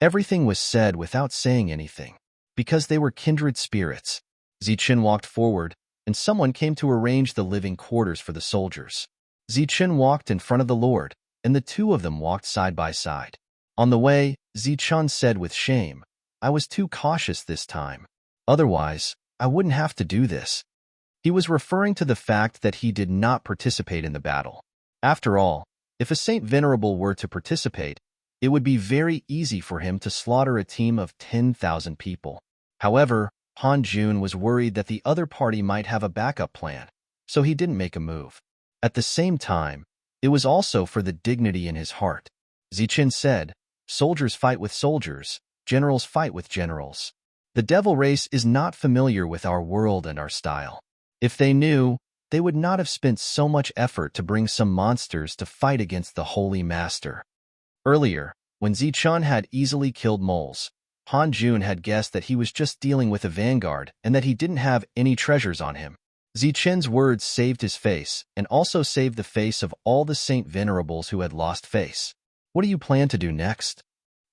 Everything was said without saying anything, because they were kindred spirits. Zichun walked forward, and someone came to arrange the living quarters for the soldiers. Zichun walked in front of the Lord, and the two of them walked side by side. On the way, Zichun said with shame, "I was too cautious this time. Otherwise, I wouldn't have to do this." He was referring to the fact that he did not participate in the battle. After all, if a Saint Venerable were to participate, it would be very easy for him to slaughter a team of 10,000 people. However, Han Jun was worried that the other party might have a backup plan, so he didn't make a move. At the same time, it was also for the dignity in his heart. Zichun said, "Soldiers fight with soldiers, generals fight with generals. The devil race is not familiar with our world and our style. If they knew, they would not have spent so much effort to bring some monsters to fight against the Holy Master." Earlier, when Zichun had easily killed moles, Han Jun had guessed that he was just dealing with a vanguard and that he didn't have any treasures on him. Zichun's words saved his face and also saved the face of all the Saint Venerables who had lost face. "What do you plan to do next?"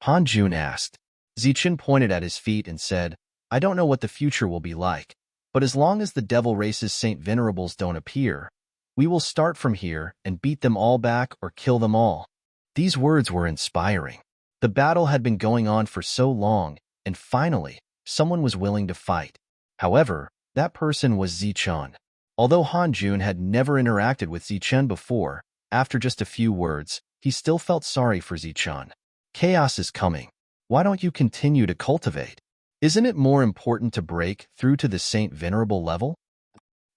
Han Jun asked. Zichun pointed at his feet and said, "I don't know what the future will be like, but as long as the devil race's Saint Venerables don't appear, we will start from here and beat them all back or kill them all." These words were inspiring. The battle had been going on for so long, and finally, someone was willing to fight. However, that person was Zichun. Although Han Jun had never interacted with Zichun before, after just a few words, he still felt sorry for Zichun. "Chaos is coming. Why don't you continue to cultivate? Isn't it more important to break through to the Saint Venerable level?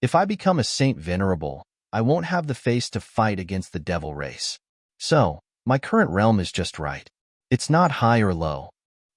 If I become a Saint Venerable, I won't have the face to fight against the devil race. So, my current realm is just right. It's not high or low.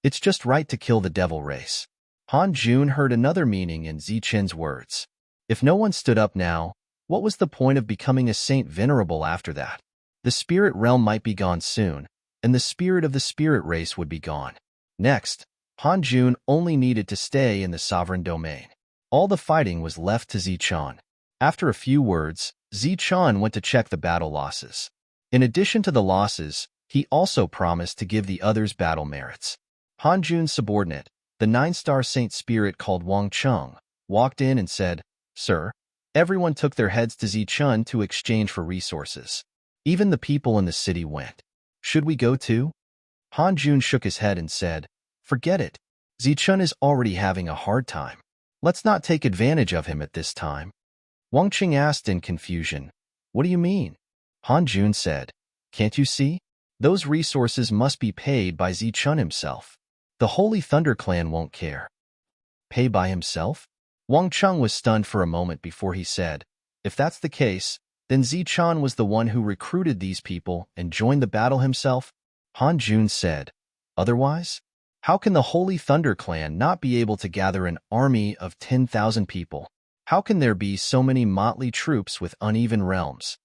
It's just right to kill the devil race." Han Jun heard another meaning in Zichun's words. If no one stood up now, what was the point of becoming a Saint Venerable after that? The spirit realm might be gone soon, and the spirit of the spirit race would be gone. Next, Han Jun only needed to stay in the sovereign domain. All the fighting was left to Zichun. After a few words, Zichun went to check the battle losses. In addition to the losses, he also promised to give the others battle merits. Han Jun's subordinate, the 9-star Saint Spirit called Wang Chung, walked in and said, "Sir, everyone took their heads to Zichun to exchange for resources. Even the people in the city went. Should we go too?" Han Jun shook his head and said, "Forget it. Zichun is already having a hard time. Let's not take advantage of him at this time." Wang Qing asked in confusion. What do you mean? Han Jun said. Can't you see? Those resources must be paid by Zichun himself. The Holy Thunder Clan won't care. Pay by himself? Wang Cheng was stunned for a moment before he said, if that's the case, then Zichun was the one who recruited these people and joined the battle himself? Han Jun said, otherwise? How can the Holy Thunder Clan not be able to gather an army of 10,000 people? How can there be so many motley troops with uneven realms?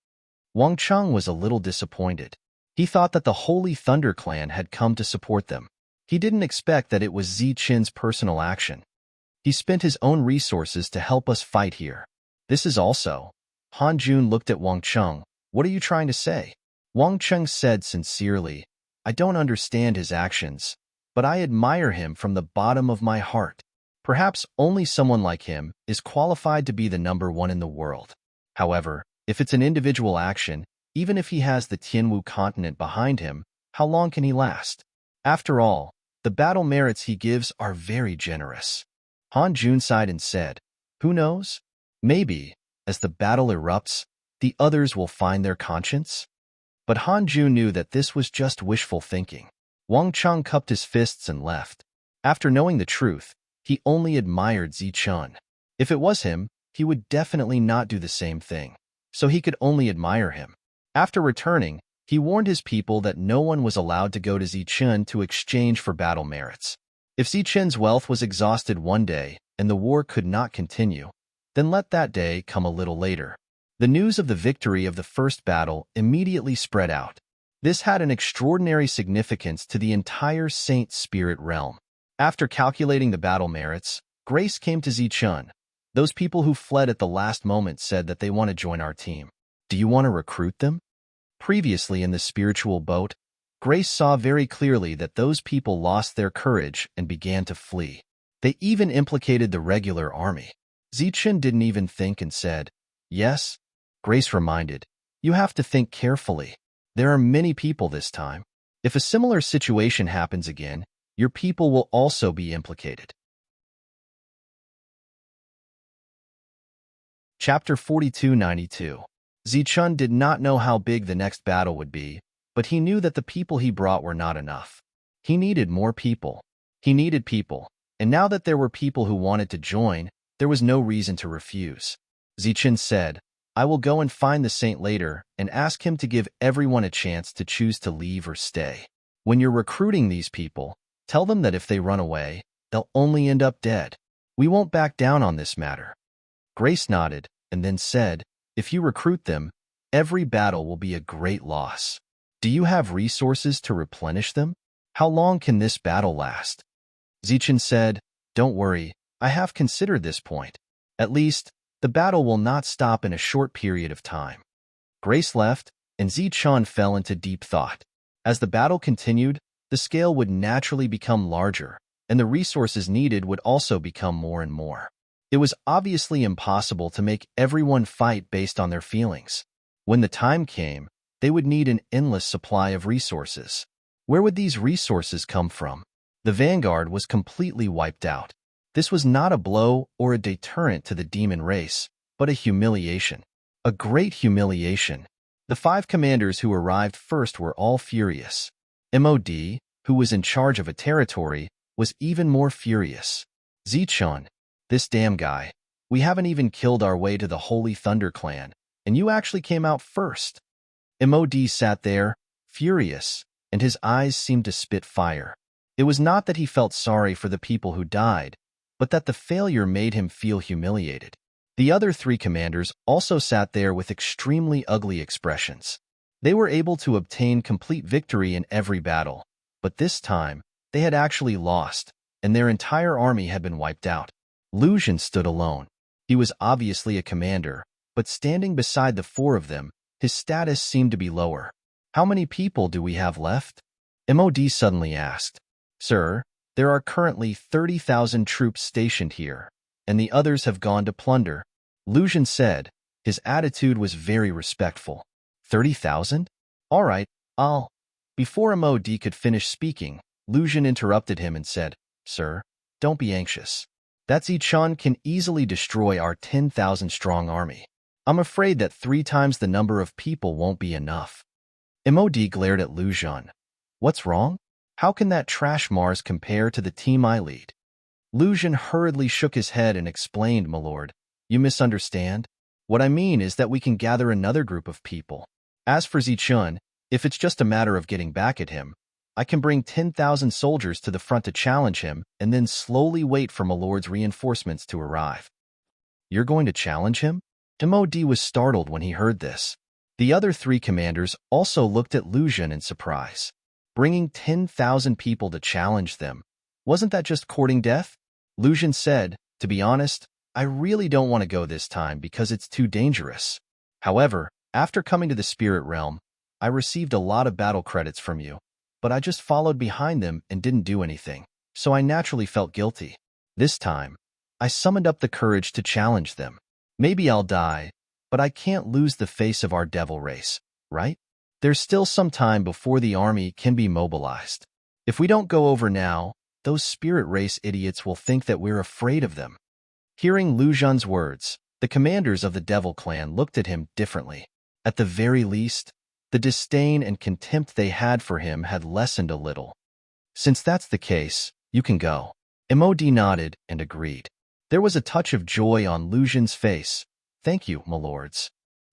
Wang Cheng was a little disappointed. He thought that the Holy Thunder Clan had come to support them. He didn't expect that it was Zichen's personal action. He spent his own resources to help us fight here. This is also. Han Jun looked at Wang Cheng. What are you trying to say? Wang Cheng said sincerely, I don't understand his actions, but I admire him from the bottom of my heart. Perhaps only someone like him is qualified to be the #1 in the world. However, if it's an individual action, even if he has the Tianwu continent behind him, how long can he last? After all, the battle merits he gives are very generous. Han Jun sighed and said, who knows? Maybe, as the battle erupts, the others will find their conscience? But Han Jun knew that this was just wishful thinking. Wang Cheng cupped his fists and left. After knowing the truth, he only admired Zichun. If it was him, he would definitely not do the same thing, so he could only admire him. After returning, he warned his people that no one was allowed to go to Zichun to exchange for battle merits. If Zichen's wealth was exhausted one day and the war could not continue, then let that day come a little later. The news of the victory of the first battle immediately spread out. This had an extraordinary significance to the entire Saint Spirit realm. After calculating the battle merits, Grace came to Zichun. Those people who fled at the last moment said that they want to join our team. Do you want to recruit them? Previously in the spiritual boat, Grace saw very clearly that those people lost their courage and began to flee. They even implicated the regular army. Zichun didn't even think and said, yes. Grace reminded, you have to think carefully. There are many people this time. If a similar situation happens again, your people will also be implicated. Chapter 4292. Zichun did not know how big the next battle would be, but he knew that the people he brought were not enough. He needed more people. He needed people, and now that there were people who wanted to join, there was no reason to refuse. Zichun said, I will go and find the saint later and ask him to give everyone a chance to choose to leave or stay. When you're recruiting these people, tell them that if they run away, they'll only end up dead. We won't back down on this matter. Grace nodded and then said, if you recruit them, every battle will be a great loss. Do you have resources to replenish them? How long can this battle last? Zichun said, don't worry, I have considered this point. At least, the battle will not stop in a short period of time. Grace left, and Zichun fell into deep thought. As the battle continued, the scale would naturally become larger, and the resources needed would also become more and more. It was obviously impossible to make everyone fight based on their feelings. When the time came, they would need an endless supply of resources. Where would these resources come from? The vanguard was completely wiped out. This was not a blow or a deterrent to the demon race, but a humiliation. A great humiliation. The 5 commanders who arrived first were all furious. MOD, who was in charge of a territory, was even more furious. Zichun, this damn guy. We haven't even killed our way to the Holy Thunder Clan, and you actually came out first. MOD sat there, furious, and his eyes seemed to spit fire. It was not that he felt sorry for the people who died, but that the failure made him feel humiliated. The other 3 commanders also sat there with extremely ugly expressions. They were able to obtain complete victory in every battle, but this time, they had actually lost, and their entire army had been wiped out. Lu Xun stood alone. He was obviously a commander, but standing beside the 4 of them, his status seemed to be lower. How many people do we have left? MOD suddenly asked. Sir, there are currently 30,000 troops stationed here, and the others have gone to plunder. Lu Xun said. His attitude was very respectful. 30,000? All right, I'll... Before MOD could finish speaking, Lu Xun interrupted him and said, Sir, don't be anxious. That Zichun can easily destroy our 10,000-strong army. I'm afraid that 3 times the number of people won't be enough. MOD glared at Lu Xun. What's wrong? How can that trash Mars compare to the team I lead? Lu Xun hurriedly shook his head and explained, my lord. You misunderstand. What I mean is that we can gather another group of people. As for Zichun, if it's just a matter of getting back at him, I can bring 10,000 soldiers to the front to challenge him and then slowly wait for my lord's reinforcements to arrive. You're going to challenge him? MOD was startled when he heard this. The other 3 commanders also looked at Lu Xun in surprise. Bringing 10,000 people to challenge them. Wasn't that just courting death? Lu Xun said, to be honest, I really don't want to go this time because it's too dangerous. However, after coming to the spirit realm, I received a lot of battle credits from you, but I just followed behind them and didn't do anything, so I naturally felt guilty. This time, I summoned up the courage to challenge them. Maybe I'll die, but I can't lose the face of our devil race, right? There's still some time before the army can be mobilized. If we don't go over now, those spirit race idiots will think that we're afraid of them. Hearing Lu Xun's words, the commanders of the Devil Clan looked at him differently. At the very least, the disdain and contempt they had for him had lessened a little. Since that's the case, you can go. MOD nodded and agreed. There was a touch of joy on Lu Xun's face. Thank you, my lords.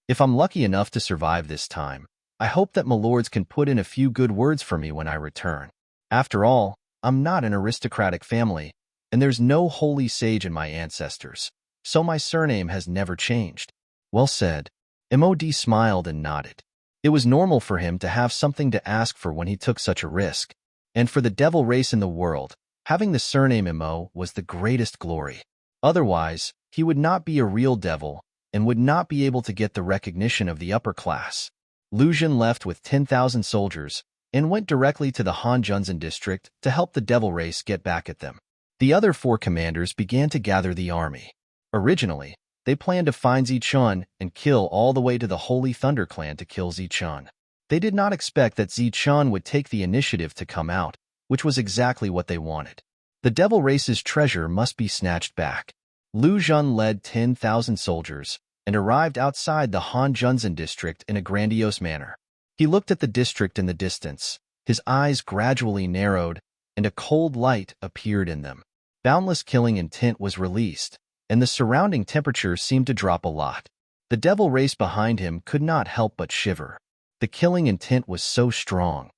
If I'm lucky enough to survive this time, I hope that my lords can put in a few good words for me when I return. After all, I'm not an aristocratic family, and there's no holy sage in my ancestors, so my surname has never changed. Well said. MOD smiled and nodded. It was normal for him to have something to ask for when he took such a risk, and for the devil race in the world, having the surname MO was the greatest glory. Otherwise, he would not be a real devil and would not be able to get the recognition of the upper class. Lu Xun left with 10,000 soldiers and went directly to the Han Junzan district to help the devil race get back at them. The other 4 commanders began to gather the army. Originally, they planned to find Zichun and kill all the way to the Holy Thunder Clan to kill Zichun. They did not expect that Zichun would take the initiative to come out, which was exactly what they wanted. The devil race's treasure must be snatched back. Lu Xun led 10,000 soldiers and arrived outside the Han Junzan district in a grandiose manner. He looked at the district in the distance. His eyes gradually narrowed, and a cold light appeared in them. Boundless killing intent was released, and the surrounding temperature seemed to drop a lot. The devil race behind him could not help but shiver. The killing intent was so strong.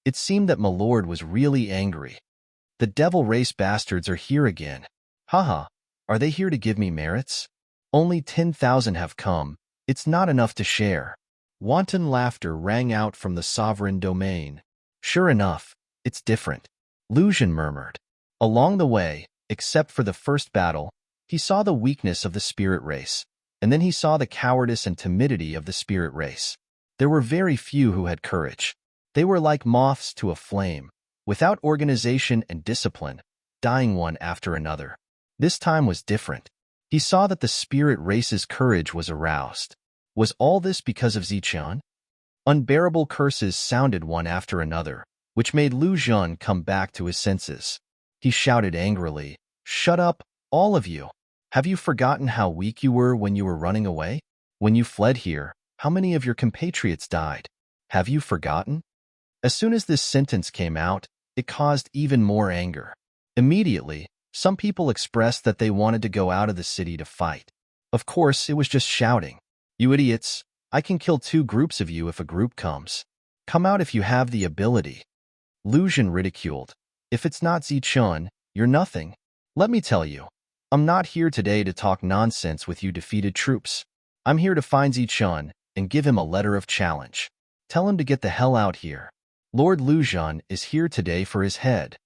It seemed that my lord was really angry. The devil race bastards are here again. Haha, are they here to give me merits? Only 10,000 have come. It's not enough to share. Wanton laughter rang out from the sovereign domain. Sure enough, it's different. Lu Xun murmured. Along the way, except for the first battle, he saw the weakness of the spirit race, and then he saw the cowardice and timidity of the spirit race. There were very few who had courage. They were like moths to a flame, without organization and discipline, dying one after another. This time was different. He saw that the spirit race's courage was aroused. Was all this because of Zichun? Unbearable curses sounded one after another, which made Lu Xun come back to his senses. He shouted angrily, "Shut up, all of you! Have you forgotten how weak you were when you were running away? When you fled here, how many of your compatriots died? Have you forgotten?" As soon as this sentence came out, it caused even more anger. Immediately, some people expressed that they wanted to go out of the city to fight. Of course, it was just shouting. You idiots, I can kill 2 groups of you if a group comes. Come out if you have the ability. Lu Xun ridiculed. If it's not Zichun, you're nothing. Let me tell you, I'm not here today to talk nonsense with you defeated troops. I'm here to find Zichun and give him a letter of challenge. Tell him to get the hell out here. Lord Lu Xun is here today for his head.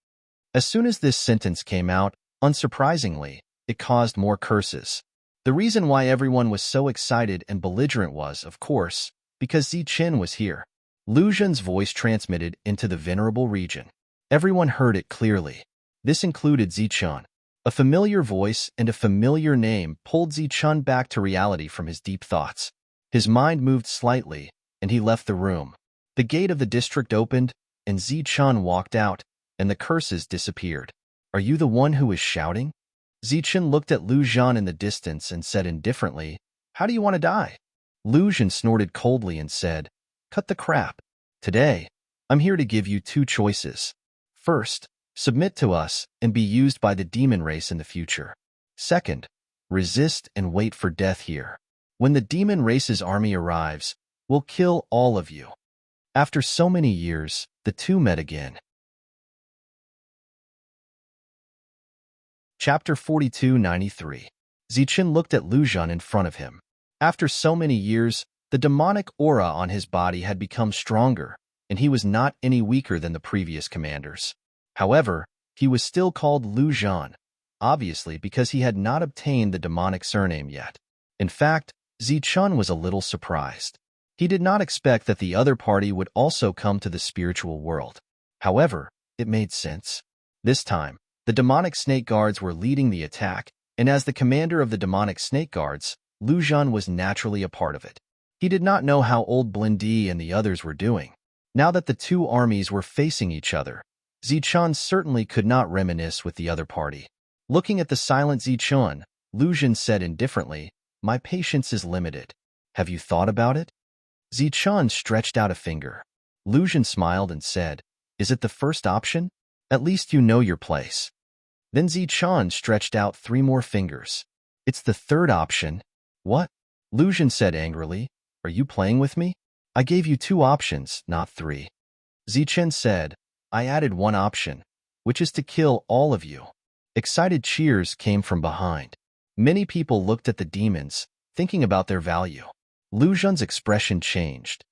As soon as this sentence came out, unsurprisingly, it caused more curses. The reason why everyone was so excited and belligerent was, of course, because Zichun was here. Lu Xun's voice transmitted into the venerable region. Everyone heard it clearly. This included Zichun. A familiar voice and a familiar name pulled Zichun back to reality from his deep thoughts. His mind moved slightly, and he left the room. The gate of the district opened, and Zichun walked out, and the curses disappeared. Are you the one who is shouting? Zichun looked at Lu Xun in the distance and said indifferently, How do you want to die? Lu Zhan snorted coldly and said, "Cut the crap. Today, I'm here to give you two choices. First, submit to us and be used by the demon race in the future. Second, resist and wait for death here. When the demon race's army arrives, we'll kill all of you." After so many years, the two met again. Chapter 4293. Zichen looked at Lu Zhan in front of him. After so many years, the demonic aura on his body had become stronger, and he was not any weaker than the previous commanders. However, he was still called Lu Zhan, obviously because he had not obtained the demonic surname yet. In fact, Zichen was a little surprised. He did not expect that the other party would also come to the spiritual world. However, it made sense. This time, the demonic snake guards were leading the attack, and as the commander of the demonic snake guards, Lu Zhan was naturally a part of it. He did not know how old Blindy and the others were doing. Now that the two armies were facing each other, Zichen certainly could not reminisce with the other party. Looking at the silent Zichen, Lu Zhan said indifferently, "My patience is limited. Have you thought about it?" Zichen stretched out a finger. Lu Zhan smiled and said, "Is it the first option? At least you know your place." Then Zichen stretched out 3 more fingers. "It's the third option." "What?" Lu Zhan said angrily. "Are you playing with me? I gave you 2 options, not 3. Zichen said, "I added 1 option, which is to kill all of you." Excited cheers came from behind. Many people looked at the demons, thinking about their value. Lu Zhan's expression changed.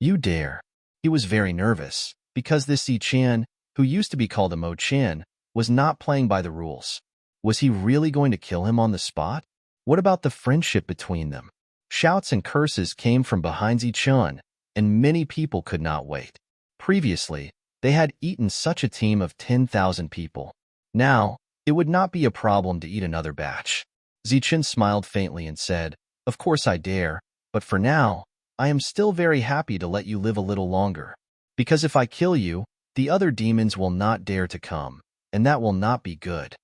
"You dare." He was very nervous, because this Zichen, who used to be called a Mo Chen, was not playing by the rules. Was he really going to kill him on the spot? What about the friendship between them? Shouts and curses came from behind Zichen, and many people could not wait. Previously, they had eaten such a team of 10,000 people. Now, it would not be a problem to eat another batch. Zichen smiled faintly and said, "Of course I dare, but for now, I am still very happy to let you live a little longer. Because if I kill you, the other demons will not dare to come, and that will not be good."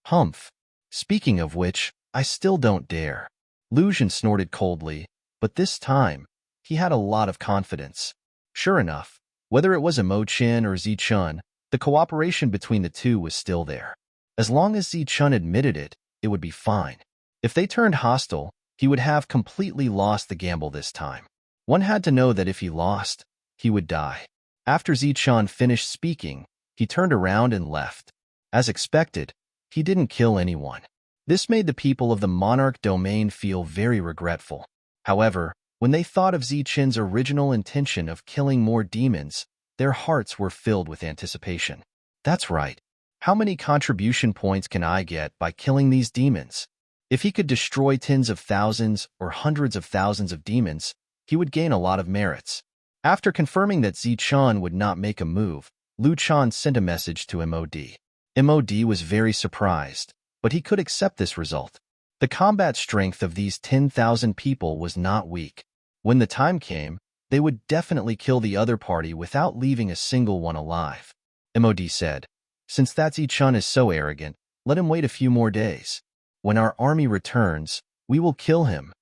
Humph. Speaking of which, I still don't dare. Lu Zhan snorted coldly, but this time, he had a lot of confidence. Sure enough, whether it was a Mo Chen or Zichen, the cooperation between the two was still there. As long as Zichen admitted it, it would be fine. If they turned hostile, he would have completely lost the gamble this time. One had to know that if he lost, he would die. After Zichen finished speaking, he turned around and left. As expected, he didn't kill anyone. This made the people of the monarch domain feel very regretful. However, when they thought of Zichen's original intention of killing more demons, their hearts were filled with anticipation. That's right. How many contribution points can I get by killing these demons? If he could destroy tens of thousands or hundreds of thousands of demons, he would gain a lot of merits. After confirming that Zichen would not make a move, Lu Zhan sent a message to MOD. MOD was very surprised, but he could accept this result. The combat strength of these 10,000 people was not weak. When the time came, they would definitely kill the other party without leaving a single one alive. MOD said, "Since that Zichen is so arrogant, let him wait a few more days. When our army returns, we will kill him."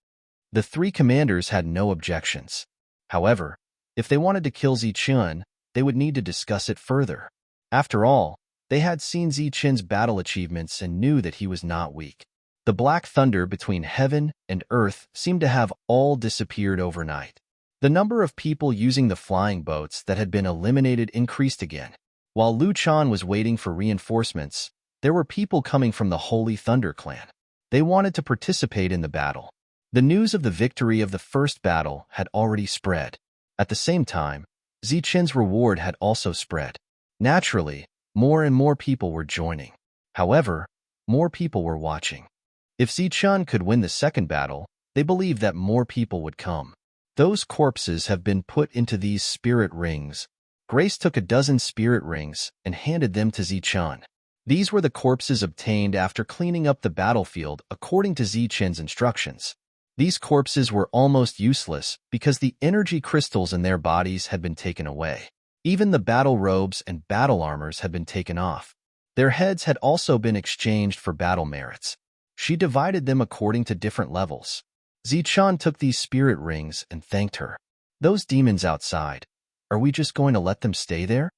The 3 commanders had no objections. However, if they wanted to kill Zichen, they would need to discuss it further. After all, they had seen Zichen's battle achievements and knew that he was not weak. The black thunder between heaven and earth seemed to have all disappeared overnight. The number of people using the flying boats that had been eliminated increased again. While Lu Zhan was waiting for reinforcements, there were people coming from the Holy Thunder clan. They wanted to participate in the battle. The news of the victory of the first battle had already spread. At the same time, Zichen's reward had also spread. Naturally, more and more people were joining. However, more people were watching. If Zichen could win the second battle, they believed that more people would come. Those corpses have been put into these spirit rings. Grace took a dozen spirit rings and handed them to Zichen. These were the corpses obtained after cleaning up the battlefield according to Zichen's instructions. These corpses were almost useless because the energy crystals in their bodies had been taken away. Even the battle robes and battle armors had been taken off. Their heads had also been exchanged for battle merits. She divided them according to different levels. Zichun took these spirit rings and thanked her. Those demons outside, are we just going to let them stay there?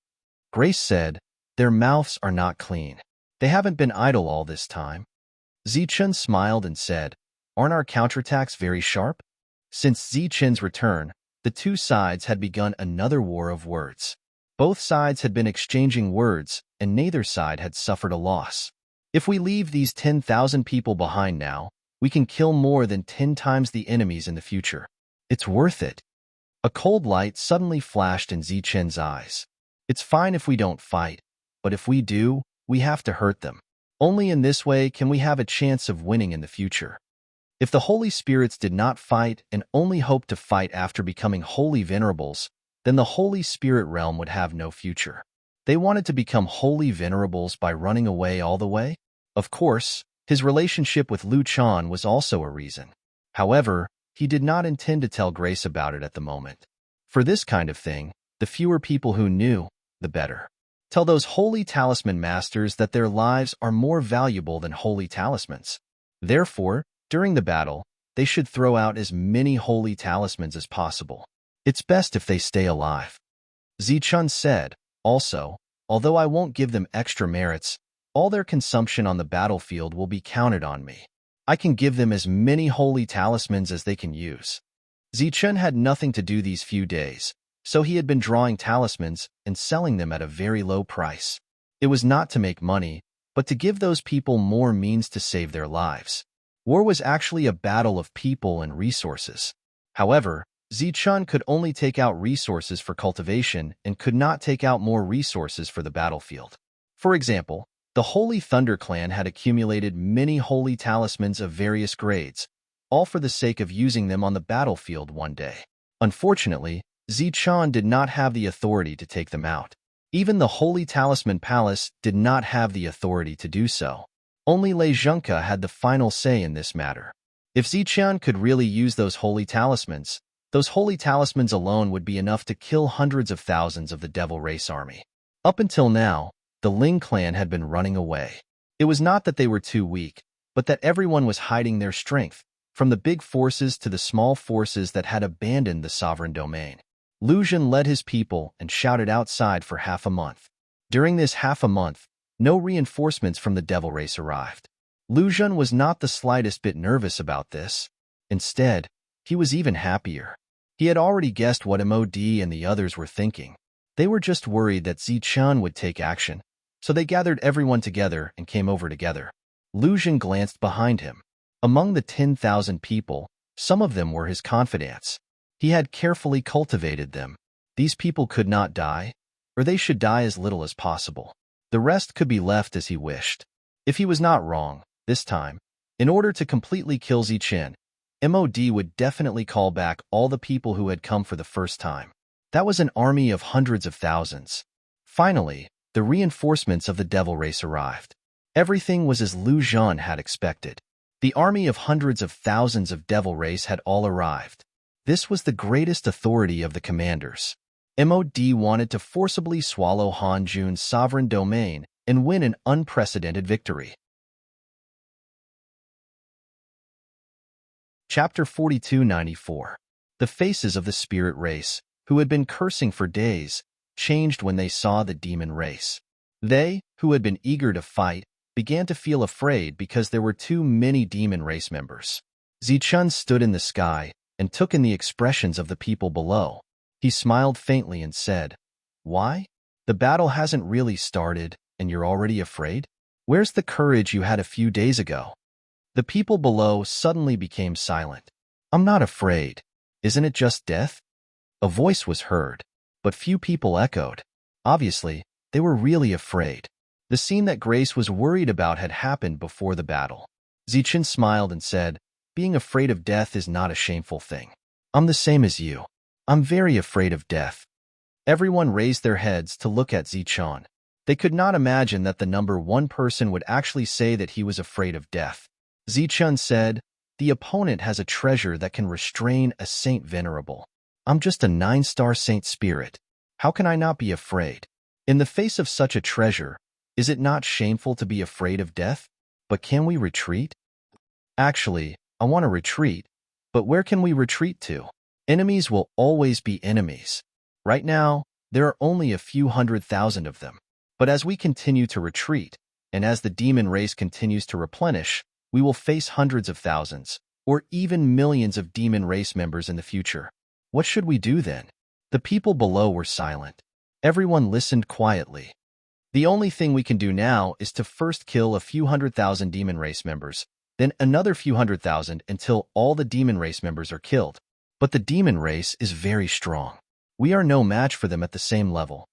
Grace said, their mouths are not clean. They haven't been idle all this time. Zichun smiled and said, aren't our counterattacks very sharp? Since Zichun's return, the two sides had begun another war of words. Both sides had been exchanging words, and neither side had suffered a loss. If we leave these 10,000 people behind now, we can kill more than 10 times the enemies in the future. It's worth it. A cold light suddenly flashed in Zichun's eyes. It's fine if we don't fight, but if we do, we have to hurt them. Only in this way can we have a chance of winning in the future. If the Holy Spirits did not fight and only hoped to fight after becoming holy venerables, then the Holy Spirit realm would have no future. They wanted to become holy venerables by running away all the way? Of course, his relationship with Lu Chan was also a reason. However, he did not intend to tell Grace about it at the moment. For this kind of thing, the fewer people who knew, the better. Tell those holy talisman masters that their lives are more valuable than holy talismans. Therefore, during the battle, they should throw out as many holy talismans as possible. It's best if they stay alive. Zichun said, also, although I won't give them extra merits, all their consumption on the battlefield will be counted on me. I can give them as many holy talismans as they can use. Zichun had nothing to do these few days, so he had been drawing talismans and selling them at a very low price. It was not to make money, but to give those people more means to save their lives. War was actually a battle of people and resources. However, Zichun could only take out resources for cultivation and could not take out more resources for the battlefield. For example, the Holy Thunder clan had accumulated many holy talismans of various grades, all for the sake of using them on the battlefield one day. Unfortunately, Zichun did not have the authority to take them out. Even the Holy Talisman Palace did not have the authority to do so. Only Lei Zhengke had the final say in this matter. If Zichun could really use those holy talismans alone would be enough to kill hundreds of thousands of the Devil Race army. Up until now, the Ling clan had been running away. It was not that they were too weak, but that everyone was hiding their strength, from the big forces to the small forces that had abandoned the sovereign domain. Lu Zhen led his people and shouted outside for half a month. During this half a month, no reinforcements from the Devil Race arrived. Lu Zhen was not the slightest bit nervous about this. Instead, he was even happier. He had already guessed what MOD and the others were thinking. They were just worried that Zichun would take action, so they gathered everyone together and came over together. Lu Zhen glanced behind him. Among the 10,000 people, some of them were his confidants. He had carefully cultivated them. These people could not die, or they should die as little as possible. The rest could be left as he wished. If he was not wrong, this time, in order to completely kill Zichun, MOD would definitely call back all the people who had come for the first time. That was an army of hundreds of thousands. Finally, the reinforcements of the Devil Race arrived. Everything was as Lu Zhen had expected. The army of hundreds of thousands of Devil Race had all arrived. This was the greatest authority of the commanders. MOD wanted to forcibly swallow Han Jun's sovereign domain and win an unprecedented victory. Chapter 4294. The faces of the spirit race, who had been cursing for days, changed when they saw the demon race. They, who had been eager to fight, began to feel afraid because there were too many demon race members. Zichun stood in the sky and took in the expressions of the people below. He smiled faintly and said, "Why? The battle hasn't really started, and you're already afraid? Where's the courage you had a few days ago?" The people below suddenly became silent. "I'm not afraid. Isn't it just death?" A voice was heard, but few people echoed. Obviously, they were really afraid. The scene that Grace was worried about had happened before the battle. Zichun smiled and said, "Being afraid of death is not a shameful thing. I'm the same as you. I'm very afraid of death." Everyone raised their heads to look at Zichun. They could not imagine that the number one person would actually say that he was afraid of death. Zichun said, "The opponent has a treasure that can restrain a saint venerable. I'm just a 9-star saint spirit. How can I not be afraid? In the face of such a treasure, is it not shameful to be afraid of death? But can we retreat? Actually, I want to retreat, But where can we retreat to? Enemies will always be enemies. Right now, there are only a few 100,000 of them. But as we continue to retreat, and as the demon race continues to replenish, we will face hundreds of thousands, or even millions of demon race members in the future. What should we do then? The people below were silent. Everyone listened quietly. The only thing we can do now is to first kill a few 100,000 demon race members, then another few 100,000 until all the demon race members are killed. But the demon race is very strong. We are no match for them at the same level.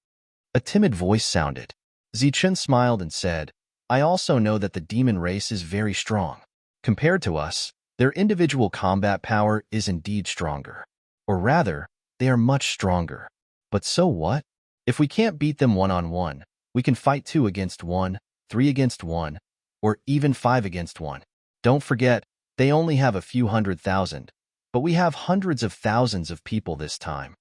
A timid voice sounded. Zichun smiled and said, I also know that the demon race is very strong. Compared to us, their individual combat power is indeed stronger. Or rather, they are much stronger. But so what? If we can't beat them one-on-one, we can fight 2 against 1, 3 against 1, or even 5 against 1. Don't forget, they only have a few 100,000, but we have hundreds of thousands of people this time.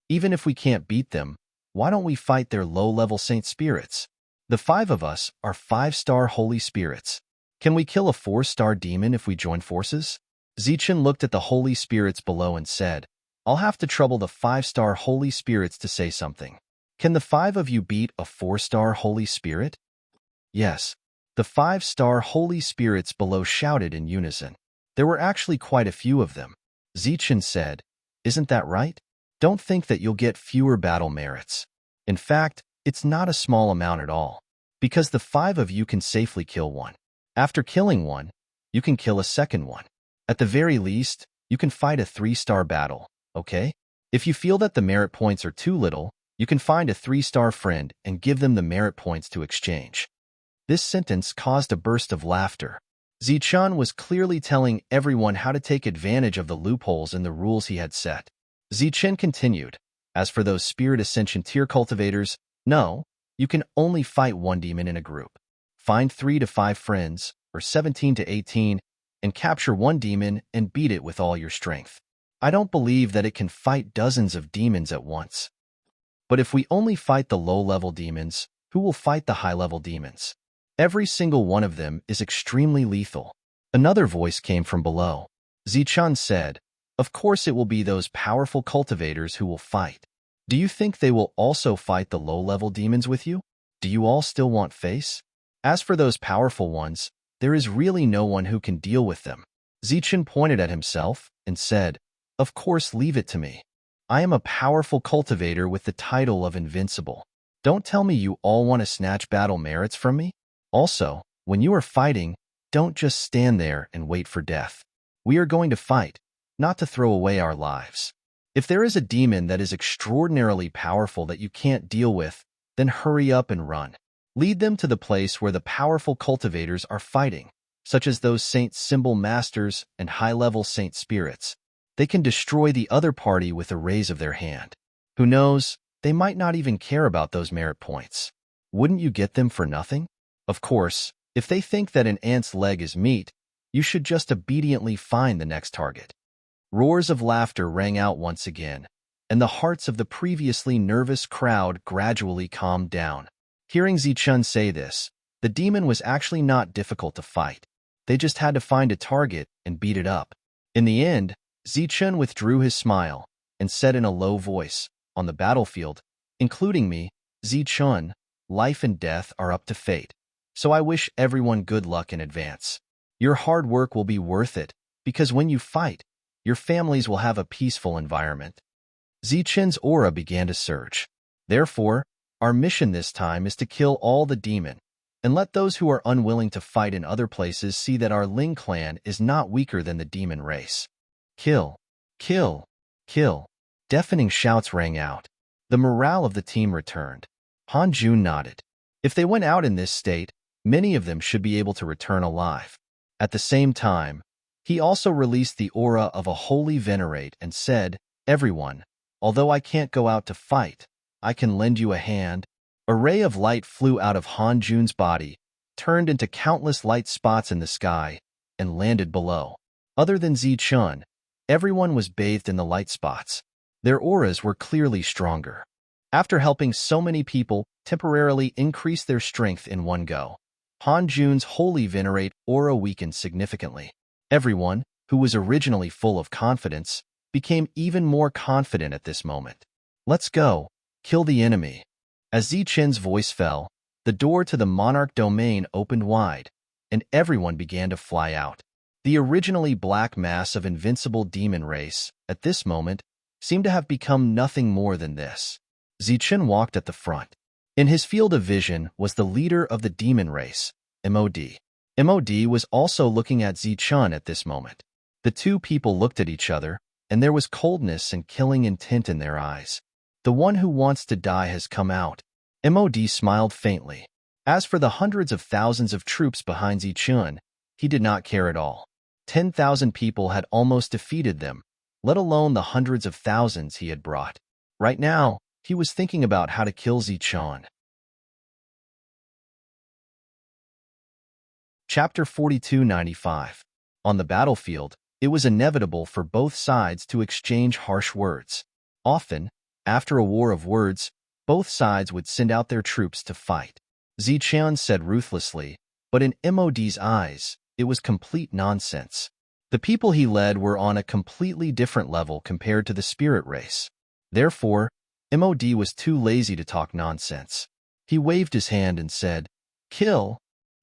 Even if we can't beat them, why don't we fight their low-level saint spirits? The 5 of us are 5-star holy spirits. Can we kill a 4-star demon if we join forces? Zichun looked at the holy spirits below and said, I'll have to trouble the 5-star holy spirits to say something. Can the 5 of you beat a 4-star holy spirit? Yes. The 5-star holy spirits below shouted in unison. There were actually quite a few of them. Zichun said, Isn't that right? Don't think that you'll get fewer battle merits. In fact, it's not a small amount at all, because the 5 of you can safely kill one. After killing one, you can kill a second one. At the very least, you can fight a 3-star battle, okay? If you feel that the merit points are too little, you can find a 3-star friend and give them the merit points to exchange. This sentence caused a burst of laughter. Zichun was clearly telling everyone how to take advantage of the loopholes in the rules he had set. Zichun continued, As for those spirit ascension tier cultivators, no, you can only fight 1 demon in a group. Find 3 to 5 friends, or 17 to 18, and capture 1 demon and beat it with all your strength. I don't believe that it can fight dozens of demons at once. But if we only fight the low-level demons, who will fight the high-level demons? Every single one of them is extremely lethal. Another voice came from below. Zichun said, Of course it will be those powerful cultivators who will fight. Do you think they will also fight the low-level demons with you? Do you all still want face? As for those powerful ones, there is really no one who can deal with them. Zichun pointed at himself and said, Of course, leave it to me. I am a powerful cultivator with the title of invincible. Don't tell me you all want to snatch battle merits from me. Also, when you are fighting, don't just stand there and wait for death. We are going to fight, not to throw away our lives. If there is a demon that is extraordinarily powerful that you can't deal with, then hurry up and run. Lead them to the place where the powerful cultivators are fighting, such as those saint symbol masters and high-level saint spirits. They can destroy the other party with a raise of their hand. Who knows, they might not even care about those merit points. Wouldn't you get them for nothing? Of course, if they think that an ant's leg is meat, you should just obediently find the next target. Roars of laughter rang out once again, and the hearts of the previously nervous crowd gradually calmed down. Hearing Zichun say this, the demon was actually not difficult to fight. They just had to find a target and beat it up. In the end, Zichun withdrew his smile and said in a low voice, On the battlefield, including me, Zichun, life and death are up to fate. So I wish everyone good luck in advance. Your hard work will be worth it, because when you fight, your families will have a peaceful environment. Zichun's aura began to surge. Therefore, our mission this time is to kill all the demon, and let those who are unwilling to fight in other places see that our Ling clan is not weaker than the demon race. Kill, kill, kill. Deafening shouts rang out. The morale of the team returned. Han Jun nodded. If they went out in this state, many of them should be able to return alive. At the same time, he also released the aura of a holy venerate and said, Everyone, although I can't go out to fight, I can lend you a hand. A ray of light flew out of Han Jun's body, turned into countless light spots in the sky, and landed below. Other than Zichun, everyone was bathed in the light spots. Their auras were clearly stronger. After helping so many people temporarily increase their strength in one go, Han Jun's holy venerate aura weakened significantly. Everyone, who was originally full of confidence, became even more confident at this moment. Let's go. Kill the enemy. As Zichen's voice fell, the door to the monarch domain opened wide, and everyone began to fly out. The originally black mass of invincible demon race, at this moment, seemed to have become nothing more than this. Zichen walked at the front. In his field of vision was the leader of the demon race, MOD. MOD was also looking at Zichen at this moment. The two people looked at each other, and there was coldness and killing intent in their eyes. The one who wants to die has come out. MOD smiled faintly. As for the hundreds of thousands of troops behind Zichen, he did not care at all. 10,000 people had almost defeated them, let alone the hundreds of thousands he had brought. Right now, he was thinking about how to kill Zichen. Chapter 4295. On the battlefield, it was inevitable for both sides to exchange harsh words. Often, after a war of words, both sides would send out their troops to fight. Zichen said ruthlessly, but in MOD's eyes, it was complete nonsense. The people he led were on a completely different level compared to the spirit race. Therefore, MOD was too lazy to talk nonsense. He waved his hand and said, "Kill."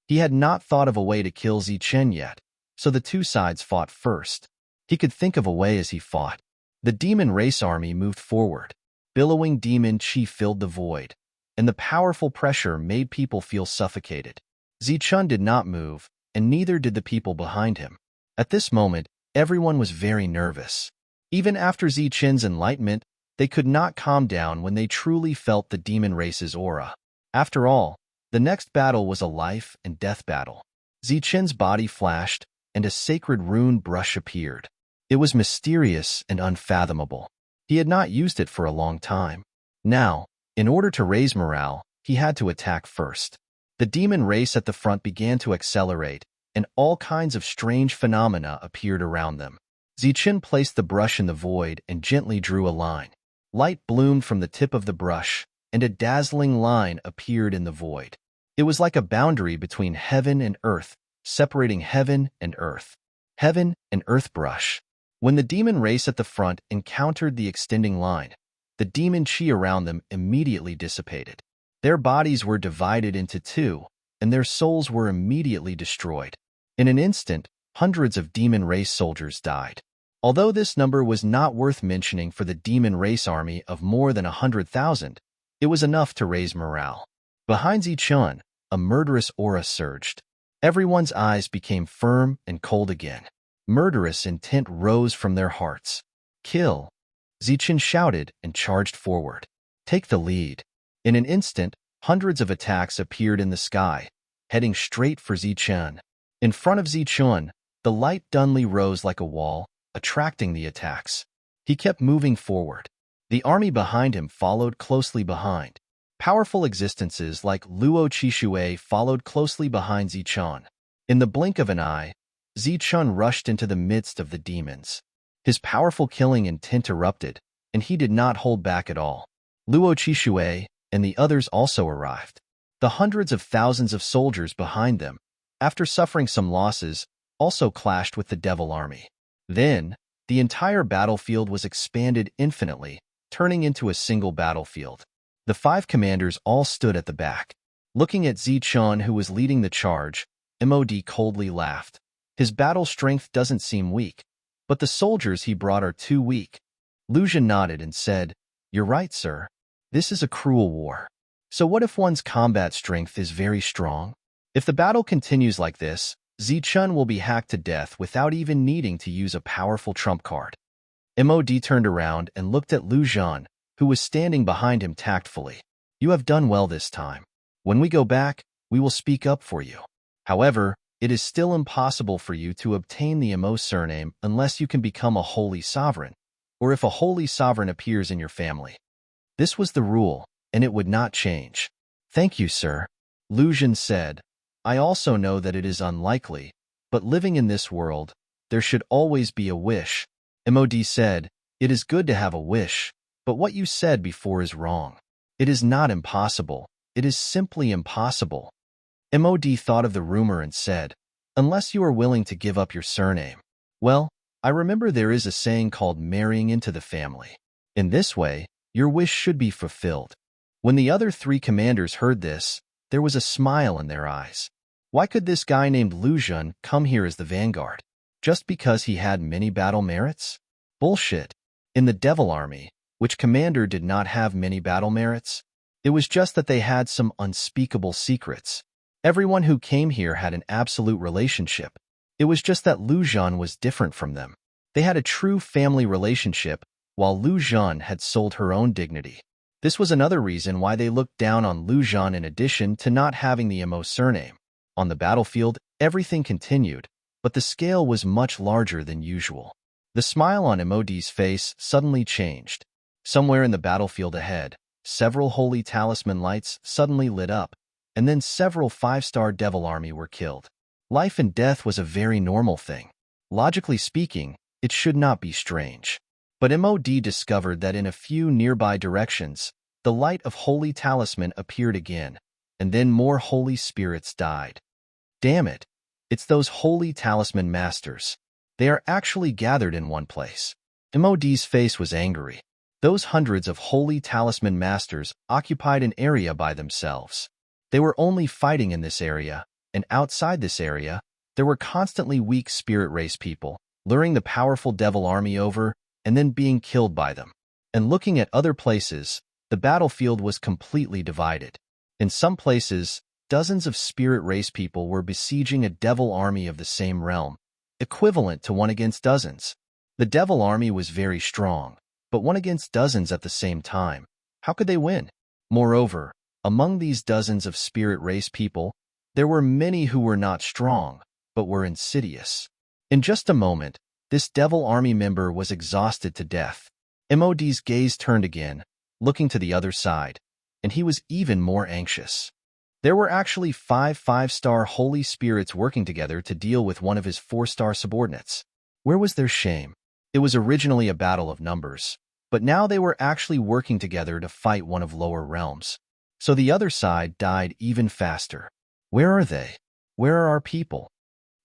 He had not thought of a way to kill Zichen yet, so the two sides fought first. He could think of a way as he fought. The demon race army moved forward. Billowing demon chi filled the void, and the powerful pressure made people feel suffocated. Zichen did not move, and neither did the people behind him. At this moment, everyone was very nervous. Even after Zichen's enlightenment, they could not calm down when they truly felt the demon race's aura. After all, the next battle was a life and death battle. Zichen's body flashed, and a sacred rune brush appeared. It was mysterious and unfathomable. He had not used it for a long time. Now, in order to raise morale, he had to attack first. The demon race at the front began to accelerate, and all kinds of strange phenomena appeared around them. Zichen placed the brush in the void and gently drew a line. Light bloomed from the tip of the brush, and a dazzling line appeared in the void. It was like a boundary between heaven and earth, separating heaven and earth. Heaven and earth brush. When the demon race at the front encountered the extending line, the demon chi around them immediately dissipated. Their bodies were divided into two, and their souls were immediately destroyed. In an instant, hundreds of demon race soldiers died. Although this number was not worth mentioning for the demon race army of more than 100,000, it was enough to raise morale. Behind Zichen, a murderous aura surged. Everyone's eyes became firm and cold again. Murderous intent rose from their hearts. "Kill!" Zichen shouted and charged forward. "Take the lead." In an instant, hundreds of attacks appeared in the sky, heading straight for Zichen. In front of Zichen, the light dunley rose like a wall, attracting the attacks. He kept moving forward. The army behind him followed closely behind. Powerful existences like Luo Qishui followed closely behind Zichen. In the blink of an eye, Zichen rushed into the midst of the demons. His powerful killing intent erupted, and he did not hold back at all. Luo Qishui and the others also arrived. The hundreds of thousands of soldiers behind them, after suffering some losses, also clashed with the devil army. Then, the entire battlefield was expanded infinitely, turning into a single battlefield. The five commanders all stood at the back. Looking at Zichen, who was leading the charge, MOD coldly laughed. His battle strength doesn't seem weak, but the soldiers he brought are too weak. Lucian nodded and said, "You're right, sir. This is a cruel war. So what if one's combat strength is very strong? If the battle continues like this, Zichen will be hacked to death without even needing to use a powerful trump card." MOD turned around and looked at Lucian, who was standing behind him tactfully. "You have done well this time. When we go back, we will speak up for you. However, it is still impossible for you to obtain the Emo surname unless you can become a holy sovereign, or if a holy sovereign appears in your family." This was the rule, and it would not change. "Thank you, sir," Lucian said. "I also know that it is unlikely, but living in this world, there should always be a wish." MOD said, "It is good to have a wish, but what you said before is wrong. It is not impossible. It is simply impossible." MOD thought of the rumor and said, "Unless you are willing to give up your surname." "Well, I remember there is a saying called marrying into the family. In this way, your wish should be fulfilled. When the other three commanders heard this, there was a smile in their eyes. Why could this guy named Lu Xun come here as the vanguard? Just because he had many battle merits? Bullshit. In the Devil Army, which commander did not have many battle merits? It was just that they had some unspeakable secrets. Everyone who came here had an absolute relationship. It was just that Lu Xun was different from them. They had a true family relationship, while Lu Xun had sold her own dignity. This was another reason why they looked down on Lu Xun in addition to not having the Mo surname. On the battlefield, everything continued, but the scale was much larger than usual. The smile on Mod's face suddenly changed. Somewhere in the battlefield ahead, several holy talisman lights suddenly lit up, and then several 5-star Devil Army were killed. Life and death was a very normal thing. Logically speaking, it should not be strange. But Mod discovered that in a few nearby directions, the light of holy talisman appeared again, and then more holy spirits died. Damn it! It's those holy talisman masters. They are actually gathered in one place. Mod's face was angry. Those hundreds of holy talisman masters occupied an area by themselves. They were only fighting in this area, and outside this area, there were constantly weak spirit race people, luring the powerful devil army over and then being killed by them. And looking at other places, the battlefield was completely divided. In some places, dozens of spirit race people were besieging a devil army of the same realm, equivalent to one against dozens. The devil army was very strong, but one against dozens at the same time. How could they win? Moreover, among these dozens of spirit race people, there were many who were not strong, but were insidious. In just a moment, this devil army member was exhausted to death. Mod's gaze turned again, looking to the other side, and he was even more anxious. There were actually 5-star holy spirits working together to deal with one of his 4-star subordinates. Where was their shame? It was originally a battle of numbers, but now they were actually working together to fight one of lower realms. So the other side died even faster. Where are they? Where are our people?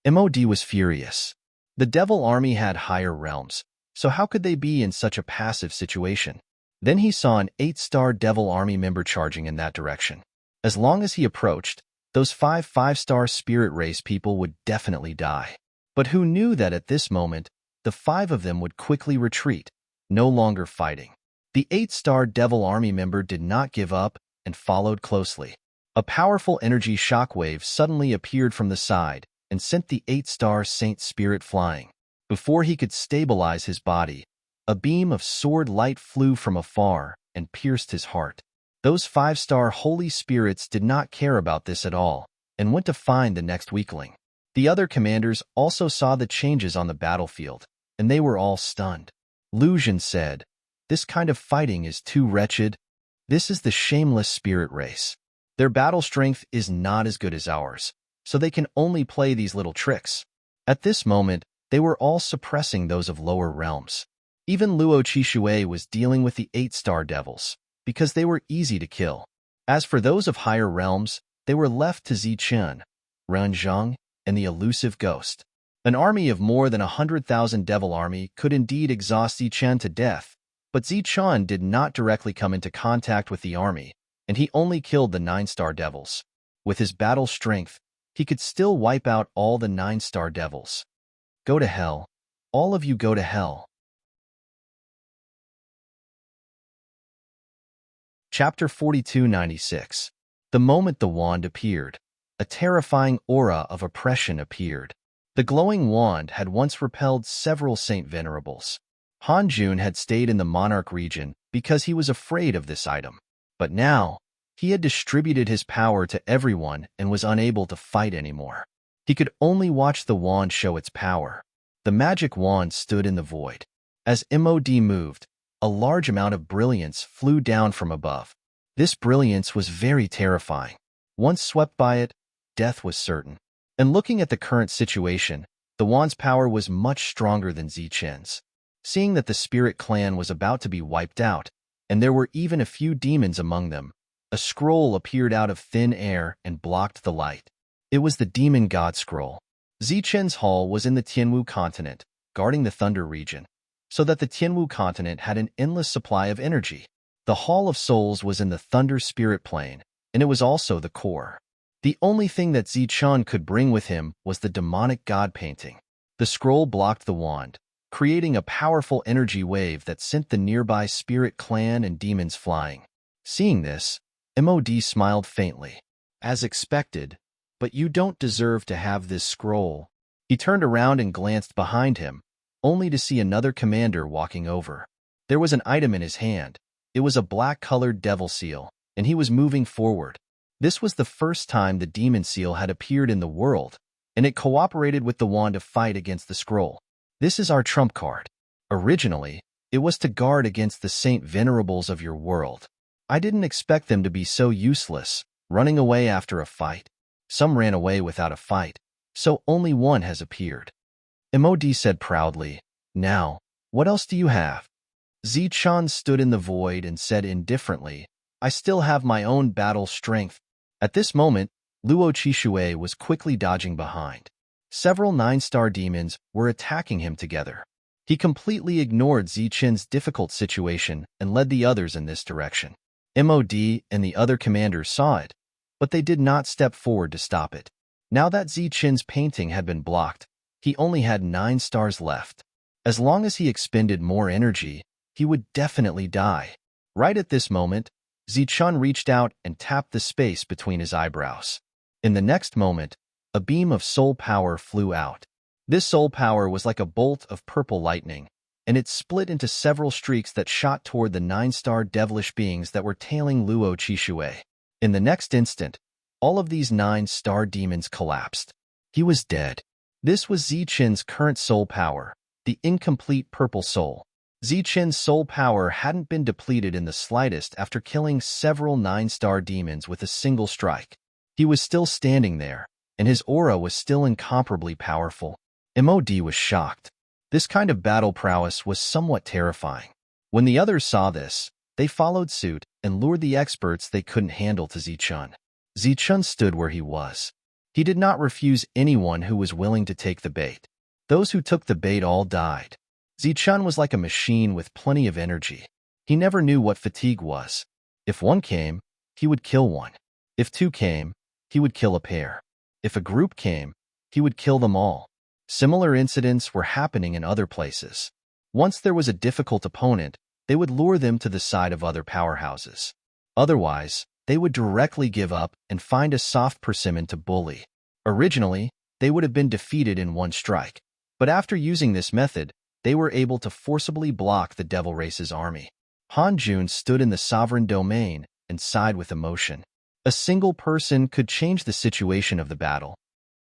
Mod was furious. The devil army had higher realms, so how could they be in such a passive situation? Then he saw an 8-star devil army member charging in that direction. As long as he approached, those 5-star spirit race people would definitely die. But who knew that at this moment, the 5 of them would quickly retreat, no longer fighting. The 8-star devil army member did not give up and followed closely. A powerful energy shockwave suddenly appeared from the side and sent the 8-star saint spirit flying. Before he could stabilize his body, a beam of sword light flew from afar and pierced his heart. Those 5-star holy spirits did not care about this at all and went to find the next weakling. The other commanders also saw the changes on the battlefield, and they were all stunned. Lu Xun said, "This kind of fighting is too wretched. This is the shameless spirit race. Their battle strength is not as good as ours, so they can only play these little tricks." At this moment, they were all suppressing those of lower realms. Even Luo Qishui was dealing with the 8-star devils, because they were easy to kill. As for those of higher realms, they were left to Zichen, Ranzhang, and the elusive ghost. An army of more than 100,000 devil army could indeed exhaust Zichen to death, but Zichen did not directly come into contact with the army, and he only killed the 9-star devils. With his battle strength, he could still wipe out all the 9-star devils. Go to hell. All of you go to hell. Chapter 4296. The moment the wand appeared, a terrifying aura of oppression appeared. The glowing wand had once repelled several Saint Venerables. Han Jun had stayed in the Monarch region because he was afraid of this item. But now, he had distributed his power to everyone and was unable to fight anymore. He could only watch the wand show its power. The magic wand stood in the void. As Mod moved, a large amount of brilliance flew down from above. This brilliance was very terrifying. Once swept by it, death was certain. And looking at the current situation, the wand's power was much stronger than Zichen's. Seeing that the spirit clan was about to be wiped out, and there were even a few demons among them, a scroll appeared out of thin air and blocked the light. It was the Demon God Scroll. Zichen's hall was in the Tianwu continent, guarding the Thunder region, so that the Tianwu continent had an endless supply of energy. The Hall of Souls was in the Thunder Spirit Plane, and it was also the core. The only thing that Zichun could bring with him was the demonic god painting. The scroll blocked the wand, creating a powerful energy wave that sent the nearby spirit clan and demons flying. Seeing this, MOD smiled faintly. As expected, but you don't deserve to have this scroll. He turned around and glanced behind him, only to see another commander walking over. There was an item in his hand. It was a black-colored devil seal, and he was moving forward. This was the first time the demon seal had appeared in the world, and it cooperated with the wand to fight against the scroll. This is our trump card. Originally, it was to guard against the Saint Venerables of your world. I didn't expect them to be so useless, running away after a fight. Some ran away without a fight, so only one has appeared. MOD said proudly, "Now, what else do you have?" Zichun stood in the void and said indifferently, "I still have my own battle strength." At this moment, Luo Qishui was quickly dodging behind. Several 9-star demons were attacking him together. He completely ignored Zichun's difficult situation and led the others in this direction. MOD and the other commanders saw it, but they did not step forward to stop it. Now that Zichun's painting had been blocked, he only had 9 stars left. As long as he expended more energy, he would definitely die. Right at this moment, Zichun reached out and tapped the space between his eyebrows. In the next moment, a beam of soul power flew out. This soul power was like a bolt of purple lightning, and it split into several streaks that shot toward the 9-star devilish beings that were tailing Luo Qishui. In the next instant, all of these 9-star demons collapsed. He was dead. This was Zichun's current soul power, the incomplete purple soul. Zichun's soul power hadn't been depleted in the slightest after killing several 9-star demons with a single strike. He was still standing there, and his aura was still incomparably powerful. MOD was shocked. This kind of battle prowess was somewhat terrifying. When the others saw this, they followed suit and lured the experts they couldn't handle to Zichun. Zichun stood where he was. He did not refuse anyone who was willing to take the bait. Those who took the bait all died. Zichun was like a machine with plenty of energy. He never knew what fatigue was. If one came, he would kill one. If two came, he would kill a pair. If a group came, he would kill them all. Similar incidents were happening in other places. Once there was a difficult opponent, they would lure them to the side of other powerhouses. Otherwise, they would directly give up and find a soft persimmon to bully. Originally, they would have been defeated in one strike, but after using this method, they were able to forcibly block the Devil Race's army. Han Jun stood in the sovereign domain and sighed with emotion. A single person could change the situation of the battle.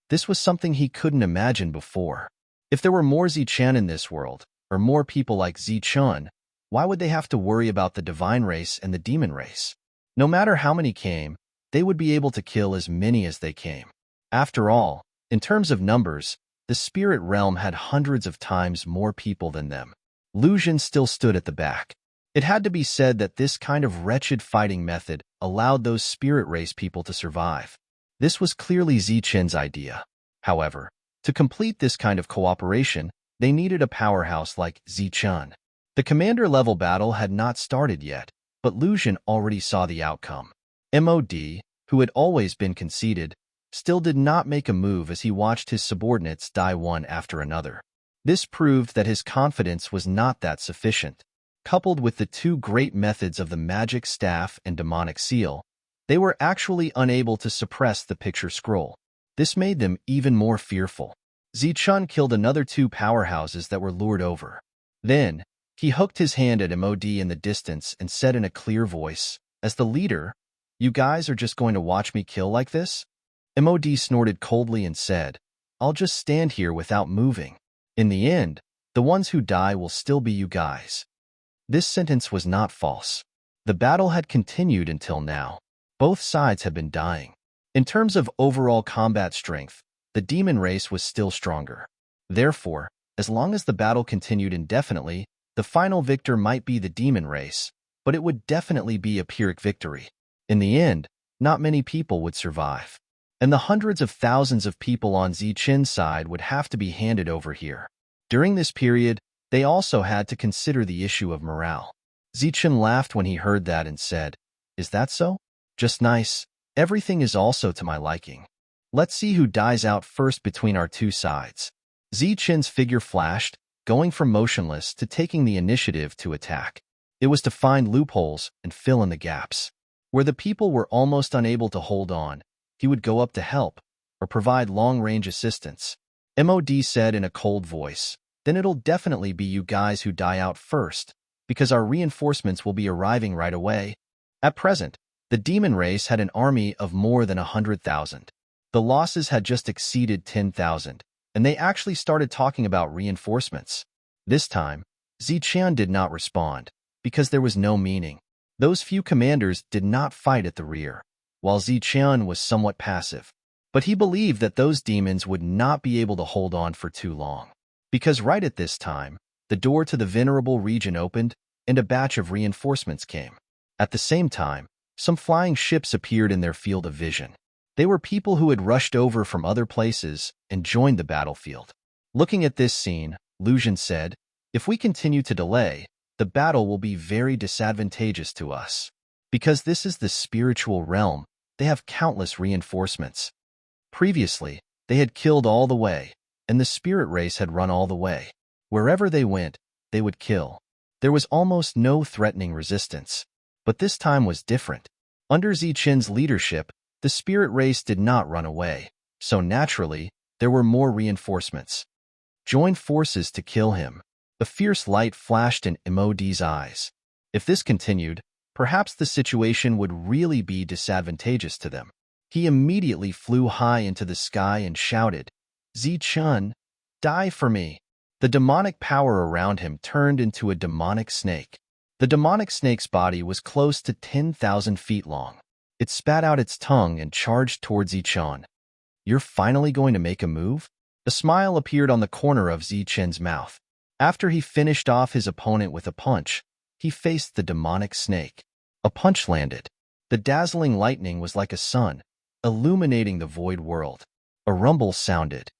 This was something he couldn't imagine before. If there were more Zichun in this world, or more people like Zichun, why would they have to worry about the divine race and the demon race? No matter how many came, they would be able to kill as many as they came. After all, in terms of numbers, the spirit realm had hundreds of times more people than them. Lu Xun still stood at the back. It had to be said that this kind of wretched fighting method allowed those spirit race people to survive. This was clearly Zichun's idea. However, to complete this kind of cooperation, they needed a powerhouse like Zichun. The commander-level battle had not started yet, but Lu Xun already saw the outcome. MOD, who had always been conceited, still did not make a move as he watched his subordinates die one after another. This proved that his confidence was not that sufficient. Coupled with the two great methods of the magic staff and demonic seal, they were actually unable to suppress the picture scroll. This made them even more fearful. Zichun killed another 2 powerhouses that were lured over. Then, he hooked his hand at MOD in the distance and said in a clear voice, "As the leader, you guys are just going to watch me kill like this?" MOD snorted coldly and said, "I'll just stand here without moving. In the end, the ones who die will still be you guys." This sentence was not false. The battle had continued until now. Both sides had been dying. In terms of overall combat strength, the demon race was still stronger. Therefore, as long as the battle continued indefinitely, the final victor might be the demon race, but it would definitely be a Pyrrhic victory. In the end, not many people would survive. And the hundreds of thousands of people on Zichun's side would have to be handed over here. During this period, they also had to consider the issue of morale. Zichen laughed when he heard that and said, "Is that so? Just nice. Everything is also to my liking. Let's see who dies out first between our two sides." Zichen's figure flashed, going from motionless to taking the initiative to attack. It was to find loopholes and fill in the gaps. Where the people were almost unable to hold on, he would go up to help or provide long-range assistance. MOD said in a cold voice, "Then it'll definitely be you guys who die out first, because our reinforcements will be arriving right away." At present, the demon race had an army of more than 100,000. The losses had just exceeded 10,000, and they actually started talking about reinforcements. This time, Zichen did not respond, because there was no meaning. Those few commanders did not fight at the rear, while Zichen was somewhat passive. But he believed that those demons would not be able to hold on for too long. Because right at this time, the door to the venerable region opened, and a batch of reinforcements came. At the same time, some flying ships appeared in their field of vision. They were people who had rushed over from other places and joined the battlefield. Looking at this scene, Lucian said, "If we continue to delay, the battle will be very disadvantageous to us. Because this is the spiritual realm, they have countless reinforcements. Previously, they had killed all the way, and the spirit race had run all the way. Wherever they went, they would kill. There was almost no threatening resistance. But this time was different. Under Zichen's leadership, the spirit race did not run away, so naturally, there were more reinforcements. Join forces to kill him." A fierce light flashed in MOD's eyes. If this continued, perhaps the situation would really be disadvantageous to them. He immediately flew high into the sky and shouted, "Zichen, die for me." The demonic power around him turned into a demonic snake. The demonic snake's body was close to 10,000 feet long. It spat out its tongue and charged towards Zichen. "You're finally going to make a move?" A smile appeared on the corner of Zichen's mouth. After he finished off his opponent with a punch, he faced the demonic snake. A punch landed. The dazzling lightning was like a sun, illuminating the void world. A rumble sounded.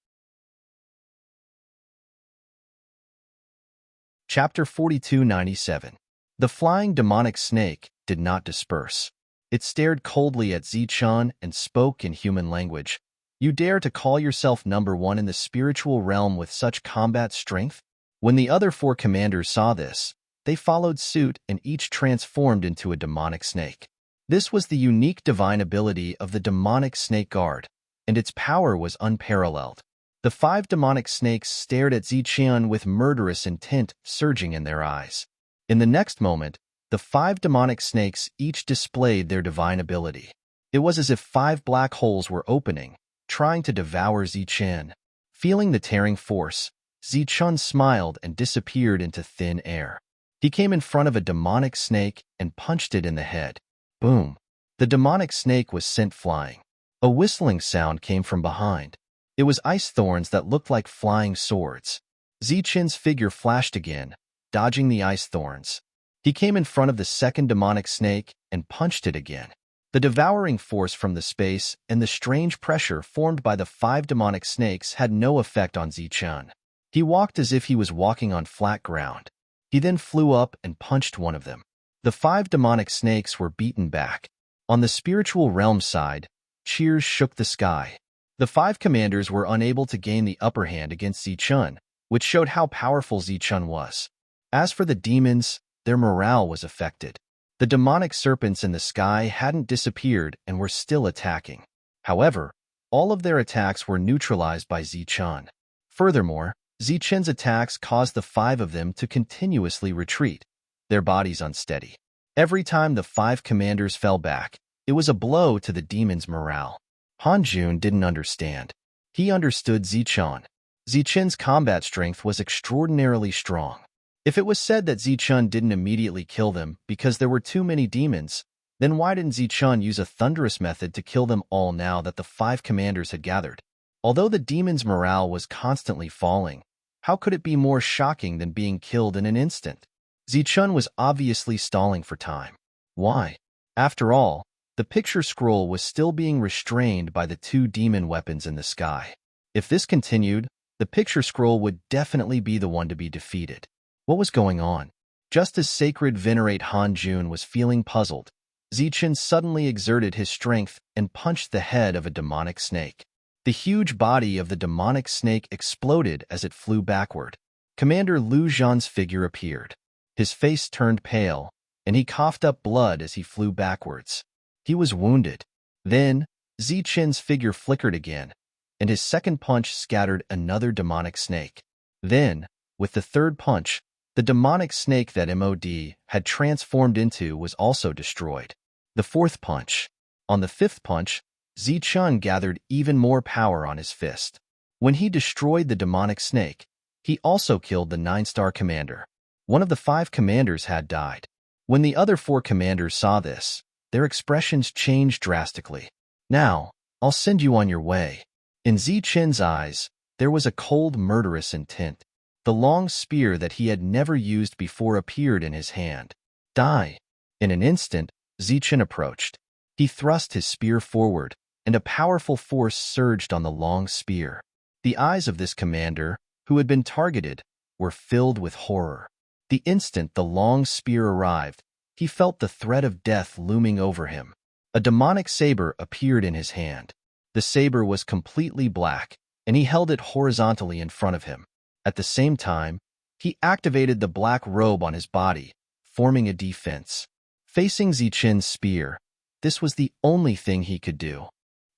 Chapter 4297. The flying demonic snake did not disperse. It stared coldly at Zichen and spoke in human language. "You dare to call yourself number one in the spiritual realm with such combat strength?" When the other four commanders saw this, they followed suit and each transformed into a demonic snake. This was the unique divine ability of the demonic snake guard, and its power was unparalleled. The 5 demonic snakes stared at Zichen with murderous intent surging in their eyes. In the next moment, the 5 demonic snakes each displayed their divine ability. It was as if 5 black holes were opening, trying to devour Zichen. Feeling the tearing force, Zichen smiled and disappeared into thin air. He came in front of a demonic snake and punched it in the head. Boom! The demonic snake was sent flying. A whistling sound came from behind. It was ice thorns that looked like flying swords. Zichen's figure flashed again, dodging the ice thorns. He came in front of the second demonic snake and punched it again. The devouring force from the space and the strange pressure formed by the 5 demonic snakes had no effect on Zichen. He walked as if he was walking on flat ground. He then flew up and punched one of them. The 5 demonic snakes were beaten back. On the spiritual realm side, cheers shook the sky. The 5 commanders were unable to gain the upper hand against Zichen, which showed how powerful Zichen was. As for the demons, their morale was affected. The demonic serpents in the sky hadn't disappeared and were still attacking. However, all of their attacks were neutralized by Zichen. Furthermore, Zichen's attacks caused the 5 of them to continuously retreat, their bodies unsteady. Every time the 5 commanders fell back, it was a blow to the demons' morale. Hanjun didn't understand. He understood Zichen. Zichen's combat strength was extraordinarily strong. If it was said that Zichen didn't immediately kill them because there were too many demons, then why didn't Zichen use a Thunderous method to kill them all now that the 5 commanders had gathered? Although the demons' morale was constantly falling, how could it be more shocking than being killed in an instant? Zichen was obviously stalling for time. Why? After all, the picture scroll was still being restrained by the 2 demon weapons in the sky. If this continued, The picture scroll would definitely be the one to be defeated. What was going on? Just as Sacred Venerate Han Jun was feeling puzzled, Zichen suddenly exerted his strength and punched the head of a demonic snake. The huge body of the demonic snake exploded as it flew backward. Commander Lu Zhan's figure appeared. His face turned pale, and he coughed up blood as he flew backwards. He was wounded. Then, Zichen's figure flickered again, and his second punch scattered another demonic snake. Then, with the third punch, the demonic snake that MOD had transformed into was also destroyed. The fourth punch. On the fifth punch, Zichen gathered even more power on his fist. When he destroyed the demonic snake, he also killed the 9-star commander. One of the 5 commanders had died. When the other 4 commanders saw this, their expressions changed drastically. Now, I'll send you on your way. In Zichen's eyes, there was a cold, murderous intent. The long spear that he had never used before appeared in his hand. Die! In an instant, Zichen approached. He thrust his spear forward, and a powerful force surged on the long spear. The eyes of this commander, who had been targeted, were filled with horror. The instant the long spear arrived, he felt the threat of death looming over him. A demonic saber appeared in his hand. The saber was completely black, and he held it horizontally in front of him. At the same time, he activated the black robe on his body, forming a defense. Facing Zichen's spear, this was the only thing he could do.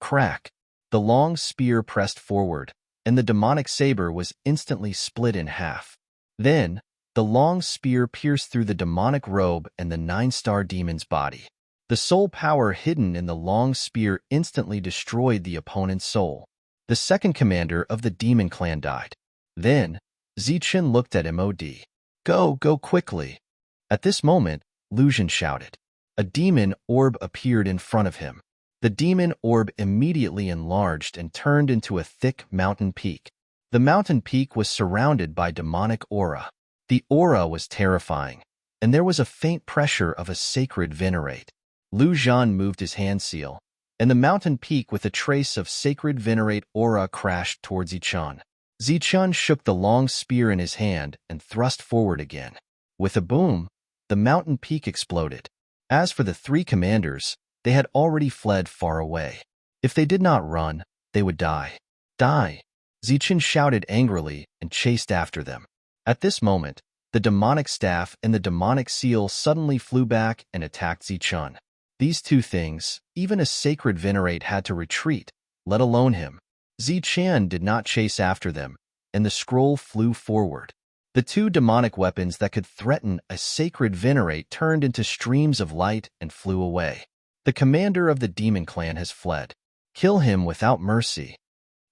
Crack! The long spear pressed forward, and the demonic saber was instantly split in half. Then, the long spear pierced through the demonic robe and the 9-star demon's body. The soul power hidden in the long spear instantly destroyed the opponent's soul. The second commander of the demon clan died. Then, Zichen looked at MOD. Go quickly. At this moment, Lu Zhan shouted. A demon orb appeared in front of him. The demon orb immediately enlarged and turned into a thick mountain peak. The mountain peak was surrounded by demonic aura. The aura was terrifying, and there was a faint pressure of a sacred venerate. Lu Zhan moved his hand seal, and the mountain peak with a trace of sacred venerate aura crashed towards Zichen. Zichen shook the long spear in his hand and thrust forward again. With a boom, the mountain peak exploded. As for the 3 commanders, they had already fled far away. If they did not run, they would die. Die! Zichen shouted angrily and chased after them. At this moment, the demonic staff and the demonic seal suddenly flew back and attacked Zichen. These 2 things, even a sacred venerate had to retreat, let alone him. Zichen did not chase after them, and the scroll flew forward. The 2 demonic weapons that could threaten a sacred venerate turned into streams of light and flew away. The commander of the demon clan has fled. Kill him without mercy.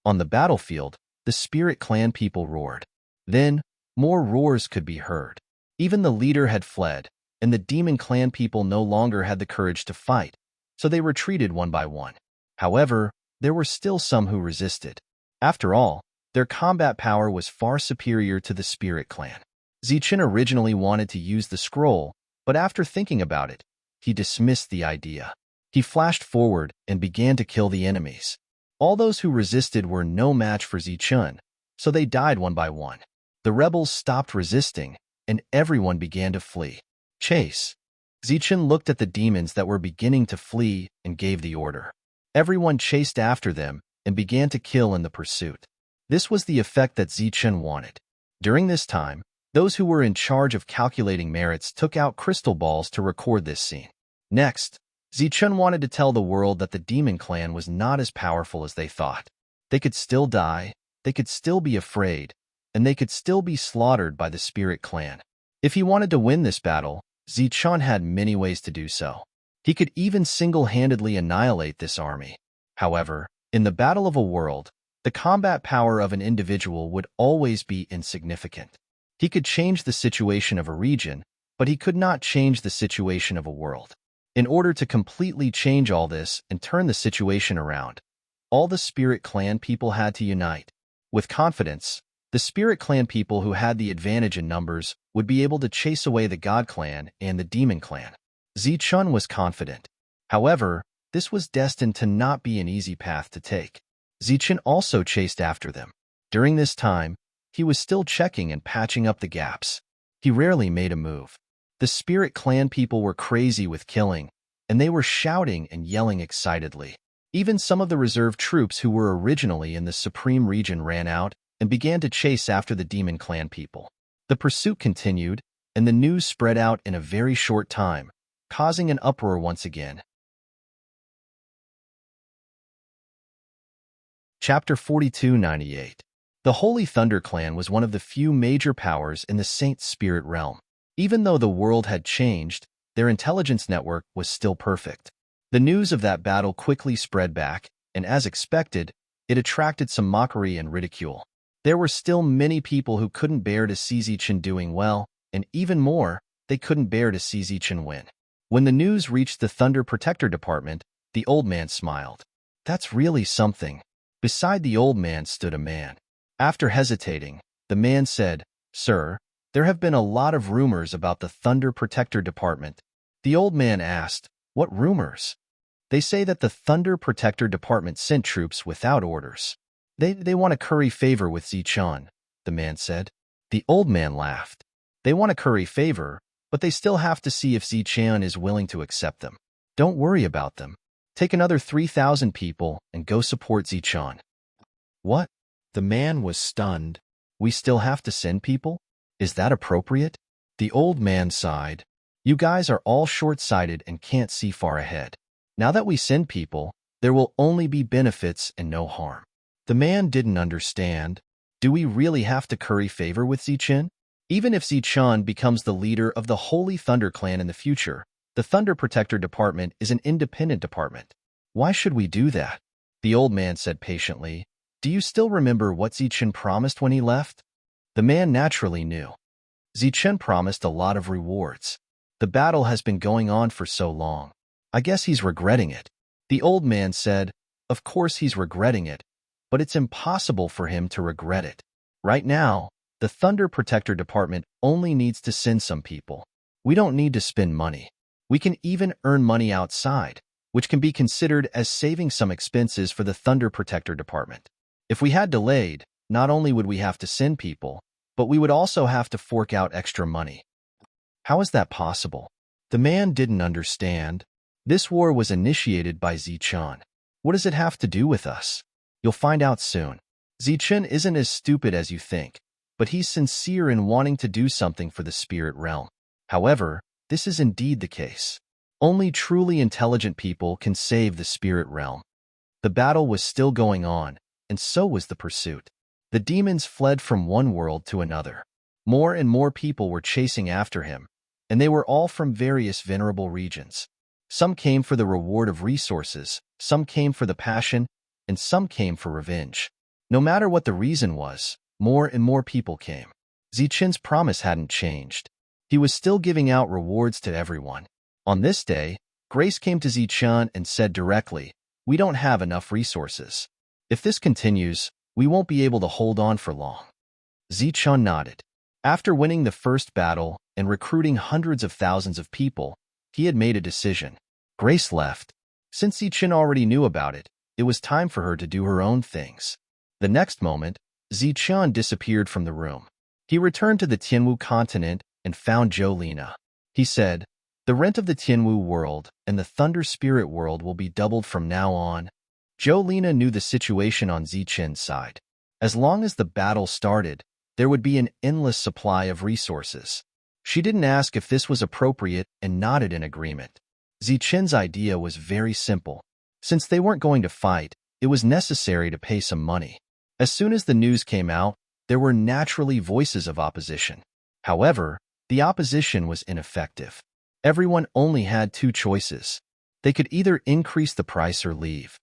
On the battlefield, the spirit clan people roared. Then, more roars could be heard. Even the leader had fled, and the demon clan people no longer had the courage to fight, so they retreated one by one. However, there were still some who resisted. After all, their combat power was far superior to the spirit clan. Zichen originally wanted to use the scroll, but after thinking about it, he dismissed the idea. He flashed forward and began to kill the enemies. All those who resisted were no match for Zichen, so they died one by one. The rebels stopped resisting, and everyone began to flee. Chase! Zichen looked at the demons that were beginning to flee and gave the order. Everyone chased after them and began to kill in the pursuit. This was the effect that Zichen wanted. During this time, those who were in charge of calculating merits took out crystal balls to record this scene. Next, Zichen wanted to tell the world that the demon clan was not as powerful as they thought. They could still die, they could still be afraid, and they could still be slaughtered by the spirit clan. If he wanted to win this battle, Zichen had many ways to do so. He could even single-handedly annihilate this army. However, in the battle of a world, the combat power of an individual would always be insignificant. He could change the situation of a region, but he could not change the situation of a world. In order to completely change all this and turn the situation around, all the Spirit Clan people had to unite. With confidence, the Spirit Clan people who had the advantage in numbers would be able to chase away the God Clan and the Demon Clan. Zichen was confident. However, this was destined to not be an easy path to take. Zichen also chased after them. During this time, he was still checking and patching up the gaps. He rarely made a move. The Spirit Clan people were crazy with killing, and they were shouting and yelling excitedly. Even some of the reserve troops who were originally in the Supreme region ran out and began to chase after the Demon Clan people. The pursuit continued, and the news spread out in a very short time, causing an uproar once again. Chapter 4298. The Holy Thunder Clan was one of the few major powers in the Saint Spirit realm. Even though the world had changed, their intelligence network was still perfect. The news of that battle quickly spread back, and as expected, it attracted some mockery and ridicule. There were still many people who couldn't bear to see Zichen doing well, and even more, they couldn't bear to see Zichen win. When the news reached the Thunder Protector Department, the old man smiled. That's really something. Beside the old man stood a man. After hesitating, the man said, "Sir, there have been a lot of rumors about the Thunder Protector Department." The old man asked, "What rumors?" "They say that the Thunder Protector Department sent troops without orders. They want to curry favor with Zichen," the man said. The old man laughed. "They want to curry favor, but they still have to see if Zichen is willing to accept them. Don't worry about them. Take another 3,000 people and go support Zichen." "What?" The man was stunned. "We still have to send people? Is that appropriate?" The old man sighed. "You guys are all short-sighted and can't see far ahead. Now that we send people, there will only be benefits and no harm." The man didn't understand. Do we really have to curry favor with Zichen? Even if Zichen becomes the leader of the Holy Thunder Clan in the future, the Thunder Protector Department is an independent department. Why should we do that? The old man said patiently, "Do you still remember what Zichen promised when he left?" The man naturally knew. Zichen promised a lot of rewards. The battle has been going on for so long. I guess he's regretting it. The old man said, "Of course he's regretting it, but it's impossible for him to regret it. Right now, the Thunder Protector Department only needs to send some people. We don't need to spend money. We can even earn money outside, which can be considered as saving some expenses for the Thunder Protector Department. If we had delayed, not only would we have to send people, but we would also have to fork out extra money." How is that possible? The man didn't understand. This war was initiated by Zichen. What does it have to do with us? You'll find out soon. Zichen isn't as stupid as you think, but he's sincere in wanting to do something for the spirit realm. However, this is indeed the case. Only truly intelligent people can save the spirit realm. The battle was still going on, and so was the pursuit. The demons fled from one world to another. More and more people were chasing after him, and they were all from various venerable regions. Some came for the reward of resources, some came for the passion, and some came for revenge. No matter what the reason was, more and more people came. Zichen's promise hadn't changed. He was still giving out rewards to everyone. On this day, Grace came to Zichen and said directly, "We don't have enough resources. If this continues, we won't be able to hold on for long." Zichen nodded. After winning the first battle and recruiting hundreds of thousands of people, he had made a decision. Grace left. Since Zichen already knew about it, it was time for her to do her own things. The next moment, Zichen disappeared from the room. He returned to the Tianwu continent and found Jolina. He said, "The rent of the Tianwu world and the Thunder Spirit world will be doubled from now on." Jolina knew the situation on Zichen's side. As long as the battle started, there would be an endless supply of resources. She didn't ask if this was appropriate and nodded in agreement. Zichen's idea was very simple. Since they weren't going to fight, it was necessary to pay some money. As soon as the news came out, there were naturally voices of opposition. However, the opposition was ineffective. Everyone only had two choices. They could either increase the price or leave.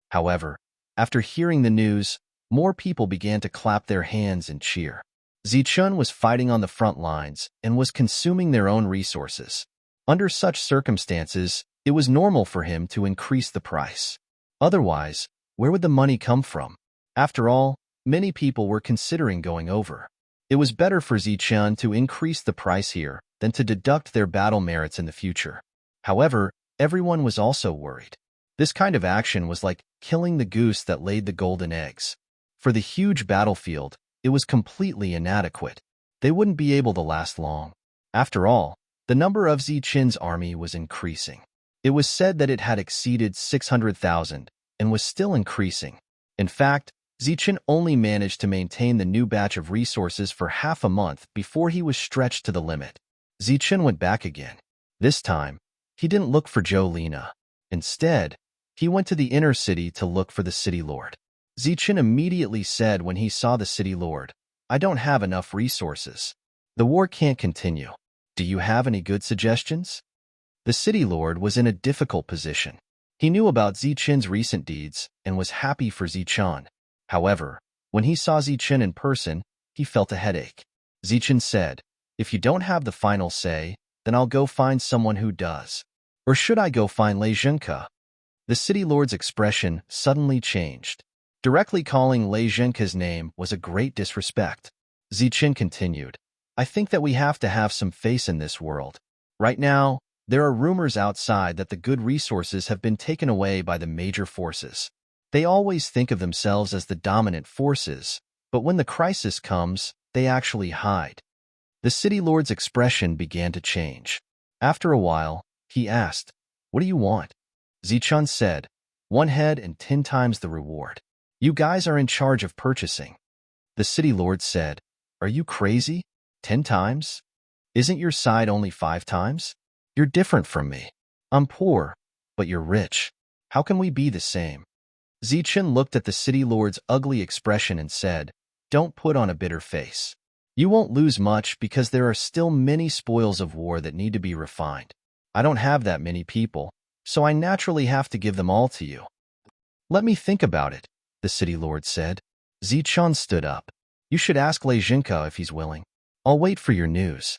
However, after hearing the news, more people began to clap their hands and cheer. Zichen was fighting on the front lines and was consuming their own resources. Under such circumstances, it was normal for him to increase the price. Otherwise, where would the money come from? After all, many people were considering going over. It was better for Zichen to increase the price here than to deduct their battle merits in the future. However, everyone was also worried. This kind of action was like killing the goose that laid the golden eggs. For the huge battlefield, it was completely inadequate. They wouldn't be able to last long. After all, the number of Zichen's army was increasing. It was said that it had exceeded 600,000 and was still increasing. In fact, Zichen only managed to maintain the new batch of resources for half a month before he was stretched to the limit. Zichen went back again. This time, he didn't look for Jolina. Instead, he went to the inner city to look for the city lord. Zichen immediately said when he saw the city lord, "I don't have enough resources. The war can't continue. Do you have any good suggestions?" The city lord was in a difficult position. He knew about Zichen's recent deeds and was happy for Zichen. However, when he saw Zichen in person, he felt a headache. Zichen said, "If you don't have the final say, then I'll go find someone who does. Or should I go find Lei Zhenke?" The city lord's expression suddenly changed. Directly calling Lei Zhenke's name was a great disrespect. Zichen continued, "I think that we have to have some face in this world. Right now, there are rumors outside that the good resources have been taken away by the major forces. They always think of themselves as the dominant forces, but when the crisis comes, they actually hide." The city lord's expression began to change. After a while, he asked, "What do you want?" Zichen said, "1 head and 10 times the reward. You guys are in charge of purchasing." The city lord said, "Are you crazy? 10 times? Isn't your side only 5 times? You're different from me. I'm poor, but you're rich. How can we be the same?" Zichen looked at the city lord's ugly expression and said, "Don't put on a bitter face. You won't lose much because there are still many spoils of war that need to be refined. I don't have that many people, so I naturally have to give them all to you." "Let me think about it," the city lord said. Zichen stood up. "You should ask Lei Zhenke if he's willing. I'll wait for your news."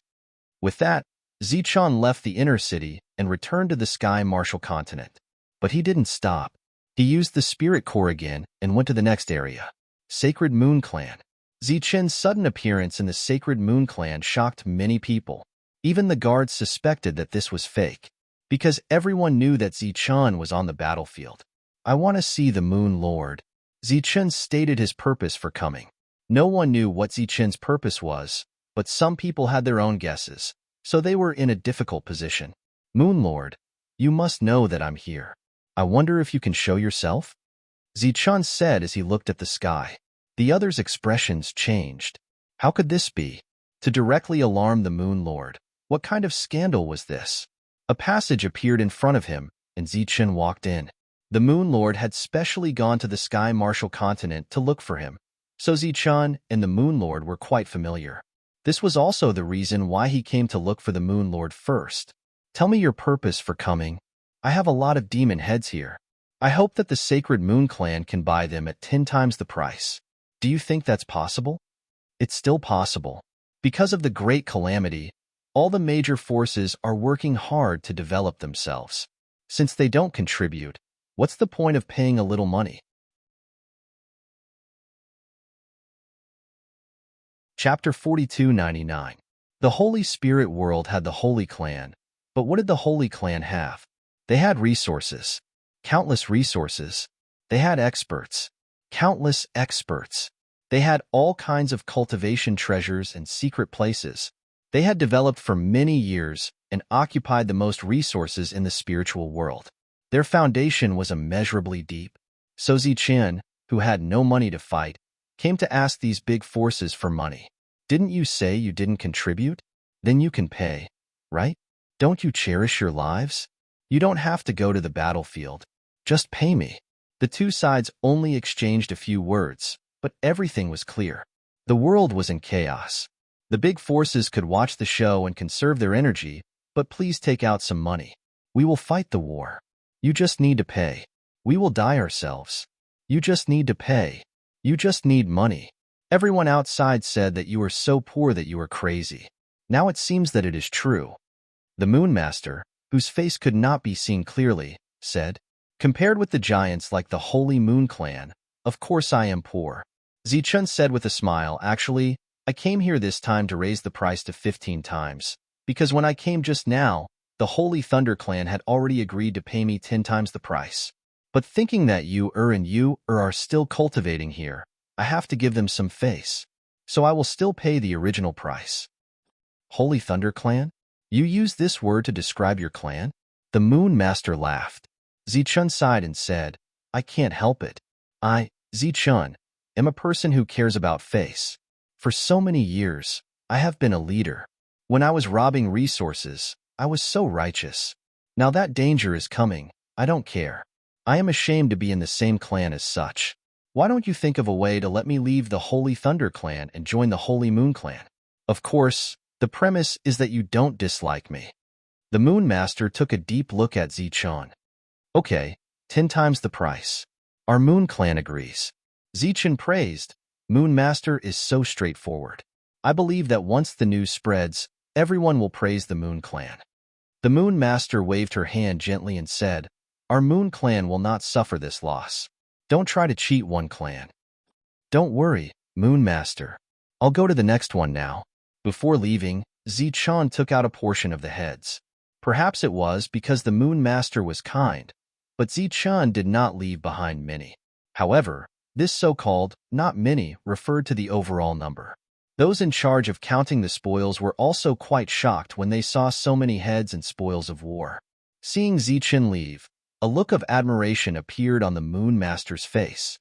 With that, Zichen left the inner city and returned to the Sky Martial continent. But he didn't stop. He used the spirit core again and went to the next area, Sacred Moon Clan. Zichen's sudden appearance in the Sacred Moon Clan shocked many people. Even the guards suspected that this was fake, because everyone knew that Zichen was on the battlefield. "I want to see the Moon Lord." Zichen stated his purpose for coming. No one knew what Zichen's purpose was, but some people had their own guesses, so they were in a difficult position. "Moon Lord, you must know that I'm here. I wonder if you can show yourself?" Zichen said as he looked at the sky. The others' expressions changed. How could this be? To directly alarm the Moon Lord. What kind of scandal was this? A passage appeared in front of him, and Zichen walked in. The Moon Lord had specially gone to the Sky Martial continent to look for him, so Zichen and the Moon Lord were quite familiar. This was also the reason why he came to look for the Moon Lord first. "Tell me your purpose for coming. I have a lot of demon heads here. I hope that the Sacred Moon Clan can buy them at 10 times the price." "Do you think that's possible?" "It's still possible. Because of the Great Calamity, all the major forces are working hard to develop themselves. Since they don't contribute, what's the point of paying a little money?" Chapter 4299. The Holy Spirit world had the Holy Clan, but what did the Holy Clan have? They had resources. Countless resources. They had experts. Countless experts. They had all kinds of cultivation treasures and secret places. They had developed for many years and occupied the most resources in the spiritual world. Their foundation was immeasurably deep. So Zichen, who had no money to fight, came to ask these big forces for money. "Didn't you say you didn't contribute? Then you can pay, right? Don't you cherish your lives? You don't have to go to the battlefield. Just pay me." The two sides only exchanged a few words, but everything was clear. The world was in chaos. The big forces could watch the show and conserve their energy, but please take out some money. "We will fight the war. You just need to pay. We will die ourselves. You just need to pay. You just need money." Everyone outside said that you were so poor that you were crazy. Now it seems that it is true. The Moon Master, whose face could not be seen clearly, said, "Compared with the giants like the Holy Moon Clan, of course I am poor." Zichen said with a smile, "Actually, I came here this time to raise the price to 15 times, because when I came just now, the Holy Thunder Clan had already agreed to pay me 10 times the price. But thinking that you and you are still cultivating here, I have to give them some face. So I will still pay the original price. Holy Thunder Clan? You use this word to describe your clan? The Moon Master laughed. Zichun sighed and said, I can't help it. I, Zichun, am a person who cares about face. For so many years, I have been a leader. When I was robbing resources, I was so righteous. Now that danger is coming, I don't care. I am ashamed to be in the same clan as such. Why don't you think of a way to let me leave the Holy Thunder Clan and join the Holy Moon Clan? Of course, the premise is that you don't dislike me. The Moon Master took a deep look at Zichun. Okay, 10 times the price. Our Moon Clan agrees. Zichun praised. Moon Master is so straightforward. I believe that once the news spreads, everyone will praise the Moon Clan. The Moon Master waved her hand gently and said, Our Moon Clan will not suffer this loss. Don't try to cheat one clan. Don't worry, Moon Master. I'll go to the next one now. Before leaving, Zichun took out a portion of the heads. Perhaps it was because the Moon Master was kind, but Zichun did not leave behind many. However, this so-called not many referred to the overall number. Those in charge of counting the spoils were also quite shocked when they saw so many heads and spoils of war. Seeing Zichun leave, a look of admiration appeared on the Moon Master's face.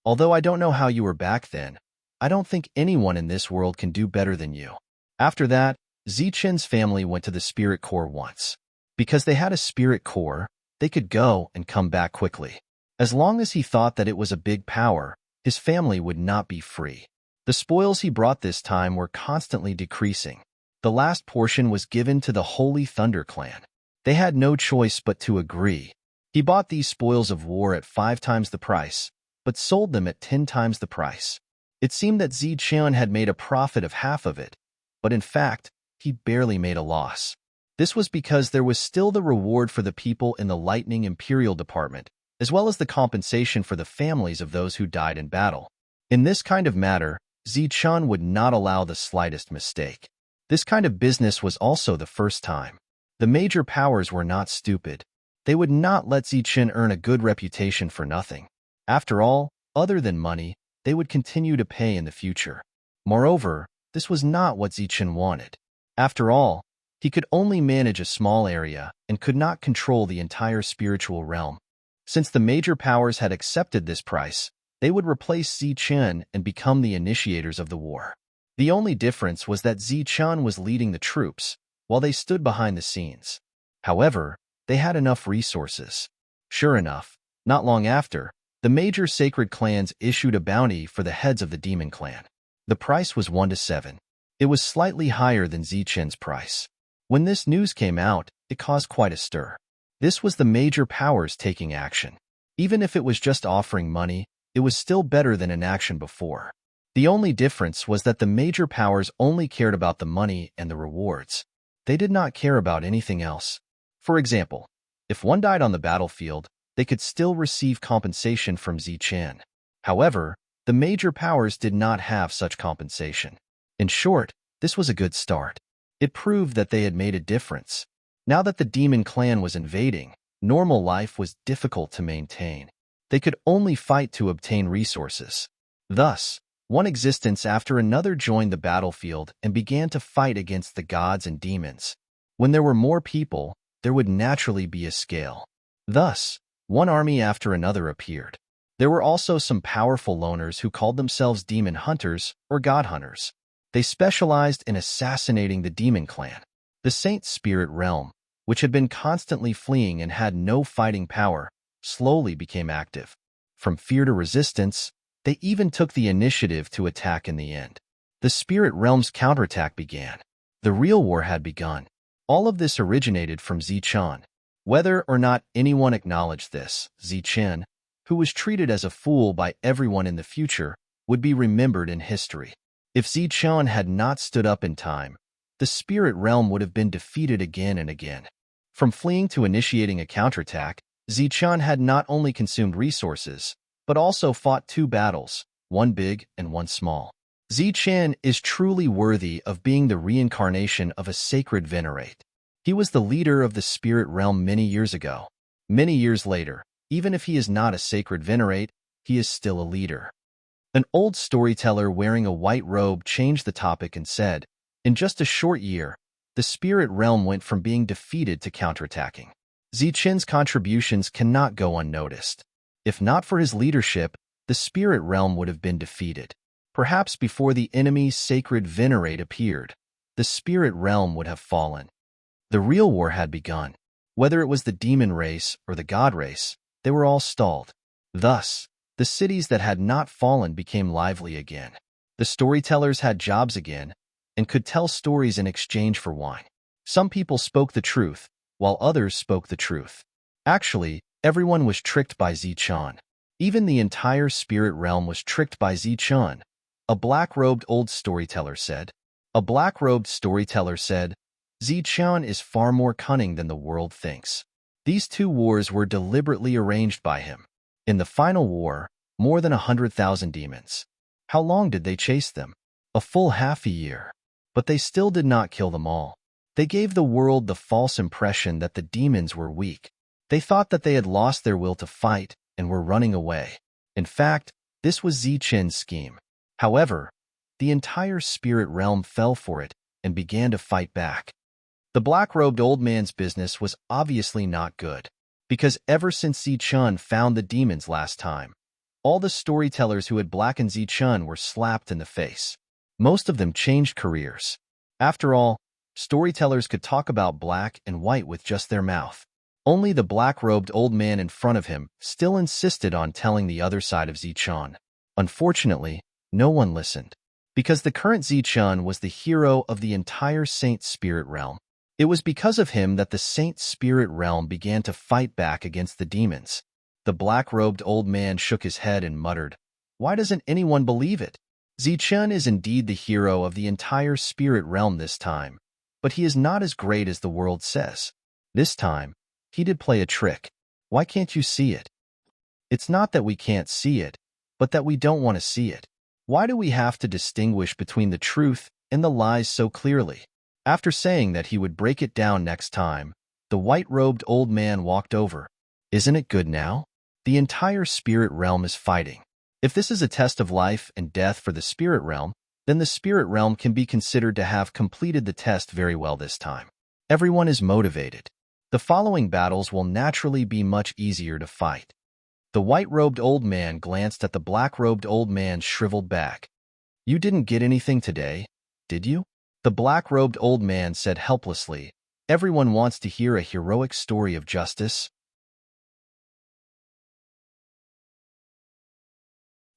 Although I don't know how you were back then, I don't think anyone in this world can do better than you. After that, Zichun's family went to the Spirit Core once. Because they had a Spirit Core, they could go and come back quickly. As long as he thought that it was a big power, his family would not be free. The spoils he brought this time were constantly decreasing. The last portion was given to the Holy Thunder Clan. They had no choice but to agree. He bought these spoils of war at 5 times the price, but sold them at 10 times the price. It seemed that Zichun had made a profit of half of it, but in fact, he barely made a loss. This was because there was still the reward for the people in the Lightning Imperial Department, as well as the compensation for the families of those who died in battle. In this kind of matter, Zichun would not allow the slightest mistake. This kind of business was also the first time. The major powers were not stupid. They would not let Zichun earn a good reputation for nothing. After all, other than money, they would continue to pay in the future. Moreover, this was not what Zichun wanted. After all, he could only manage a small area and could not control the entire spiritual realm. Since the major powers had accepted this price, they would replace Zichun and become the initiators of the war. The only difference was that Zichun was leading the troops, while they stood behind the scenes. However, they had enough resources. Sure enough, not long after, the major sacred clans issued a bounty for the heads of the demon clan. The price was 1 to 7. It was slightly higher than Zichun's price. When this news came out, it caused quite a stir. This was the major powers taking action. Even if it was just offering money, it was still better than inaction before. The only difference was that the major powers only cared about the money and the rewards. They did not care about anything else. For example, if one died on the battlefield, they could still receive compensation from Zichun. However, the major powers did not have such compensation. In short, this was a good start. It proved that they had made a difference. Now that the demon clan was invading, normal life was difficult to maintain. They could only fight to obtain resources. Thus, one existence after another joined the battlefield and began to fight against the gods and demons. When there were more people, there would naturally be a scale. Thus, one army after another appeared. There were also some powerful loners who called themselves demon hunters or god hunters. They specialized in assassinating the demon clan. The Saint Spirit realm, which had been constantly fleeing and had no fighting power, slowly became active. From fear to resistance, they even took the initiative to attack in the end. The spirit realm's counterattack began. The real war had begun. All of this originated from Zichun. Whether or not anyone acknowledged this, Zichun, who was treated as a fool by everyone in the future, would be remembered in history. If Zichun had not stood up in time, the spirit realm would have been defeated again and again. From fleeing to initiating a counterattack, Zichun had not only consumed resources, but also fought 2 battles, one big and one small. Zichun is truly worthy of being the reincarnation of a sacred venerate. He was the leader of the spirit realm many years ago. Many years later, even if he is not a sacred venerate, he is still a leader. An old storyteller wearing a white robe changed the topic and said, "In just a short year, the spirit realm went from being defeated to counterattacking. Zichen's contributions cannot go unnoticed. If not for his leadership, the spirit realm would have been defeated. Perhaps before the enemy's sacred venerate appeared, the spirit realm would have fallen. The real war had begun. Whether it was the demon race or the god race, they were all stalled. Thus, the cities that had not fallen became lively again. The storytellers had jobs again and could tell stories in exchange for wine. Some people spoke the truth, while others spoke the truth. Actually, everyone was tricked by Zichen. Even the entire spirit realm was tricked by Zichen, a black-robed old storyteller said. A black-robed storyteller said, "Zichen is far more cunning than the world thinks. These two wars were deliberately arranged by him. In the final war, more than 100,000 demons. How long did they chase them? A full half a year. But they still did not kill them all. They gave the world the false impression that the demons were weak. They thought that they had lost their will to fight and were running away. In fact, this was Zichen's scheme. However, the entire spirit realm fell for it and began to fight back. The black-robed old man's business was obviously not good, because ever since Zichen found the demons last time, all the storytellers who had blackened Zichen were slapped in the face. Most of them changed careers. After all, storytellers could talk about black and white with just their mouth. Only the black-robed old man in front of him still insisted on telling the other side of Zichen. Unfortunately, no one listened, because the current Zichen was the hero of the entire Saint Spirit realm. It was because of him that the Saint Spirit realm began to fight back against the demons. The black-robed old man shook his head and muttered, "Why doesn't anyone believe it? Zichen is indeed the hero of the entire spirit realm this time, but he is not as great as the world says. This time, he did play a trick. Why can't you see it? It's not that we can't see it, but that we don't want to see it. Why do we have to distinguish between the truth and the lies so clearly?" After saying that he would break it down next time, the white-robed old man walked over. "Isn't it good now? The entire spirit realm is fighting. If this is a test of life and death for the spirit realm, then the spirit realm can be considered to have completed the test very well this time. Everyone is motivated. The following battles will naturally be much easier to fight." The white-robed old man glanced at the black-robed old man's shriveled back. "You didn't get anything today, did you?" The black-robed old man said helplessly, "Everyone wants to hear a heroic story of justice."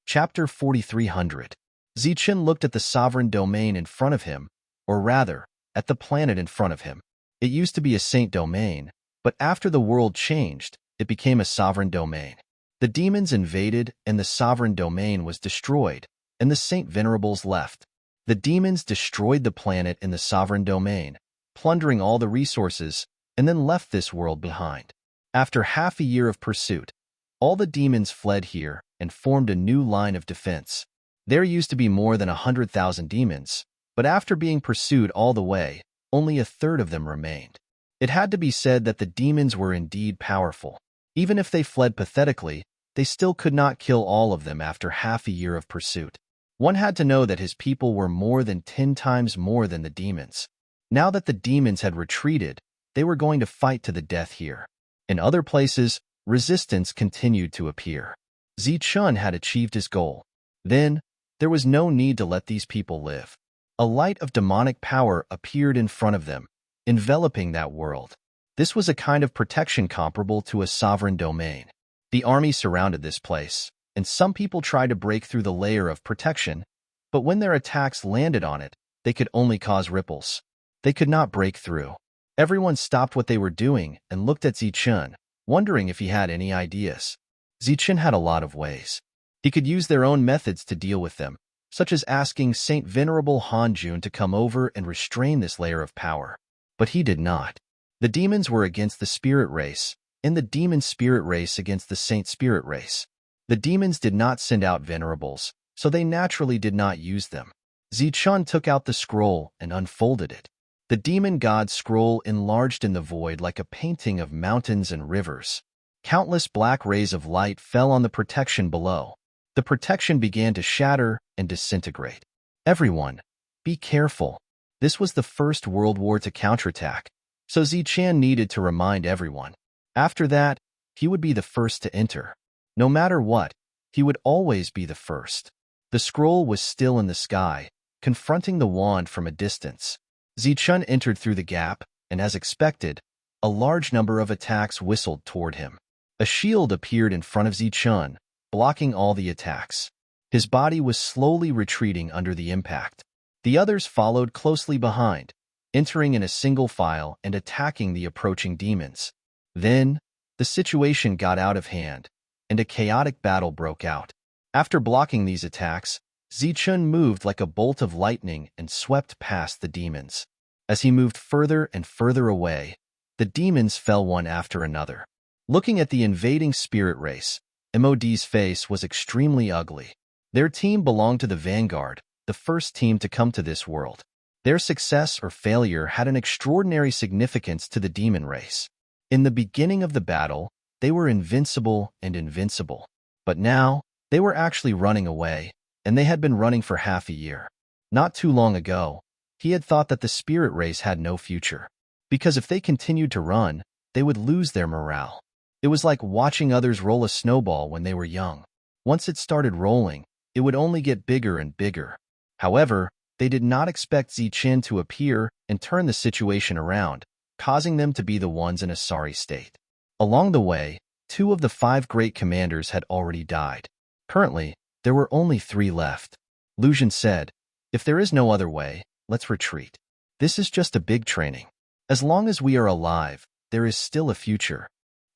Chapter 4300. Zichen looked at the sovereign domain in front of him, or rather, at the planet in front of him. It used to be a saint domain, but after the world changed, it became a sovereign domain. The demons invaded and the sovereign domain was destroyed, and the saint venerables left. The demons destroyed the planet in the sovereign domain, plundering all the resources, and then left this world behind. After half a year of pursuit, all the demons fled here and formed a new line of defense. There used to be more than 100,000 demons, but after being pursued all the way, only a third of them remained. It had to be said that the demons were indeed powerful. Even if they fled pathetically, they still could not kill all of them after half a year of pursuit. One had to know that his people were more than 10 times more than the demons. Now that the demons had retreated, they were going to fight to the death here. In other places, resistance continued to appear. Zichen had achieved his goal. Then, there was no need to let these people live. A light of demonic power appeared in front of them, enveloping that world. This was a kind of protection comparable to a sovereign domain. The army surrounded this place, and some people tried to break through the layer of protection, but when their attacks landed on it, they could only cause ripples. They could not break through. Everyone stopped what they were doing and looked at Zichen, wondering if he had any ideas. Zichen had a lot of ways. He could use their own methods to deal with them, such as asking Saint Venerable Hanjun to come over and restrain this layer of power. But he did not. The demons were against the spirit race, and the demon spirit race against the saint spirit race. The demons did not send out venerables, so they naturally did not use them. Zichen took out the scroll and unfolded it. The demon god scroll enlarged in the void like a painting of mountains and rivers. Countless black rays of light fell on the protection below. The protection began to shatter and disintegrate. Everyone, be careful. This was the First World War to counterattack, so Zichan needed to remind everyone. After that, he would be the first to enter. No matter what, he would always be the first. The scroll was still in the sky, confronting the wand from a distance. Zichun entered through the gap, and as expected, a large number of attacks whistled toward him. A shield appeared in front of Zichun, blocking all the attacks. His body was slowly retreating under the impact. The others followed closely behind, entering in a single file and attacking the approaching demons. Then, the situation got out of hand, and a chaotic battle broke out. After blocking these attacks, Zichun moved like a bolt of lightning and swept past the demons. As he moved further and further away, the demons fell one after another. Looking at the invading spirit race, MOD's face was extremely ugly. Their team belonged to the Vanguard, the first team to come to this world. Their success or failure had an extraordinary significance to the demon race. In the beginning of the battle, they were invincible and invincible. But now, they were actually running away, and they had been running for half a year. Not too long ago, he had thought that the spirit race had no future, because if they continued to run, they would lose their morale. It was like watching others roll a snowball when they were young. Once it started rolling, it would only get bigger and bigger. However, they did not expect Zichan to appear and turn the situation around, causing them to be the ones in a sorry state. Along the way, 2 of the 5 great commanders had already died. Currently, there were only 3 left. Lucian said, "If there is no other way, let's retreat. This is just a big training. As long as we are alive, there is still a future."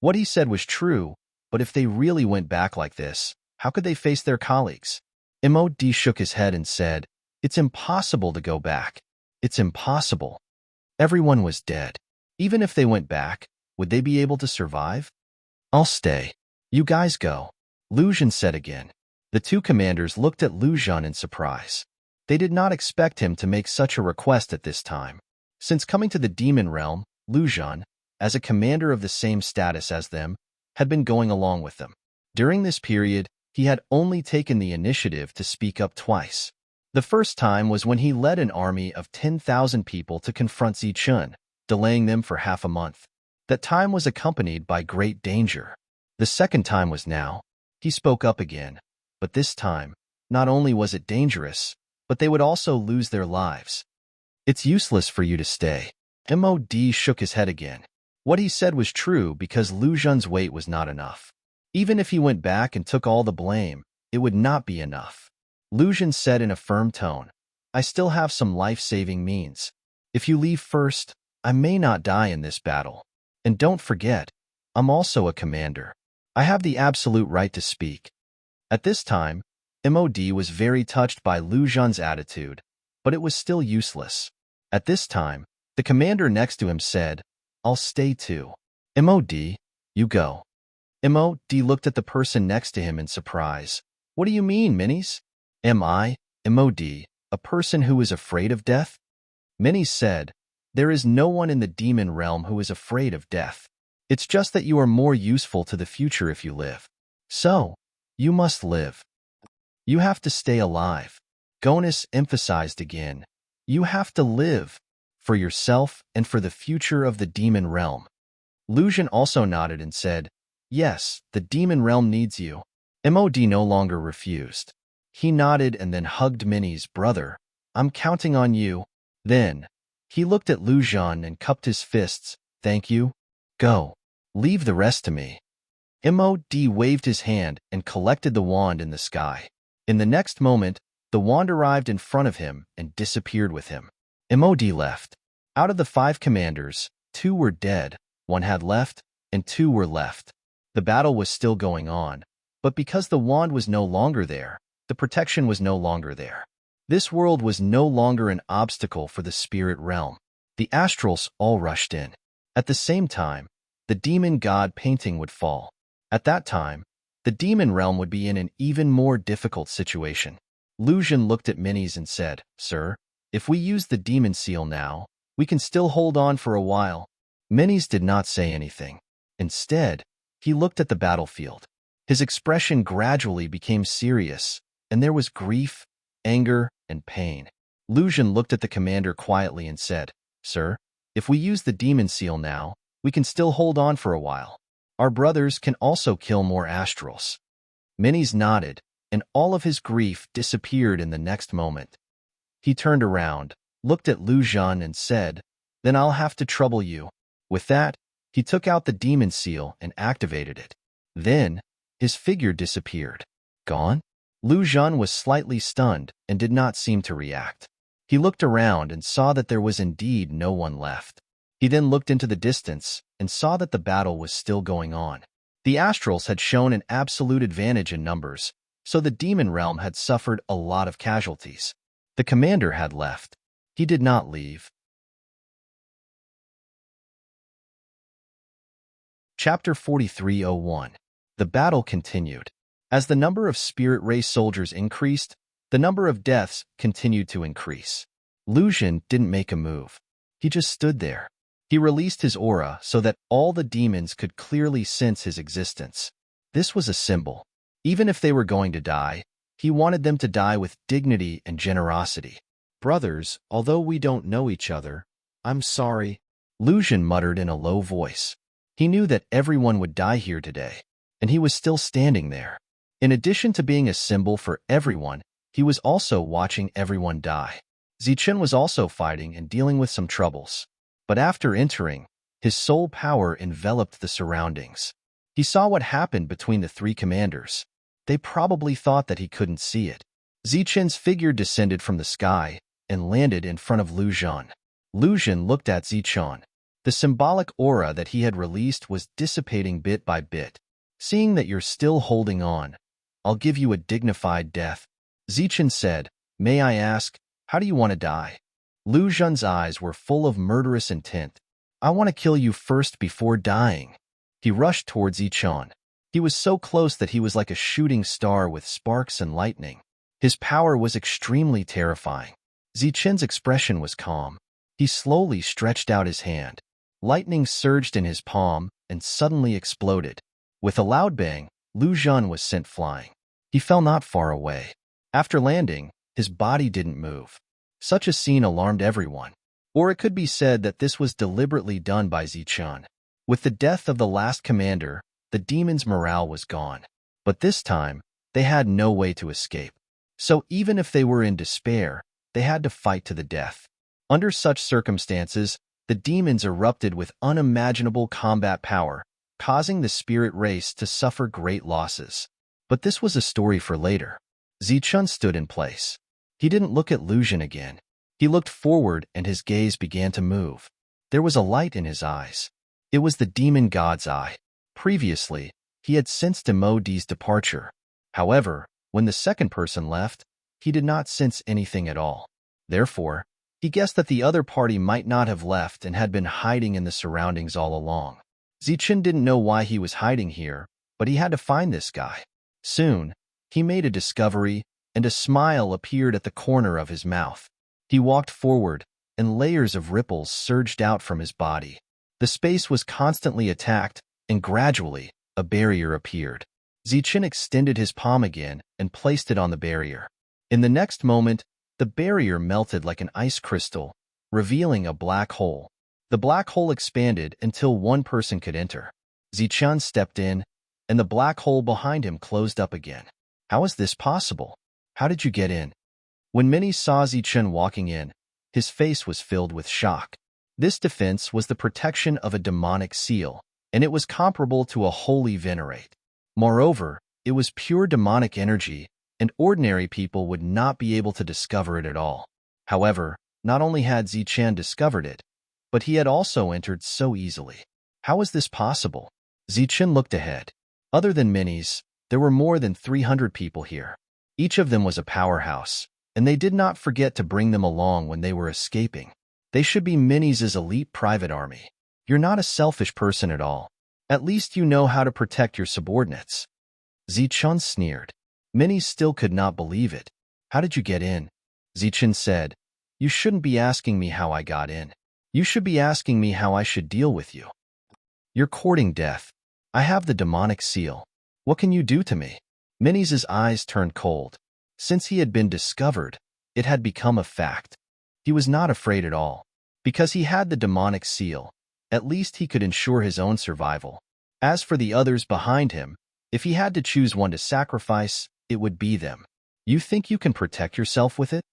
What he said was true, but if they really went back like this, how could they face their colleagues? MOD shook his head and said, "It's impossible to go back. It's impossible." Everyone was dead. Even if they went back, would they be able to survive? "I'll stay. You guys go," Lucian said again. The 2 commanders looked at Lucian in surprise. They did not expect him to make such a request at this time. Since coming to the demon realm, Lucian, as a commander of the same status as them, had been going along with them. During this period, he had only taken the initiative to speak up twice. The first time was when he led an army of 10,000 people to confront Zichun, delaying them for half a month. That time was accompanied by great danger. The second time was now. He spoke up again, but this time, not only was it dangerous, but they would also lose their lives. "It's useless for you to stay." MOD shook his head again. What he said was true because Lucian's weight was not enough. Even if he went back and took all the blame, it would not be enough. Lucian said in a firm tone, "I still have some life-saving means. If you leave first, I may not die in this battle. And don't forget, I'm also a commander. I have the absolute right to speak." At this time, MOD was very touched by Lucian's attitude, but it was still useless. At this time, the commander next to him said, "I'll stay too." "MOD, you go." MOD looked at the person next to him in surprise. "What do you mean, Minis? Am I, MOD, a person who is afraid of death?" Minis said, "There is no one in the demon realm who is afraid of death. It's just that you are more useful to the future if you live. So, you must live. You have to stay alive." Gonus emphasized again, "You have to live. For yourself and for the future of the demon realm." Lucian also nodded and said, "Yes, the demon realm needs you." MOD no longer refused. He nodded and then hugged Minis. "Brother, I'm counting on you." Then, he looked at Lucian and cupped his fists. "Thank you. Go. Leave the rest to me." MOD waved his hand and collected the wand in the sky. In the next moment, the wand arrived in front of him and disappeared with him. MOD left. Out of the 5 commanders, 2 were dead, 1 had left, and 2 were left. The battle was still going on, but because the wand was no longer there, the protection was no longer there. This world was no longer an obstacle for the spirit realm. The astrals all rushed in. At the same time, the demon god painting would fall. At that time, the demon realm would be in an even more difficult situation. Lucian looked at Minis and said, "Sir, if we use the demon seal now, we can still hold on for a while." Minis did not say anything. Instead, he looked at the battlefield. His expression gradually became serious, and there was grief, anger, and pain. Lu Zhan looked at the commander quietly and said, "Sir, if we use the demon seal now, we can still hold on for a while. Our brothers can also kill more astrals." Minis nodded, and all of his grief disappeared in the next moment. He turned around, looked at Lu Zhan and said, "Then I'll have to trouble you." With that, he took out the demon seal and activated it. Then, his figure disappeared. Gone? Lu Zhan was slightly stunned and did not seem to react. He looked around and saw that there was indeed no one left. He then looked into the distance and saw that the battle was still going on. The astrals had shown an absolute advantage in numbers, so the demon realm had suffered a lot of casualties. The commander had left. He did not leave. Chapter 43:01. The battle continued. As the number of spirit race soldiers increased, the number of deaths continued to increase. Lu Zhan didn't make a move. He just stood there. He released his aura so that all the demons could clearly sense his existence. This was a symbol. Even if they were going to die, he wanted them to die with dignity and generosity. "Brothers, although we don't know each other, I'm sorry," Lu Zhan muttered in a low voice. He knew that everyone would die here today, and he was still standing there. In addition to being a symbol for everyone, he was also watching everyone die. Zichen was also fighting and dealing with some troubles. But after entering, his soul power enveloped the surroundings. He saw what happened between the three commanders. They probably thought that he couldn't see it. Zichen's figure descended from the sky and landed in front of Lu Zhan. Lu Zhan looked at Zichen. The symbolic aura that he had released was dissipating bit by bit. "Seeing that you're still holding on, I'll give you a dignified death." Zichen said, "May I ask, how do you want to die?" Lu Zhan's eyes were full of murderous intent. "I want to kill you first before dying." He rushed towards Zichen. He was so close that he was like a shooting star with sparks and lightning. His power was extremely terrifying. Zichen's expression was calm. He slowly stretched out his hand. Lightning surged in his palm and suddenly exploded. With a loud bang, Lu Zhan was sent flying. He fell not far away. After landing, his body didn't move. Such a scene alarmed everyone. Or it could be said that this was deliberately done by Zichen. With the death of the last commander, the demons' morale was gone. But this time, they had no way to escape. So even if they were in despair, they had to fight to the death. Under such circumstances, the demons erupted with unimaginable combat power, causing the spirit race to suffer great losses. But this was a story for later. Zichen stood in place. He didn't look at Lu Zhan again. He looked forward and his gaze began to move. There was a light in his eyes. It was the demon god's eye. Previously, he had sensed Emodi's departure. However, when the second person left, he did not sense anything at all. Therefore, he guessed that the other party might not have left and had been hiding in the surroundings all along. Zichen didn't know why he was hiding here, but he had to find this guy. Soon, he made a discovery, and a smile appeared at the corner of his mouth. He walked forward, and layers of ripples surged out from his body. The space was constantly attacked, and gradually, a barrier appeared. Zichen extended his palm again and placed it on the barrier. In the next moment, the barrier melted like an ice crystal, revealing a black hole. The black hole expanded until one person could enter. Zichen stepped in, and the black hole behind him closed up again. How is this possible? How did you get in? When many saw Zichen walking in, his face was filled with shock. This defense was the protection of a demonic seal, and it was comparable to a holy venerate. Moreover, it was pure demonic energy, and ordinary people would not be able to discover it at all. However, not only had Zichen discovered it, but he had also entered so easily. How is this possible? Zichen looked ahead. Other than minis, there were more than 300 people here. Each of them was a powerhouse, and they did not forget to bring them along when they were escaping. They should be minis' elite private army. You're not a selfish person at all. At least you know how to protect your subordinates. Zichen sneered. Minis still could not believe it. How did you get in? Zichen said, You shouldn't be asking me how I got in. You should be asking me how I should deal with you. You're courting death. I have the demonic seal. What can you do to me? Minnie's eyes turned cold. Since he had been discovered, it had become a fact. He was not afraid at all. Because he had the demonic seal, at least he could ensure his own survival. As for the others behind him, if he had to choose one to sacrifice, it would be them. You think you can protect yourself with it?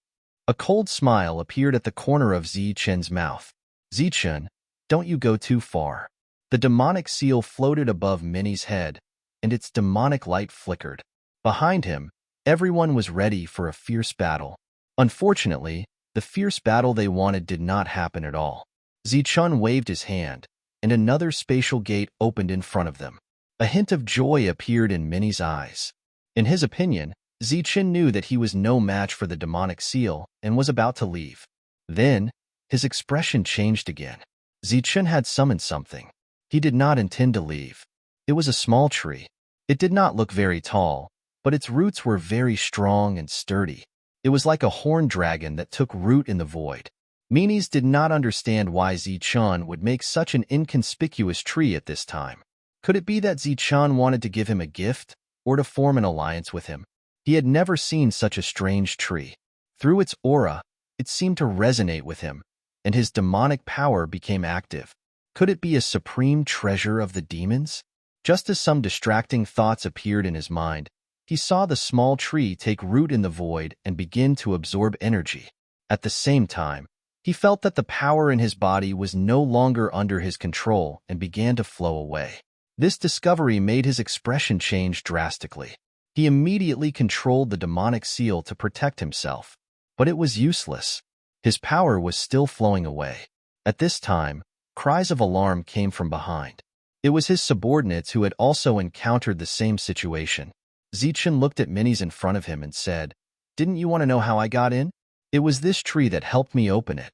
A cold smile appeared at the corner of Zichen's mouth. Zichen, don't you go too far. The demonic seal floated above Minnie's head, and its demonic light flickered. Behind him, everyone was ready for a fierce battle. Unfortunately, the fierce battle they wanted did not happen at all. Zichen waved his hand, and another spatial gate opened in front of them. A hint of joy appeared in Minnie's eyes. In his opinion, Zichen knew that he was no match for the demonic seal and was about to leave. Then, his expression changed again. Zichen had summoned something. He did not intend to leave. It was a small tree. It did not look very tall, but its roots were very strong and sturdy. It was like a horned dragon that took root in the void. Meanies did not understand why Zichen would make such an inconspicuous tree at this time. Could it be that Zichen wanted to give him a gift or to form an alliance with him? He had never seen such a strange tree. Through its aura, it seemed to resonate with him, and his demonic power became active. Could it be a supreme treasure of the demons? Just as some distracting thoughts appeared in his mind, he saw the small tree take root in the void and begin to absorb energy. At the same time, he felt that the power in his body was no longer under his control and began to flow away. This discovery made his expression change drastically. He immediately controlled the demonic seal to protect himself. But it was useless. His power was still flowing away. At this time, cries of alarm came from behind. It was his subordinates who had also encountered the same situation. Zichen looked at Minnie's in front of him and said, "Didn't you want to know how I got in? It was this tree that helped me open it."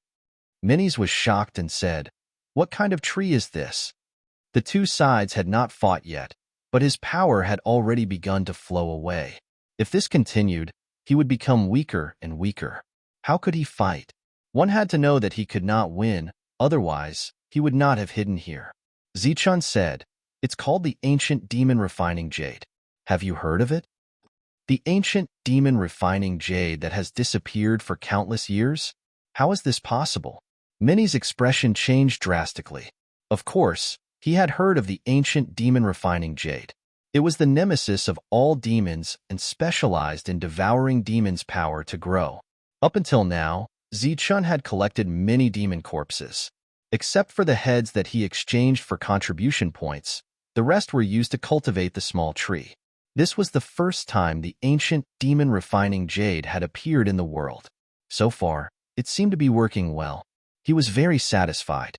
Minnie's was shocked and said, "What kind of tree is this?" The two sides had not fought yet, but his power had already begun to flow away. If this continued, he would become weaker and weaker. How could he fight? One had to know that he could not win, otherwise, he would not have hidden here. Zichen said, "It's called the ancient demon refining jade. Have you heard of it? The ancient demon refining jade that has disappeared for countless years? How is this possible?" Minnie's expression changed drastically. Of course, he had heard of the ancient demon refining jade. It was the nemesis of all demons and specialized in devouring demons' power to grow. Up until now, Zichen had collected many demon corpses. Except for the heads that he exchanged for contribution points, the rest were used to cultivate the small tree. This was the first time the ancient demon refining jade had appeared in the world. So far, it seemed to be working well. He was very satisfied.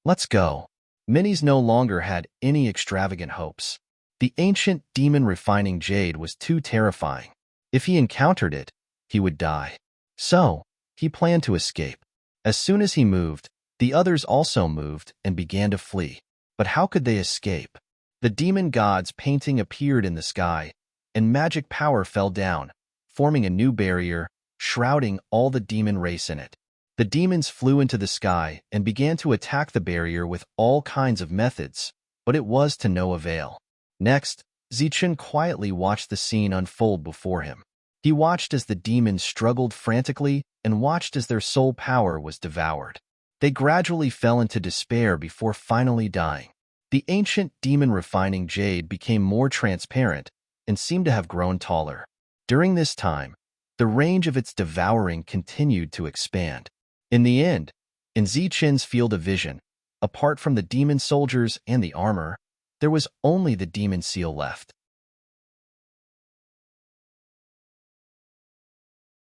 Let's go. Minnie's no longer had any extravagant hopes. The ancient demon refining jade was too terrifying. If he encountered it, he would die. So, he planned to escape. As soon as he moved, the others also moved and began to flee. But how could they escape? The demon god's painting appeared in the sky, and magic power fell down, forming a new barrier, shrouding all the demon race in it. The demons flew into the sky and began to attack the barrier with all kinds of methods, but it was to no avail. Next, Zichen quietly watched the scene unfold before him. He watched as the demons struggled frantically and watched as their soul power was devoured. They gradually fell into despair before finally dying. The ancient demon refining jade became more transparent and seemed to have grown taller. During this time, the range of its devouring continued to expand. In the end, in Zichen's field of vision, apart from the demon soldiers and the armor, there was only the demon seal left.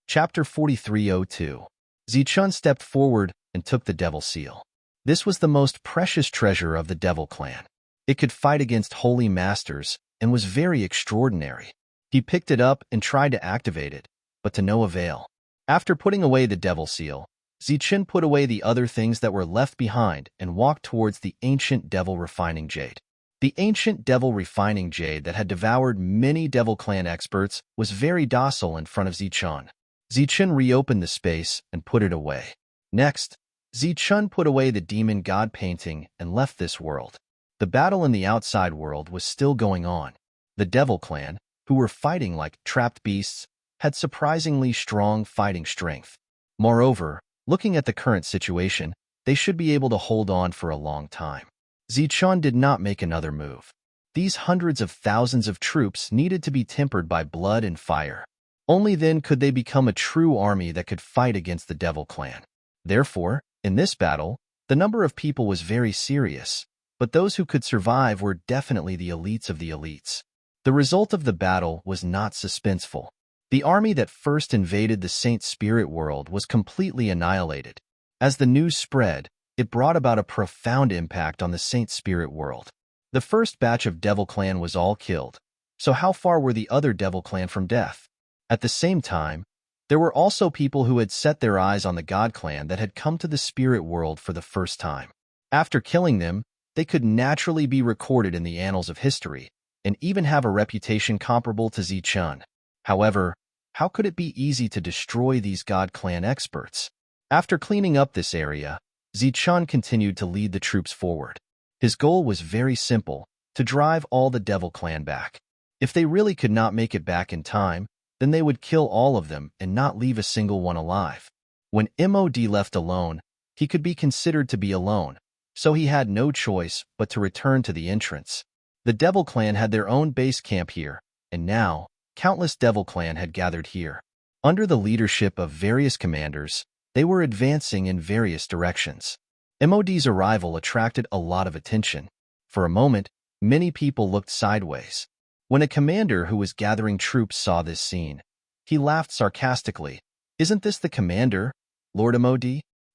Chapter 4302. Zichen stepped forward and took the devil seal. This was the most precious treasure of the devil clan. It could fight against holy masters and was very extraordinary. He picked it up and tried to activate it, but to no avail. After putting away the devil seal, Zichen put away the other things that were left behind and walked towards the ancient devil refining jade. The ancient devil refining jade that had devoured many devil clan experts was very docile in front of Zichen. Zichen reopened the space and put it away. Next, Zichen put away the demon god painting and left this world. The battle in the outside world was still going on. The Devil Clan, who were fighting like trapped beasts, had surprisingly strong fighting strength. Moreover, looking at the current situation, they should be able to hold on for a long time. Zichun did not make another move. These hundreds of thousands of troops needed to be tempered by blood and fire. Only then could they become a true army that could fight against the Devil Clan. Therefore, in this battle, the number of people was very serious, but those who could survive were definitely the elites of the elites. The result of the battle was not suspenseful. The army that first invaded the Saint Spirit world was completely annihilated. As the news spread, it brought about a profound impact on the Saint Spirit world. The first batch of Devil Clan was all killed, so how far were the other Devil Clan from death? At the same time, there were also people who had set their eyes on the God Clan that had come to the Spirit world for the first time. After killing them, they could naturally be recorded in the annals of history, and even have a reputation comparable to Zichun. However, how could it be easy to destroy these God Clan experts? After cleaning up this area, Zichun continued to lead the troops forward. His goal was very simple, to drive all the Devil Clan back. If they really could not make it back in time, then they would kill all of them and not leave a single one alive. When Mod left alone, he could be considered to be alone, so he had no choice but to return to the entrance. The Devil Clan had their own base camp here, and now, countless Devil Clan had gathered here. Under the leadership of various commanders, they were advancing in various directions. Mod's arrival attracted a lot of attention. For a moment, many people looked sideways. When a commander who was gathering troops saw this scene, he laughed sarcastically. "Isn't this the commander, Lord Mod?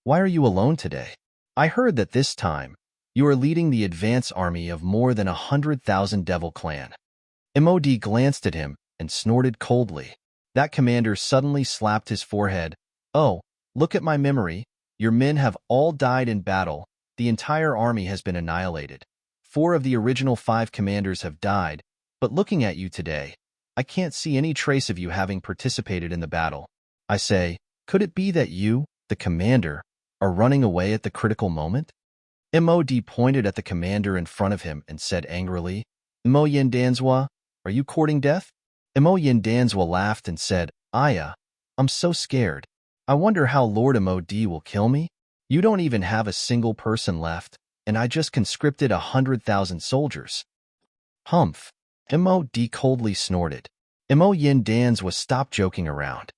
Why are you alone today? I heard that this time, you are leading the advance army of more than 100,000 Devil Clan." Mod glanced at him and snorted coldly. That commander suddenly slapped his forehead. "Oh, look at my memory. Your men have all died in battle. The entire army has been annihilated. 4 of the original 5 commanders have died, but looking at you today, I can't see any trace of you having participated in the battle. I say, could it be that you, the commander, are running away at the critical moment?" Mod pointed at the commander in front of him and said angrily, "Mo Yin Danzua, are you courting death?" Mo Yin Danzua laughed and said, "Aya, I'm so scared. I wonder how Lord Mod will kill me? You don't even have a single person left, and I just conscripted 100,000 soldiers." "Humph." Mod coldly snorted. Mo Yin Danzua stopped joking around.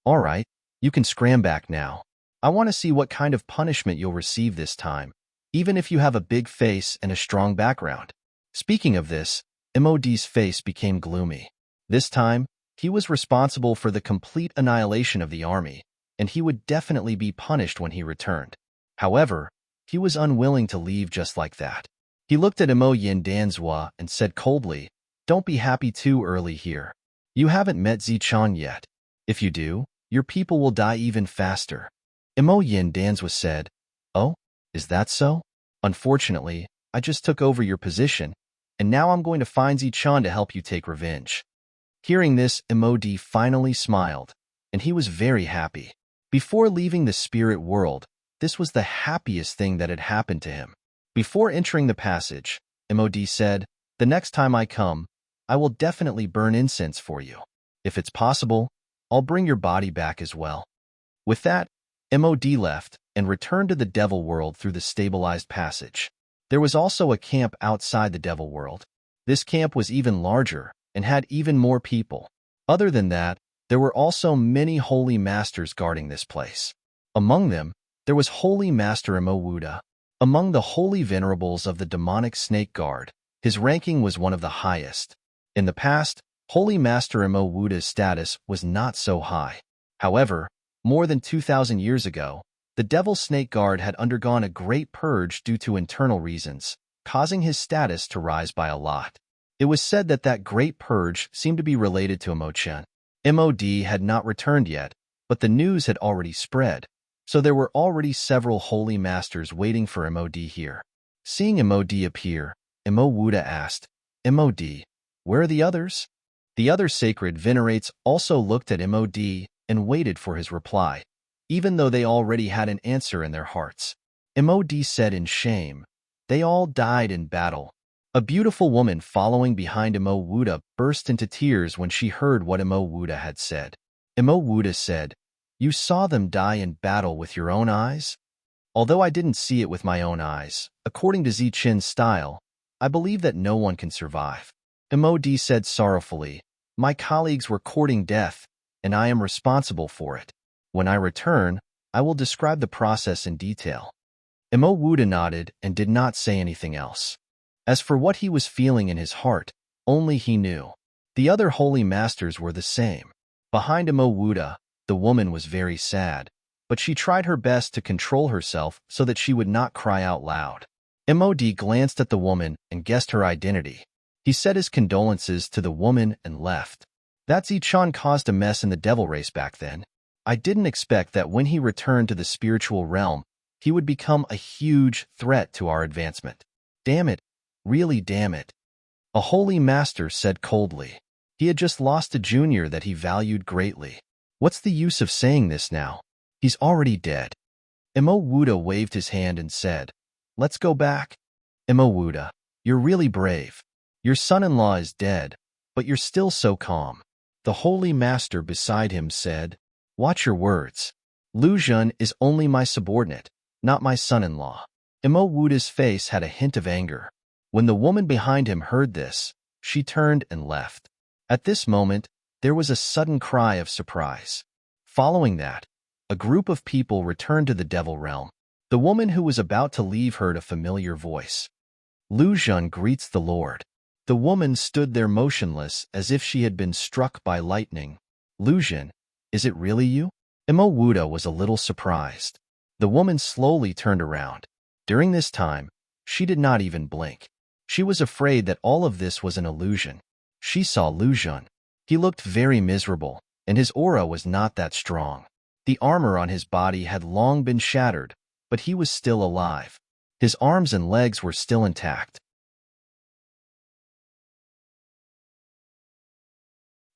"All right, you can scram back now. I want to see what kind of punishment you'll receive this time, even if you have a big face and a strong background." Speaking of this, Mod's face became gloomy. This time, he was responsible for the complete annihilation of the army, and he would definitely be punished when he returned. However, he was unwilling to leave just like that. He looked at Mo Yin Danzua and said coldly, "Don't be happy too early here. You haven't met Zichun yet. If you do, your people will die even faster." Mo Yin Danzua said, "Oh, is that so? Unfortunately, I just took over your position, and now I'm going to find Zichun to help you take revenge." Hearing this, Mod finally smiled, and he was very happy. Before leaving the spirit world, this was the happiest thing that had happened to him. Before entering the passage, Mod said, "The next time I come, I will definitely burn incense for you. If it's possible, I'll bring your body back as well." With that, Mod left and returned to the Devil world through the stabilized passage. There was also a camp outside the Devil world. This camp was even larger and had even more people. Other than that, there were also many holy masters guarding this place. Among them, there was Holy Master Imowuda. Among the holy venerables of the demonic snake guard, his ranking was one of the highest. In the past, Holy Master Imowuda's status was not so high. However, more than 2,000 years ago, the Devil Snake Guard had undergone a great purge due to internal reasons, causing his status to rise by a lot. It was said that that great purge seemed to be related to Imochen. Mod had not returned yet, but the news had already spread, so there were already several holy masters waiting for Mod here. Seeing Mod appear, Imowuda asked, "Mod, where are the others?" The other sacred venerates also looked at Mod and waited for his reply, even though they already had an answer in their hearts. Mod said in shame, "They all died in battle. A beautiful woman following behind Wuda burst into tears when she heard what Wuda had said. Wuda said, "You saw them die in battle with your own eyes?" Although I didn't see it with my own eyes, according to Zichin's style, I believe that no one can survive. Mod said sorrowfully, "My colleagues were courting death, and I am responsible for it. When I return, I will describe the process in detail." Wuda nodded and did not say anything else. As for what he was feeling in his heart, only he knew. The other holy masters were the same. Behind Wuda, the woman was very sad, but she tried her best to control herself so that she would not cry out loud. Mod glanced at the woman and guessed her identity. He said his condolences to the woman and left. That Zichan caused a mess in the devil race back then. I didn't expect that when he returned to the spiritual realm, he would become a huge threat to our advancement. Damn it, really damn it. A holy master said coldly. He had just lost a junior that he valued greatly. What's the use of saying this now? He's already dead. Wuda waved his hand and said, "Let's go back." Wuda, you're really brave. Your son-in-law is dead, but you're still so calm. The holy master beside him said, "Watch your words. Lu Jun is only my subordinate, not my son-in-law." Wuda's face had a hint of anger. When the woman behind him heard this, she turned and left. At this moment, there was a sudden cry of surprise. Following that, a group of people returned to the devil realm. The woman who was about to leave heard a familiar voice. "Lu Jun greets the Lord." The woman stood there motionless as if she had been struck by lightning. "Lu Jun, is it really you?" Wuda was a little surprised. The woman slowly turned around. During this time, she did not even blink. She was afraid that all of this was an illusion. She saw Lu Jun. He looked very miserable, and his aura was not that strong. The armor on his body had long been shattered, but he was still alive. His arms and legs were still intact.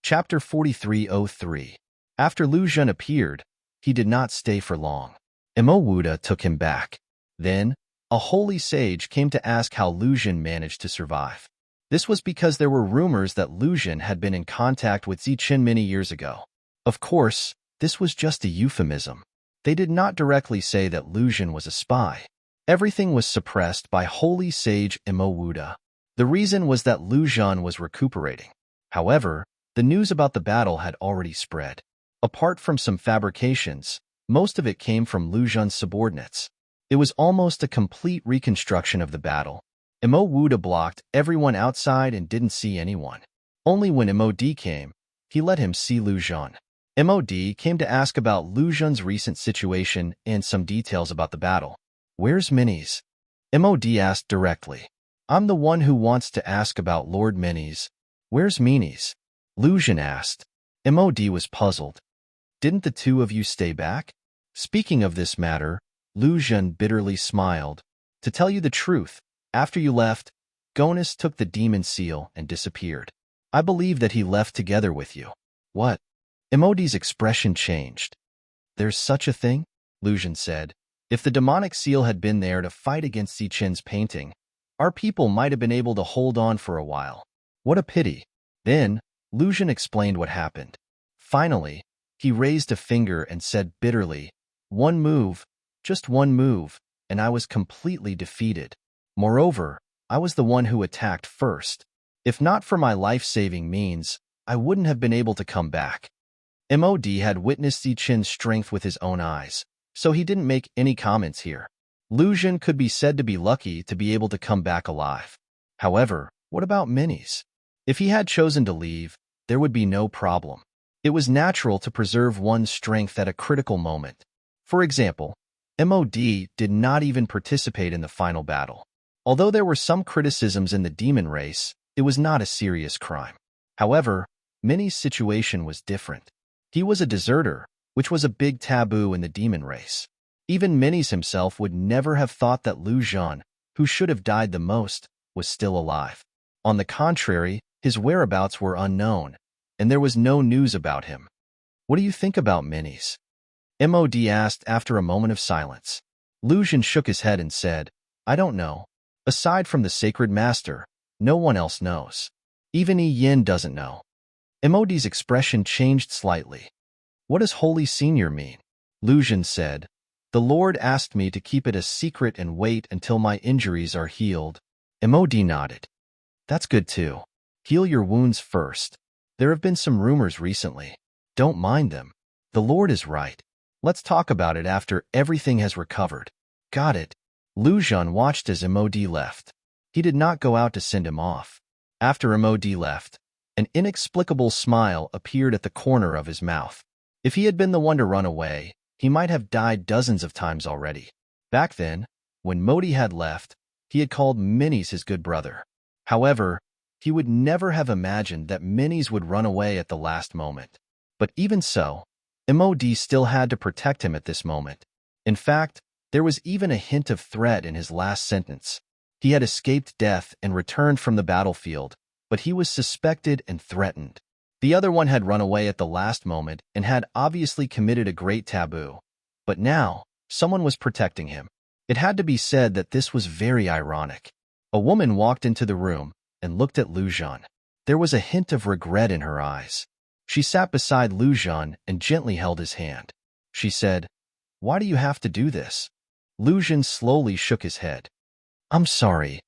Chapter 4303. After Lu Jun appeared, he did not stay for long. Wuda took him back. Then, a holy sage came to ask how Lu Jun managed to survive. This was because there were rumors that Lu Jun had been in contact with Zichin many years ago. Of course, this was just a euphemism. They did not directly say that Lu Jun was a spy. Everything was suppressed by holy sage Wuda. The reason was that Lu Jun was recuperating. However, the news about the battle had already spread. Apart from some fabrications, most of it came from Lu Jun's subordinates. It was almost a complete reconstruction of the battle. Wuda blocked everyone outside and didn't see anyone. Only when Mod came, he let him see Lu Jun. Mod came to ask about Lu Jun's recent situation and some details about the battle. "Where's Minis?" Mod asked directly. "I'm the one who wants to ask about Lord Minis. Where's Minis?" Lu Jun asked. Mod was puzzled. "Didn't the two of you stay back?" Speaking of this matter, Lu Jun bitterly smiled. "To tell you the truth, after you left, Gonus took the demon seal and disappeared. I believe that he left together with you." "What?" Mod's expression changed. "There's such a thing?" Lu Jun said. "If the demonic seal had been there to fight against Zichin's painting, our people might have been able to hold on for a while. What a pity." Then, Lu Jun explained what happened. Finally, he raised a finger and said bitterly, "One move, just one move, and I was completely defeated. Moreover, I was the one who attacked first. If not for my life-saving means, I wouldn't have been able to come back." Mod had witnessed Zichin's strength with his own eyes, so he didn't make any comments here. Lu Jun could be said to be lucky to be able to come back alive. However, what about Minis? If he had chosen to leave, there would be no problem. It was natural to preserve one's strength at a critical moment. For example, Mod did not even participate in the final battle. Although there were some criticisms in the demon race, it was not a serious crime. However, Minnie's situation was different. He was a deserter, which was a big taboo in the demon race. Even Minnie's himself would never have thought that Lu Jun, who should have died the most, was still alive. On the contrary, his whereabouts were unknown, and there was no news about him. "What do you think about Minnie's?" Mod asked after a moment of silence. Lu Jun shook his head and said, "I don't know. Aside from the sacred master, No one else knows. Even Yin doesn't know. Emodi's expression changed slightly. What does Holy Senior mean? Lucian said, The Lord asked me to keep it a secret and wait until my injuries are healed. Emodi nodded. That's good too. Heal your wounds first. There have been some rumors recently. Don't mind them. The Lord is right. Let's talk about it after everything has recovered. Got it. Lucian watched as Emodi left. He did not go out to send him off. After Emodi left, an inexplicable smile appeared at the corner of his mouth. If he had been the one to run away, he might have died dozens of times already. Back then, when Modi had left, he had called Minis his good brother. However, he would never have imagined that Minis would run away at the last moment. But even so, Emodi still had to protect him at this moment. In fact, there was even a hint of threat in his last sentence. He had escaped death and returned from the battlefield, but he was suspected and threatened. The other one had run away at the last moment and had obviously committed a great taboo. But now, someone was protecting him. It had to be said that this was very ironic. A woman walked into the room and looked at Lucian. There was a hint of regret in her eyes. She sat beside Lucian and gently held his hand. She said, Why do you have to do this? Lucian slowly shook his head. I'm sorry.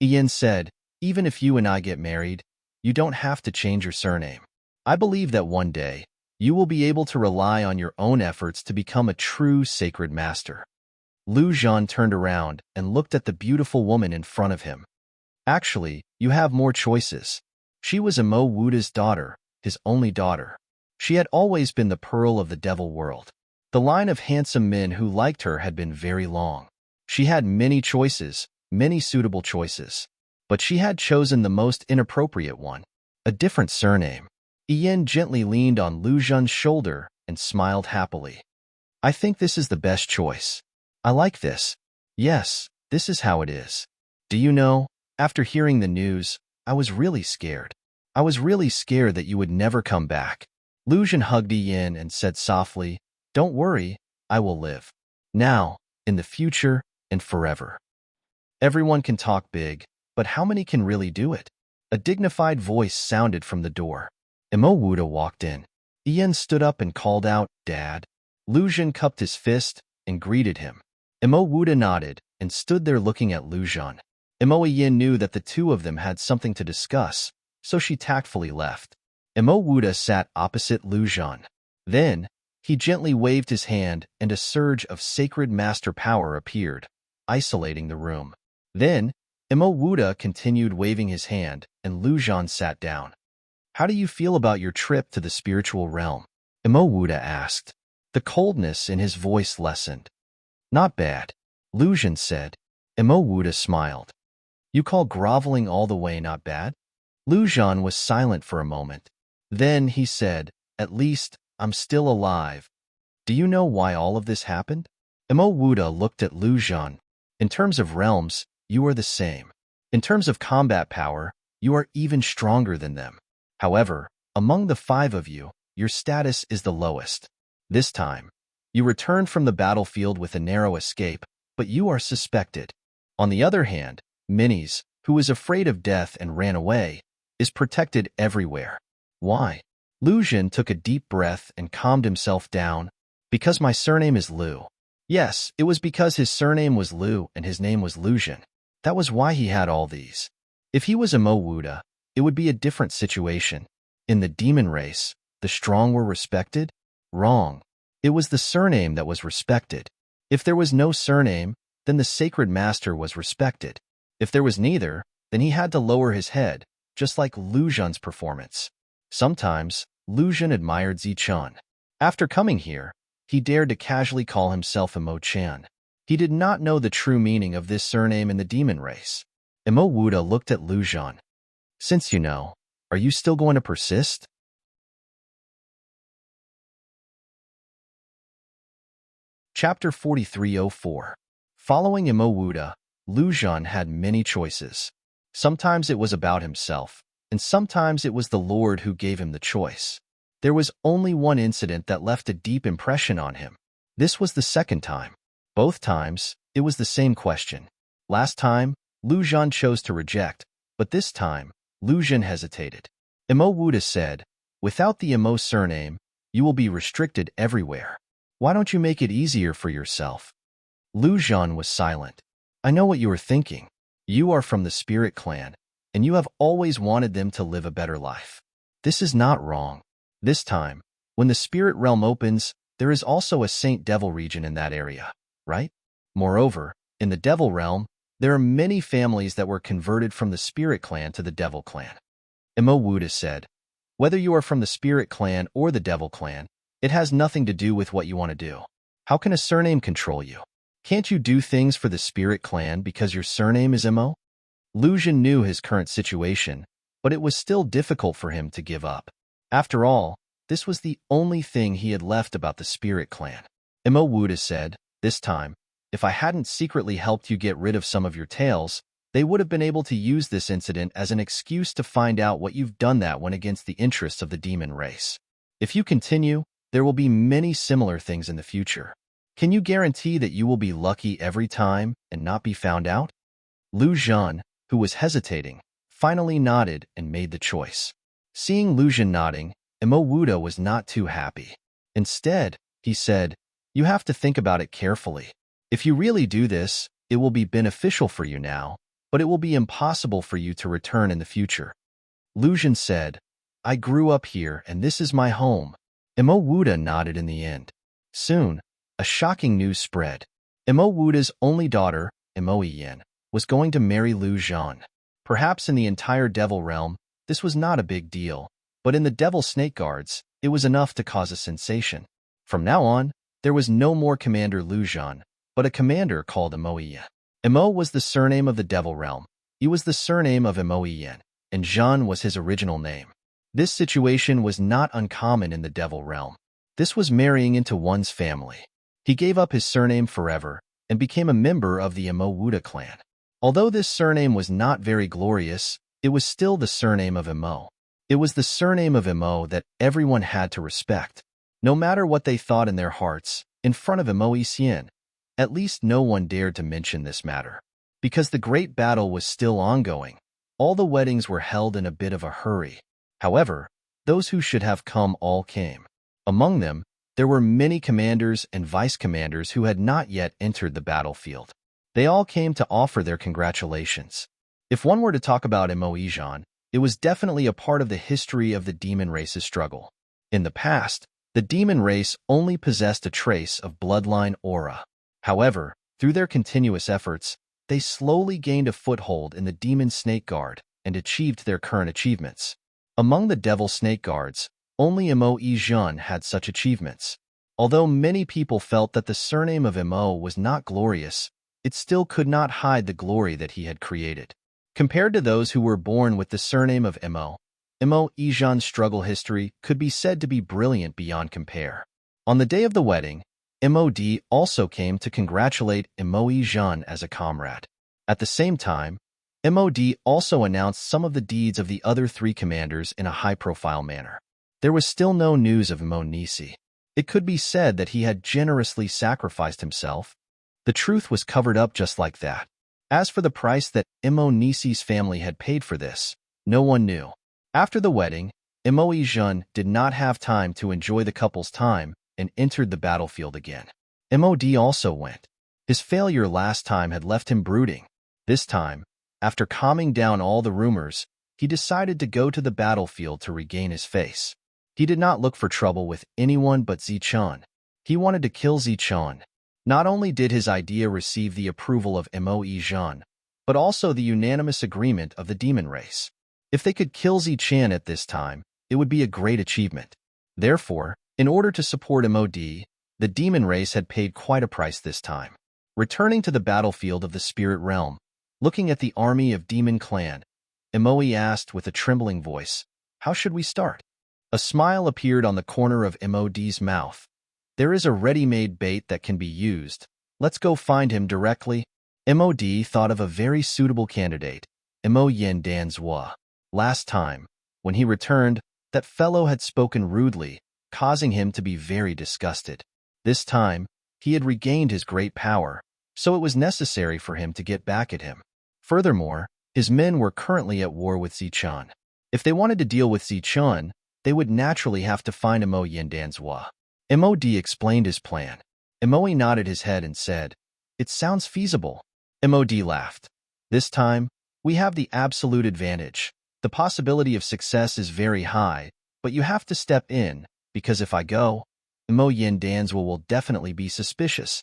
Ian said, Even if you and I get married, you don't have to change your surname. I believe that one day, you will be able to rely on your own efforts to become a true sacred master. Lucian turned around and looked at the beautiful woman in front of him. Actually, you have more choices. She was Emo Wuda's daughter, his only daughter. She had always been the pearl of the devil world. The line of handsome men who liked her had been very long. She had many choices, many suitable choices. But she had chosen the most inappropriate one, a different surname. Ian gently leaned on Lucian's shoulder and smiled happily. I think this is the best choice. I like this. Yes, this is how it is. Do you know, after hearing the news, I was really scared. I was really scared that you would never come back. Lucian hugged Ian and said softly, Don't worry, I will live. Now, in the future, and forever. Everyone can talk big, but how many can really do it? A dignified voice sounded from the door. Emo Wuda walked in. Ian stood up and called out, Dad. Lucian cupped his fist and greeted him. Emo Wuda nodded and stood there looking at Lucian. Emo Ian knew that the two of them had something to discuss, so she tactfully left. Emo Wuda sat opposite Lucian. Then, he gently waved his hand and a surge of sacred master power appeared, isolating the room. Then, Emo Wuda continued waving his hand, and Lucian sat down. How do you feel about your trip to the spiritual realm? Emo Wuda asked. The coldness in his voice lessened. Not bad, Lucian said. Emo Wuda smiled. You call groveling all the way not bad? Lucian was silent for a moment. Then he said, At least, I'm still alive. Do you know why all of this happened? Emo Wuda looked at Lucian. In terms of realms, you are the same. In terms of combat power, you are even stronger than them. However, among the 5 of you, your status is the lowest. This time, you returned from the battlefield with a narrow escape, but you are suspected. On the other hand, Minis, who is afraid of death and ran away, is protected everywhere. Why? Lucian took a deep breath and calmed himself down. Because my surname is Lu. Yes, it was because his surname was Lu and his name was Lucian. That was why he had all these. If he was Emo Wuda, it would be a different situation. In the demon race, the strong were respected? Wrong. It was the surname that was respected. If there was no surname, then the sacred master was respected. If there was neither, then he had to lower his head, just like Lucian's performance. Sometimes, Lucian admired Zichun. After coming here, he dared to casually call himself Emo Chan. He did not know the true meaning of this surname in the demon race. Emo Wuda looked at Lucian. Since you know, are you still going to persist? Chapter 4304. Following Emo Wuda, Lucian had many choices. Sometimes it was about himself, and sometimes it was the Lord who gave him the choice. There was only one incident that left a deep impression on him. This was the second time. Both times, it was the same question. Last time, Lucian chose to reject, But this time, Lu Zhen hesitated. Emo Wuda said, "Without the Emo surname, you will be restricted everywhere. Why don't you make it easier for yourself?" Lu Zhen was silent. "I know what you are thinking. You are from the Spirit Clan, and you have always wanted them to live a better life. This is not wrong. This time, when the Spirit Realm opens, there is also a Saint Devil region in that area, right? Moreover, in the Devil Realm, there are many families that were converted from the Spirit Clan to the Devil Clan." Emo Wuda said, "Whether you are from the Spirit Clan or the Devil Clan, it has nothing to do with what you want to do. How can a surname control you? Can't you do things for the Spirit Clan because your surname is Emo?" Lu Zhen knew his current situation, but it was still difficult for him to give up. After all, this was the only thing he had left about the Spirit Clan. Emo Wuda said, "This time, if I hadn't secretly helped you get rid of some of your tails, they would have been able to use this incident as an excuse to find out what you've done that went against the interests of the demon race. If you continue, there will be many similar things in the future. Can you guarantee that you will be lucky every time and not be found out?" Lu Zhen, who was hesitating, finally nodded and made the choice. Seeing Lu Zhen nodding, Emo Wuda was not too happy. Instead, he said, "You have to think about it carefully. If you really do this, it will be beneficial for you now, but it will be impossible for you to return in the future." Lu Zhen said, "I grew up here and this is my home." Emo Wuda nodded in the end. Soon, a shocking news spread. Emo Wuda's only daughter, Emo Yen, was going to marry Lu Zhen. Perhaps in the entire Devil Realm, this was not a big deal, but in the Devil Snake Guards, it was enough to cause a sensation. From now on, there was no more Commander Lu Zhen, but a commander called Emo Yen. Emo was the surname of the Devil Realm, he was the surname of Emo Yen, and Zhen was his original name. This situation was not uncommon in the Devil Realm. This was marrying into one's family. He gave up his surname forever and became a member of the Emo Wuda clan. Although this surname was not very glorious, it was still the surname of Emo. It was the surname of Emo that everyone had to respect. No matter what they thought in their hearts, in front of Emo Yen, at least no one dared to mention this matter. Because the great battle was still ongoing, all the weddings were held in a bit of a hurry. However, those who should have come all came. Among them, there were many commanders and vice-commanders who had not yet entered the battlefield. They all came to offer their congratulations. If one were to talk about Emo Yen, it was definitely a part of the history of the demon race's struggle. In the past, the demon race only possessed a trace of bloodline aura. However, through their continuous efforts, they slowly gained a foothold in the Demon Snake Guard and achieved their current achievements. Among the Devil Snake Guards, only Emo Yen had such achievements. Although many people felt that the surname of Emo was not glorious, it still could not hide the glory that he had created. Compared to those who were born with the surname of Emo Yen's struggle history could be said to be brilliant beyond compare. On the day of the wedding, MOD also came to congratulate Emo Yen as a comrade. At the same time, MOD also announced some of the deeds of the other three commanders in a high-profile manner. There was still no news of Emo Nisi. It could be said that he had generously sacrificed himself. The truth was covered up just like that. As for the price that Emo Nisi's family had paid for this, no one knew. After the wedding, Emo Yen did not have time to enjoy the couple's time and entered the battlefield again. MOD also went. His failure last time had left him brooding. This time, after calming down all the rumors, he decided to go to the battlefield to regain his face. He did not look for trouble with anyone but Zichun. He wanted to kill Zichun. Not only did his idea receive the approval of Emo Yen, but also the unanimous agreement of the demon race. If they could kill Zichun at this time, it would be a great achievement. Therefore, in order to support MOD, the demon race had paid quite a price this time. Returning to the battlefield of the spirit realm, looking at the army of Demon Clan, Emoi asked with a trembling voice, "How should we start?" A smile appeared on the corner of MOD's mouth. "There is a ready-made bait that can be used. Let's go find him directly." MOD thought of a very suitable candidate, Emo Yen Danzua. Last time, when he returned, that fellow had spoken rudely, causing him to be very disgusted. This time, he had regained his great power, so it was necessary for him to get back at him. Furthermore, His men were currently at war with Zichun. If they wanted to deal with Zichun, they would naturally have to find Mo Yandanzhua. Mod explained his plan. Moe nodded his head and said, "It sounds feasible." Mod laughed. "This time, we have the absolute advantage. The possibility of success is very high, but you have to step in, because if I go, Mo Yandanzhua will definitely be suspicious."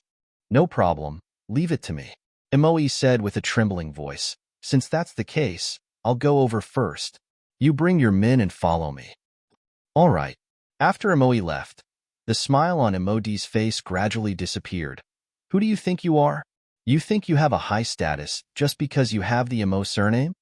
"No problem, leave it to me," Moe said with a trembling voice. "Since that's the case, I'll go over first. You bring your men and follow me." "All right." After Moe left, the smile on Mod's face gradually disappeared. "Who do you think you are? You think you have a high status just because you have the Mo surname?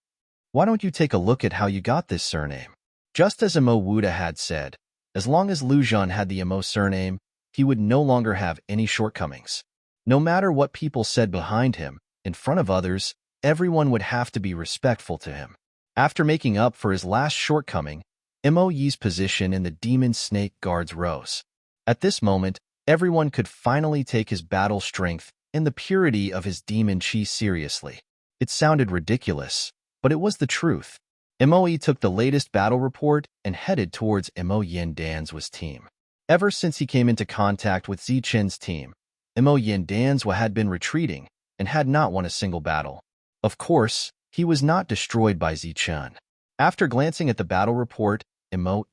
Why don't you take a look at how you got this surname?" Just as Mo Wuda had said, as long as Lu Zhan had the Mo surname, he would no longer have any shortcomings. No matter what people said behind him, in front of others, everyone would have to be respectful to him. After making up for his last shortcoming, Mo Yi's position in the Demon Snake Guards rose. At this moment, everyone could finally take his battle strength and the purity of his demon chi seriously. It sounded ridiculous, but it was the truth. Moe took the latest battle report and headed towards Mo Yandanzhua's team. Ever since he came into contact with Zichen's team, Mo Yandanzhua had been retreating and had not won a single battle. Of course, he was not destroyed by Zichen. After glancing at the battle report, Moe,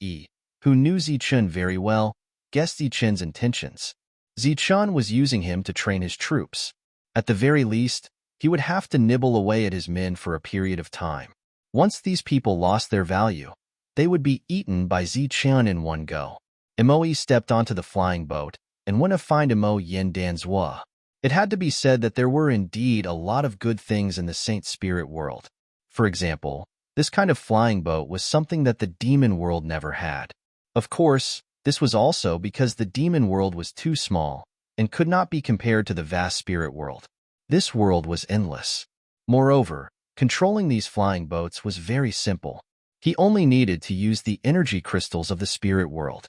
who knew Zichen very well, guessed Zichen's intentions. Zichen was using him to train his troops. At the very least, he would have to nibble away at his men for a period of time. Once these people lost their value, they would be eaten by Zichen in one go. Moe stepped onto the flying boat and went to find Mo Yandanzhua. It had to be said that there were indeed a lot of good things in the Saint Spirit world. For example, this kind of flying boat was something that the demon world never had. Of course, this was also because the demon world was too small and could not be compared to the vast spirit world. This world was endless. Moreover, controlling these flying boats was very simple. He only needed to use the energy crystals of the spirit world.